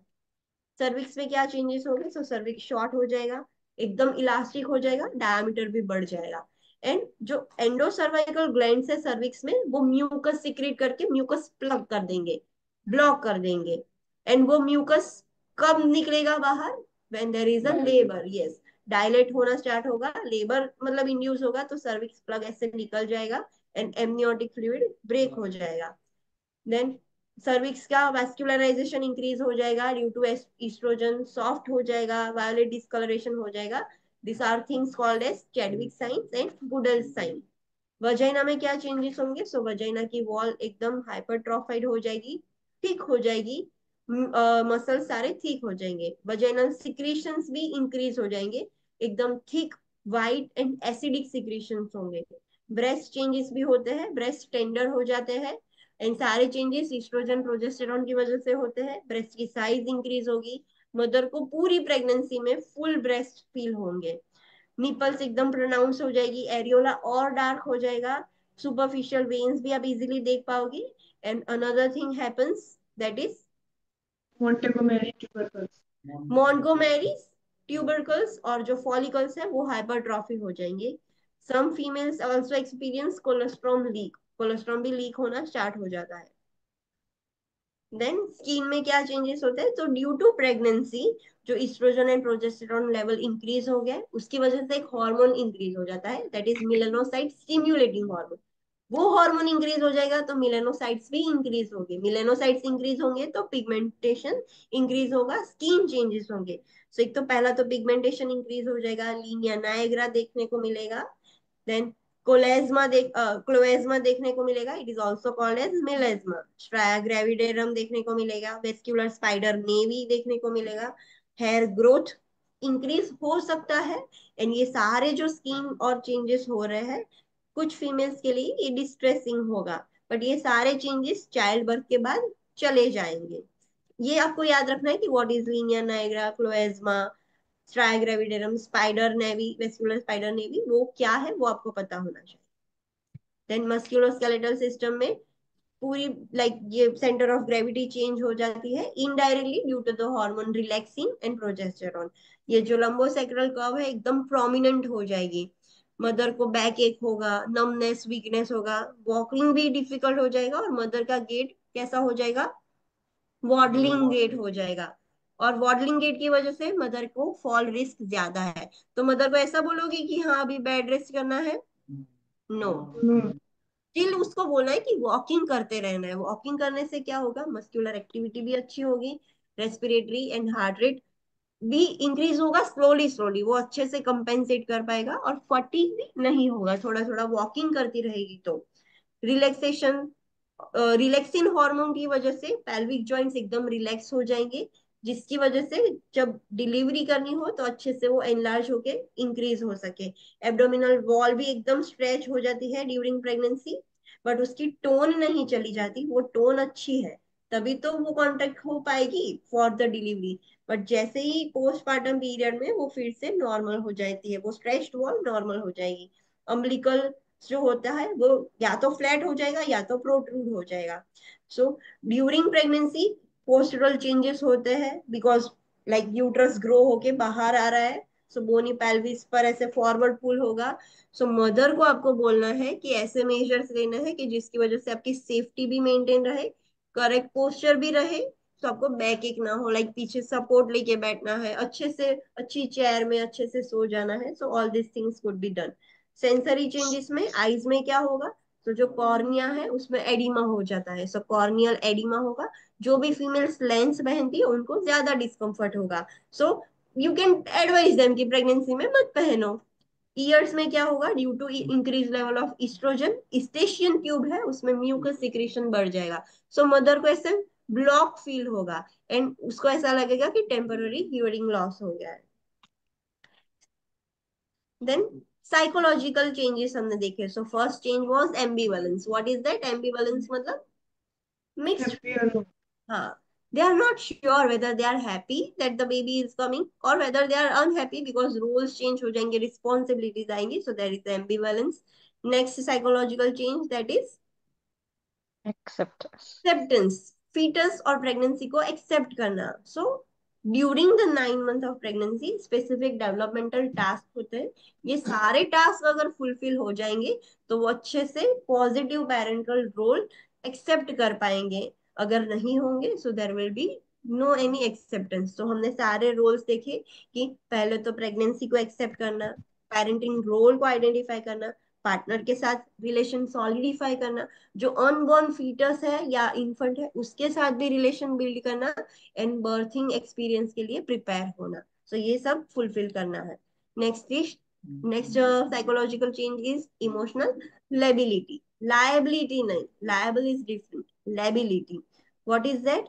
सर्विक्स में क्या चेंजेस होंगे? सो सर्विक्स शॉर्ट हो जाएगा, एकदम इलास्टिक हो जाएगा, डायमीटर भी बढ़ जाएगा, एंड जो एंडोसर्वाइकल ग्लैंड है सर्विक्स में वो म्यूकस सिक्रीट करके म्यूकस प्लग कर देंगे, ब्लॉक कर देंगे। एंड वो म्यूकस कब निकलेगा बाहर? When there is a labour, yes. Dilate होना स्टार्ट होगा, लेबर मतलब इंड्यूस होगा, तो सर्विक्स प्लग ऐसे निकल जाएगा एंड एमनियोटिक फ्लूइड ब्रेक हो जाएगा। देन सर्विक्स का वैस्कुलराइजेशन इंक्रीज हो जाएगा ड्यू टू एस्ट्रोजन, सॉफ्ट हो जाएगा, वायोलेट डिस्कलरेशन हो जाएगा। This are things called as Chadwick signs and Goodell's sign. Vagina में क्या चेंजेस होंगे? सो वजाइना की वॉल एकदम हाइपरट्रोफाइड हो जाएगी, थिक हो जाएगी, मसल सारे थिक हो जाएंगे, वजाइनल सिक्रीशंस भी इंक्रीज हो जाएंगे, एकदम thick white and acidic secretions होंगे। ब्रेस्ट चेंजेस भी होते हैं, ब्रेस्ट टेंडर हो जाते हैं एंड सारे चेंजेस ईस्ट्रोजन प्रोजेस्टेरॉन की वजह से होते हैं। ब्रेस्ट की साइज इंक्रीज होगी, मदर को पूरी प्रेगनेंसी में फुल ब्रेस्ट फील होंगे, निपल्स एकदम प्रोनाउंस हो जाएगी, एरियोला और डार्क हो जाएगा, सुपरफिशियल वेन्स भी आप इजीली देख पाओगी। And another thing happens that is Montgomery tubercles. Montgomery's tubercles, और जो फॉलिकल्स है वो हाइपरट्रॉफी हो जाएंगे। Some females also experience colostrum leak, colostrum भी लीक होना स्टार्ट हो जाता है। देन स्किन में क्या चेंजेस होते हैं? तो ड्यू टू प्रेगनेंसी जो oestrogen and progesterone level increase हो गया, उसकी वजह से एक हार्मोन इंक्रीज हो जाता है that is melanocyte stimulating hormone. वो हार्मोन इंक्रीज हो जाएगा तो मेलानोसाइट्स भी इंक्रीज होंगे, मेलानोसाइट्स इंक्रीज होंगे तो पिगमेंटेशन इंक्रीज होगा, स्किन चेंजेस होंगे। सो एक तो पहला तो पिगमेंटेशन इंक्रीज हो जाएगा, लीनिया नायग्रा देखने को मिलेगा। देन क्लोएज्मा देखने को मिलेगा, it is also called as melasma. Striae gravidarum देखने को मिलेगा, वेस्क्यूलर स्पाइडर नेवी देखने को मिलेगा, हेयर ग्रोथ इंक्रीज हो सकता है। एंड ये सारे जो स्किन और चेंजेस हो रहे हैं, कुछ फीमेल्स के लिए ये डिस्ट्रेसिंग होगा, बट ये सारे चेंजेस चाइल्ड बर्थ के बाद चले जाएंगे। ये आपको याद रखना है कि what is linea nigra, chloasma, striae gravidarum, spider nevi, vascular spider nevi, वो क्या है वो आपको पता होना चाहिए। देन मस्कुलोस्केलेटल सिस्टम में पूरी ये सेंटर ऑफ ग्रेविटी चेंज हो जाती है indirectly due to the hormone relaxin and progesterone. ये जो लंबोसेक्रल कर्व है एकदम प्रोमिनेंट हो जाएगी, मदर को बैक एक होगा, नमनेस वीकनेस होगा, वॉकिंग भी डिफिकल्ट हो जाएगा, और मदर का गेट कैसा हो जाएगा? वॉडलिंग गेट हो जाएगा। और वॉडलिंग गेट की वजह से मदर को फॉल रिस्क ज्यादा है। तो मदर को ऐसा बोलोगे कि हाँ अभी बेड रेस्ट करना है? नो, स्टिल उसको बोलना है कि वॉकिंग करते रहना है। वॉकिंग करने से क्या होगा? मस्कुलर एक्टिविटी भी अच्छी होगी, रेस्पिरेटरी एंड हार्ट रेट भी इंक्रीज होगा, स्लोली स्लोली वो अच्छे से कंपेंसेट कर पाएगा, और फटीग भी नहीं होगा, थोड़ा थोड़ा वॉकिंग करती रहेगी तो। रिलैक्सेशन, रिलैक्सिन हार्मोन की वजह से पेल्विक जॉइंट्स एकदम रिलैक्स हो जाएंगे, जिसकी वजह से जब डिलीवरी करनी हो तो अच्छे से वो एनलार्ज होके इंक्रीज हो सके। एब्डोमिनल वॉल भी एकदम स्ट्रेच हो जाती है ड्यूरिंग प्रेगनेंसी, बट उसकी टोन नहीं चली जाती, वो टोन अच्छी है, तभी तो वो कॉन्टेक्ट हो पाएगी फॉर द डिलीवरी। बट जैसे ही पोस्टमार्टम पीरियड में वो फिर से नॉर्मल हो जाती है, वो स्ट्रेच्ड वॉल नॉर्मल हो जाएगी। अम्बिलिकल जो होता है वो या तो फ्लैट हो जाएगा या तो प्रोट्रूड हो जाएगा। सो ड्यूरिंग प्रेगनेंसी पोस्टरल चेंजेस होते हैं बिकॉज यूट्रस ग्रो होके बाहर आ रहा है, सो बोनी पेल्विस पर ऐसे फॉरवर्ड पुल होगा। सो मदर को आपको बोलना है कि ऐसे मेजर्स लेना है कि जिसकी वजह से आपकी सेफ्टी भी मेंटेन रहे, करेक्ट पोस्चर भी रहे, तो आपको बैक एक ना हो, पीछे सपोर्ट लेके बैठना है, अच्छे से अच्छी चेयर में अच्छे से सो जाना है। So all this things could be done. Sensory changes में आईज में क्या होगा? तो जो कॉर्निया है उसमें एडिमा हो जाता है, सो कॉर्नियल एडिमा होगा। जो भी फीमेल्स लेंस पहनती है उनको ज्यादा डिस्कम्फर्ट होगा, so you can advise them कि प्रेगनेंसी में मत पहनो। ईयर्स में क्या होगा? Due to increase level of estrogen, eustachian tube है उसमें म्यूकस सिक्रीशन बढ़ जाएगा, सो मदर को ऐसे ब्लॉक फील होगा एंड उसको ऐसा लगेगा कि टेम्पररी हियरिंग लॉस हो गया है। देन साइकोलॉजिकल चेंजेस हमने देखे। So first change was एम्बिवलेंस। What is that? एम्बिवलेंस मतलब मिक्स्ड, हैप्पी और लो। हाँ, they are not sure whether they are happy that the baby is coming or whether they are unhappy because roles change हो जाएंगे, responsibilities आएंगी, so there is ambivalence. Next psychological change, that is Acceptance. acceptance, fetus और pregnancy को accept करना। So during the 9 month of pregnancy specific developmental task होते हैं, ये सारे टास्क अगर फुलफिल हो जाएंगे तो वो अच्छे से पॉजिटिव पेरेंटल रोल एक्सेप्ट कर पाएंगे। अगर नहीं होंगे so there will be no any acceptance. तो हमने सारे रोल्स देखे कि पहले तो प्रेगनेंसी को एक्सेप्ट करना, पेरेंटिंग रोल को आइडेंटिफाई करना, पार्टनर के साथ रिलेशन सॉलिडिफाई करना, जो अनबॉर्न फीटस है या इन्फेंट है उसके साथ भी रिलेशन बिल्ड करना, एंड बर्थिंग एक्सपीरियंस के लिए प्रिपेयर होना। सो ये सब फुलफिल करना है। Next is next psychological change is emotional lability. Liability नहीं, liable is different, lability. What is that?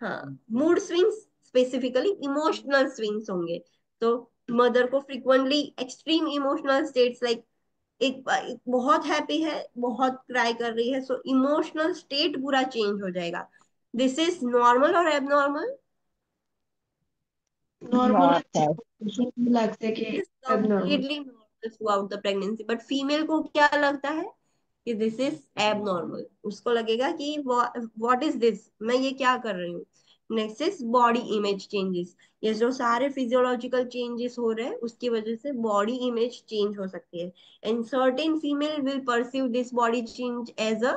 हाँ, mood swings, specifically emotional swings होंगे। तो मदर को frequently extreme emotional states like एक बहुत हैप्पी है, बहुत क्राई कर रही है, सो इमोशनल स्टेट पूरा चेंज हो जाएगा। दिस इज नॉर्मल और एबनॉर्मल? Normal Not that. मुझे लगता है कि is abnormal. Completely normal throughout the pregnancy, but female को क्या लगता है कि दिस इज एबनॉर्मल। उसको लगेगा कि व्हाट इज दिस, मैं ये क्या कर रही हूँ। Next is body image changes. ये जो सारे फिजियोलॉजिकल चेंजेस हो रहे हैं उसकी वजह से बॉडी इमेज चेंज हो सकती है, and certain female will perceive this body change as a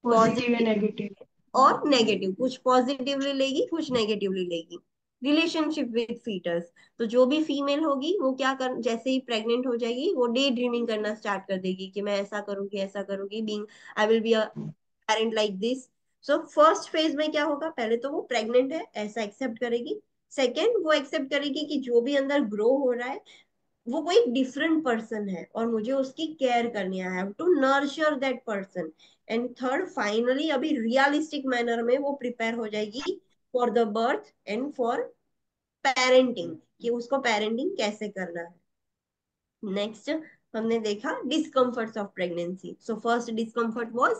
positive या पॉजिटिव नेगेटिव। और नेगेटिव। कुछ पॉजिटिवली लेगी, कुछ नेगेटिवली लेगी। Relationship with foetus. तो जो भी फीमेल होगी वो क्या कर, जैसे ही प्रेग्नेंट हो जाएगी वो डे ड्रीमिंग करना स्टार्ट कर देगी कि मैं ऐसा करूंगी, ऐसा करूंगी, being I will be a parent like this. So first phase में क्या होगा, पहले तो वो प्रेग्नेंट है ऐसा एक्सेप्ट करेगी। सेकेंड, वो एक्सेप्ट करेगी कि जो भी अंदर ग्रो हो रहा है वो कोई डिफरेंट पर्सन है और मुझे उसकी केयर करनी है, I have to nurture that person. And third, finally अभी रियलिस्टिक मैनर में वो प्रिपेयर हो जाएगी for the birth and for parenting, कि उसको पेरेंटिंग कैसे करना है। नेक्स्ट हमने देखा discomforts of pregnancy. So first discomfort was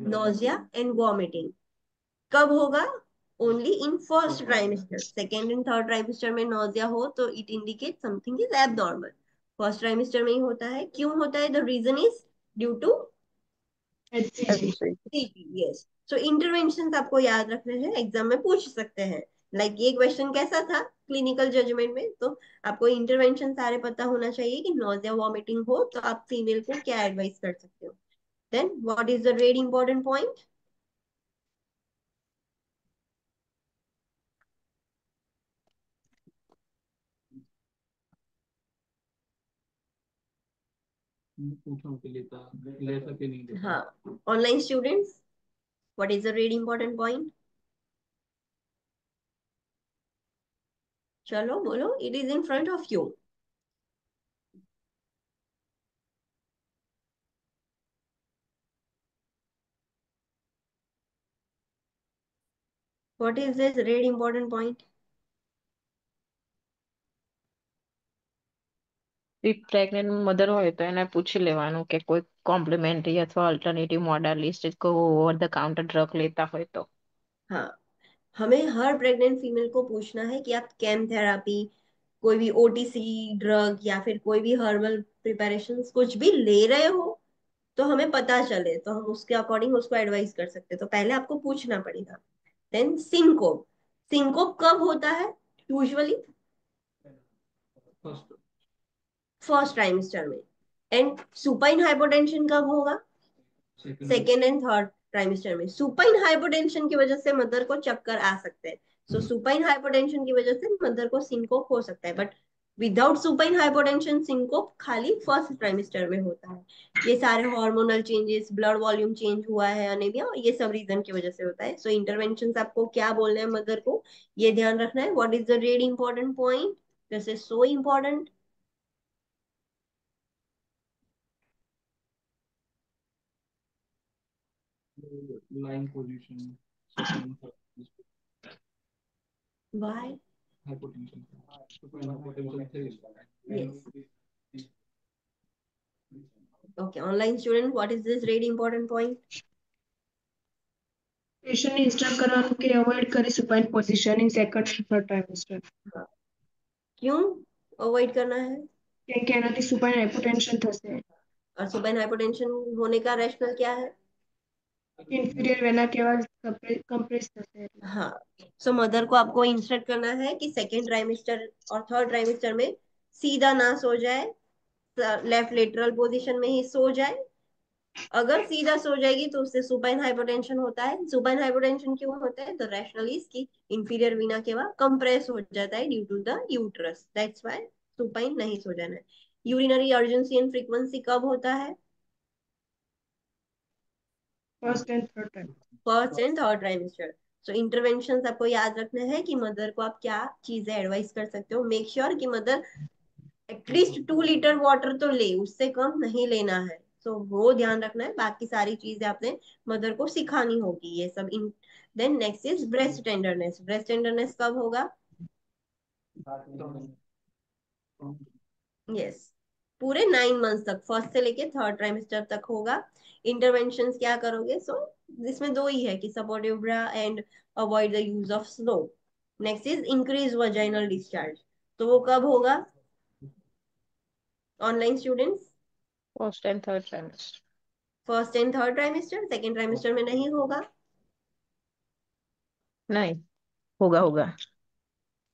nausea and vomiting. कब होगा? Only in first trimester. Second and third trimester में नोजिया हो तो it indicate something is abnormal. First trimester में ही होता है। क्यों होता है? The reason is due to HCG। HCG. CP. Yes. So intervention आपको याद रखने हैं, एग्जाम में पूछ सकते हैं। लाइक ये क्वेश्चन कैसा था क्लिनिकल जजमेंट में, तो आपको इंटरवेंशन सारे पता होना चाहिए कि नोजिया वॉमिटिंग हो तो आप फीमेल को क्या एडवाइस कर सकते हो। Then what is the very important point? पूछा के लेता ले सके नहीं लेता। हाँ, online students, what is the very important point? चलो बोलो, it is in front of you. What is this very important point? Pregnant mother હોય તો એને પૂછી લેવાનું કે કોઈ કોમ્પ્લિમેન્ટરી અથવા અલ્ટરનેટિવ મોડાલિસ્ટ को ओवर द काउंटर ड्रग लेता હોય तो। हाँ, हमें हर प्रेग्नेंट फीमेल को पूछना है कि आप केम थेरापी, कोई भी ओटीसी ड्रग या फिर कोई भी हर्बल प्रिपरेशन कुछ भी ले रहे हो तो हमें पता चले तो हम उसके अकॉर्डिंग उसको एडवाइस कर सकते हैं। तो पहले आपको पूछना पड़ेगा। Then syncope. सिंकोप कब होता है यूजुअली? फर्स्ट फर्स्ट ट्राइमेस्टर में। एंड सुपाइन हाइपोटेंशन कब होगा? Second second and third trimester में। सुपाइन हाइपोटेंशन की वजह से मदर को चक्कर आ सकते हैं। सो सुपाइन हाइपोटेंशन की वजह से मदर को सिंकोप हो सकता है, but without supine hypotension syncope खाली फर्स्ट ट्राइमेस्टर में होता है। ये सारे hormonal changes, blood volume change हुआ है, अनेमिया, ये सब रीजन की वजह से होता है। सो इंटरवेंशन आपको क्या बोलना है मदर को, ये ध्यान रखना है। What is the really important point? This is so important. Line position supine why? Hypotension supine hypotension yes. Okay, online student, what is this really important point? પેશન્ટને ઇન્સ્ટ્રક્ટ કરવાનું કે અવોઇડ કરી સુપાઇન પોઝિશન ઇન સેકન્ડ અને third trimester, क्यों avoid करना है? કેમ કે એનાથી સુપાઇન હાઇપોટેન્શન થશે। और सुबह हाइपोटेंशन होने का रैशनल क्या है? ઇન્ફિરિયર વેના કેવા કમ્પ્રેસ થશે એટલે। हाँ, सो मदर को आपको इंस्ट्रक्ट करना है कि सेकेंड ट्राइमेस्टर और थर्ड ट्राइमेस्टर में सीधा ना सो जाए, लेफ्ट लेटरल पोजीशन में ही सो जाए, अगर सीधा सो जाएगी तो उससे सुपाइन हाइपोटेंशन होता है। सुपाइन हाइपोटेंशन क्यों होता है? द रैशनल इज की इंफीरियर वीना केवा कंप्रेस हो जाता है due to the uterus, that's why supine नहीं सो जाना है। यूरिनरी अर्जेंसी एंड फ्रीक्वेंसी कब होता है? First and third time. First and third trimester. So intervention आपको याद रखना है कि मदर को आप क्या चीजें एडवाइस कर सकते हो। मेक श्योर कि मदर एटलीस्ट 2 लीटर वाटर तो ले, उससे कम नहीं लेना है। सो वो ध्यान रखना है। बाकी सारी चीजें आपने मदर को सिखानी होगी ये सब इन। Then next is breast tenderness. Breast tenderness कब होगा? यस, पूरे 9 मंथ तक, फर्स्ट से लेके थर्ड ट्राइमेस्टर तक होगा। इंटरवेंशंस क्या करोगे? सो इसमें दो ही है कि supportive bra and avoid the use of slow. Next is increase vaginal discharge. तो वो कब होगा online students? First and third trimester. First and third trimester, second trimester में नहीं होगा। नहीं, होगा होगा।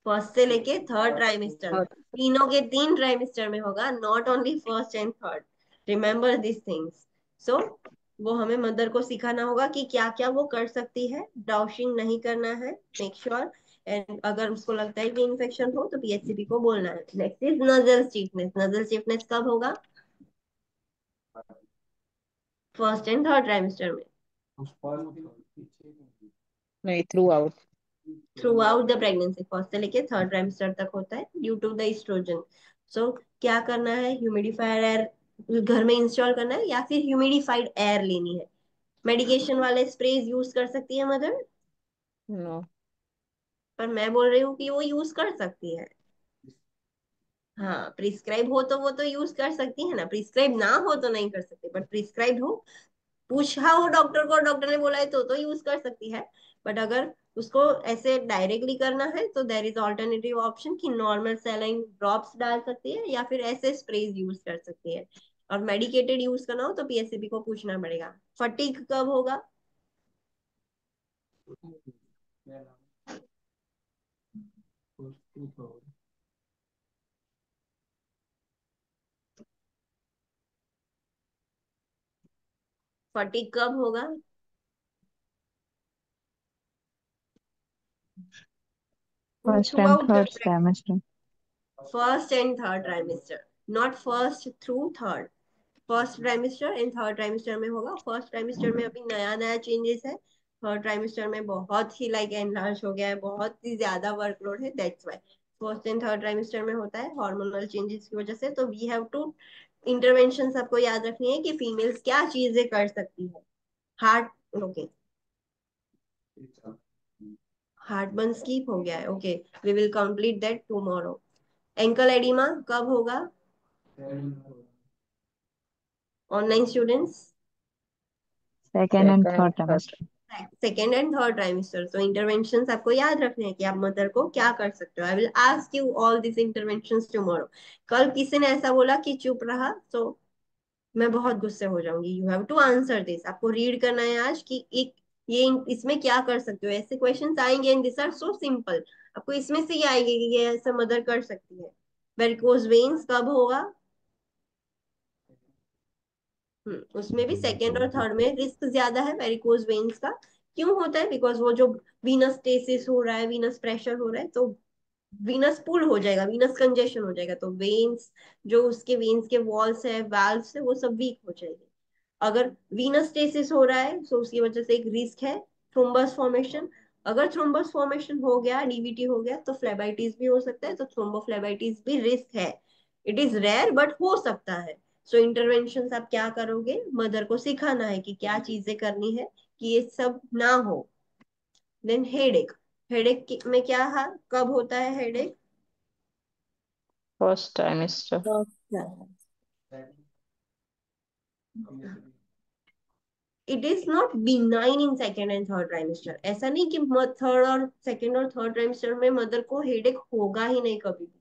फर्स्ट से लेके थर्ड ट्राइमेस्टर, और तीनों के 3 ट्राइमेस्टर में होगा, not only first and third. Remember this things. So वो हमें मदर को सिखाना होगा कि क्या क्या वो कर सकती है। डाउशिंग नहीं करना है, मेक श्योर। एंड अगर उसको लगता है कि इन्फेक्शन हो तो पीएचसीपी को बोलना है। Next is nasal stiffness. Nasal stiffness कब होगा? फर्स्ट एंड थर्ड ट्राइमेस्टर में। नहीं, through out. Through out the pregnancy, first से लेके थर्ड ट्राइमेस्टर तक होता है ड्यू टू द एस्ट्रोजन। सो क्या करना है? ह्यूमिडिफायर एयर घर में इंस्टॉल करना है या फिर ह्यूमिडिफाइड एयर लेनी है। मेडिकेशन वाले स्प्रेज यूज कर सकती है मदर, नो। पर मैं बोल रही हूँ कि वो यूज कर सकती है। हाँ, प्रिस्क्राइब हो तो वो तो यूज कर सकती है ना, प्रिस्क्राइब ना हो तो नहीं कर सकती, बट प्रिस्क्राइब हो, पूछा हो डॉक्टर को, डॉक्टर ने बोला है तो यूज कर सकती है। बट अगर उसको ऐसे डायरेक्टली करना है तो देर इज ऑल्टरनेटिव ऑप्शन कि नॉर्मल सैलाइन ड्रॉप्स डाल सकती है या फिर ऐसे स्प्रेज यूज कर सकती है। और मेडिकेटेड यूज करना हो तो पीएससीपी को पूछना पड़ेगा। फटीग कब होगा? फटीग कब होगा? First through and out the third trimester. First and third trimester, not first through third. First trimester and third trimester में होगा। फर्स्ट ट्राइमेस्टर में अभी नया नया चेंजेस है। थर्ड ट्राइमेस्टर में बहुत ही लाइक एनलार्ज हो गया है, बहुत ही ज्यादा वर्कलोड है, that's why first and third trimester में होता है हार्मोनल चेंजेस की वजह से। तो वी हैव टू इंटरवेंशन आपको याद रखनी है कि फीमेल्स क्या चीजें कर सकती है। Heart, okay, heart burn skip हो गया है, okay, we will complete that tomorrow. Ankle oedema कब होगा online students? Second and second third third. Trimester. Second and third trimester. तो इंटरवेंशंस आपको याद रखने हैं कि आप मदर को क्या कर सकते हो। I will ask you all this interventions tomorrow. कल किसी ने ऐसा बोला कि चुप रहा तो मैं बहुत गुस्से हो जाऊंगी। You have to answer this. आपको रीड करना है आज कि एक ये इसमें क्या कर सकते हो। ऐसे क्वेश्चंस आएंगे and this are so simple, आपको इसमें से ही आएंगे कि ये ऐसा मदर कर सकती है। वेरिकोज वेन्स कब होगा? उसमें भी सेकेंड और थर्ड में रिस्क ज्यादा है वेरिकोज वेन्स का। क्यों होता है? बिकॉज वो जो वीनस टेसिस हो रहा है, वीनस प्रेशर हो रहा है, तो वीनस पुल हो जाएगा, वीनस कंजेशन हो जाएगा, तो वेन्स, जो उसके वेन्स के वॉल्स है, वाल्व्स है, वो सब वीक हो जाएंगे। अगर वीनस टेसिस हो रहा है तो उसकी वजह से एक रिस्क है थ्रोम्बस फॉर्मेशन। अगर थ्रोम्बस फॉर्मेशन हो गया, डीवीटी हो गया, तो फ्लेबाइटिस भी हो सकता है। तो थ्रोम्बोफ्लेबाइटिस भी रिस्क है। इट इज रेयर बट हो सकता है। सो इंटरवेंशन आप क्या करोगे? मदर को सिखाना है कि क्या चीजें करनी है कि ये सब ना हो। Then headache. हेडेक में क्या है, कब होता है headache? First trimester. It is not benign in second and third trimester. ऐसा नहीं कि थर्ड और सेकेंड और थर्ड ट्राइमेस्टर में मदर को हेडेक होगा ही नहीं कभी भी।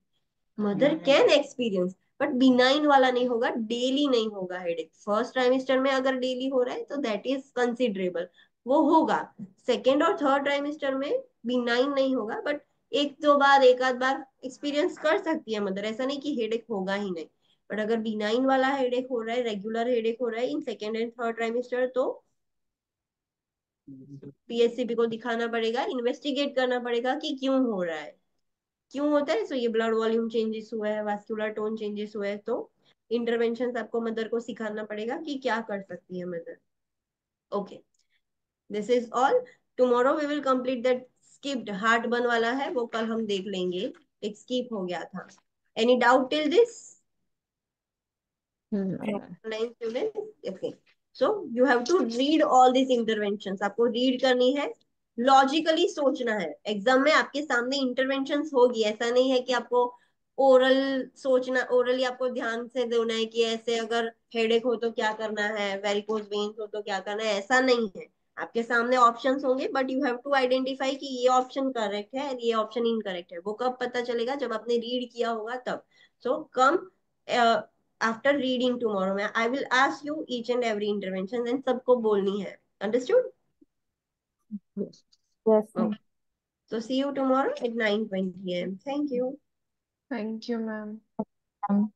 Mother can experience, but benign वाला नहीं होगा, डेली नहीं होगा हेडेक। फर्स्ट ट्राइमेस्टर में अगर डेली हो रहा है तो दैट इज कंसिडरेबल, वो होगा। सेकेंड और थर्ड ट्राइमेस्टर में बिनाइन नहीं होगा, बट एक दो बार, एक आध बार एक्सपीरियंस कर सकती है मदर। ऐसा नहीं कि हेडेक होगा ही नहीं, बट अगर बिनाइन वाला हेडेक हो रहा है, रेगुलर हेडेक हो रहा है in second and third trimester, तो पीएचसीपी को दिखाना पड़ेगा, इन्वेस्टिगेट करना पड़ेगा कि क्यों हो रहा है, क्यों होता है। सो ये ब्लड वॉल्यूम चेंजेस हुआ है, वास्कुलर टोन चेंजेस हुआ है, तो इंटरवेंशन आपको मदर को सिखाना पड़ेगा कि क्या कर सकती है mother. Okay, this is all. Tomorrow we will complete that skipped heart burn वाला है, वो कल हम देख लेंगे, एक स्किप हो गया था। Any doubt till this? Hmm. Online students, okay, so you have to read all these interventions, आपको रीड करनी है, लॉजिकली सोचना है। एग्जाम में आपके सामने इंटरवेंशंस होगी, ऐसा नहीं है कि आपको ओरल सोचना, ओरली आपको ध्यान से देना है कि ऐसे अगर हेडेक हो तो क्या करना है, वेरिकोज वेन्स हो तो क्या करना है, ऐसा नहीं है। आपके सामने ऑप्शंस होंगे, but you have to identify कि ये ऑप्शन करेक्ट है ये ऑप्शन इनकरेक्ट है। वो कब पता चलेगा? जब आपने रीड किया होगा तब। सो कम after reading tomorrow, मैं I will ask you each and every intervention and सबको बोलनी है। Understood? Yes. Yes, Okay. So see you tomorrow at 9:20 a.m. Thank you. Thank you, ma'am. ma'am.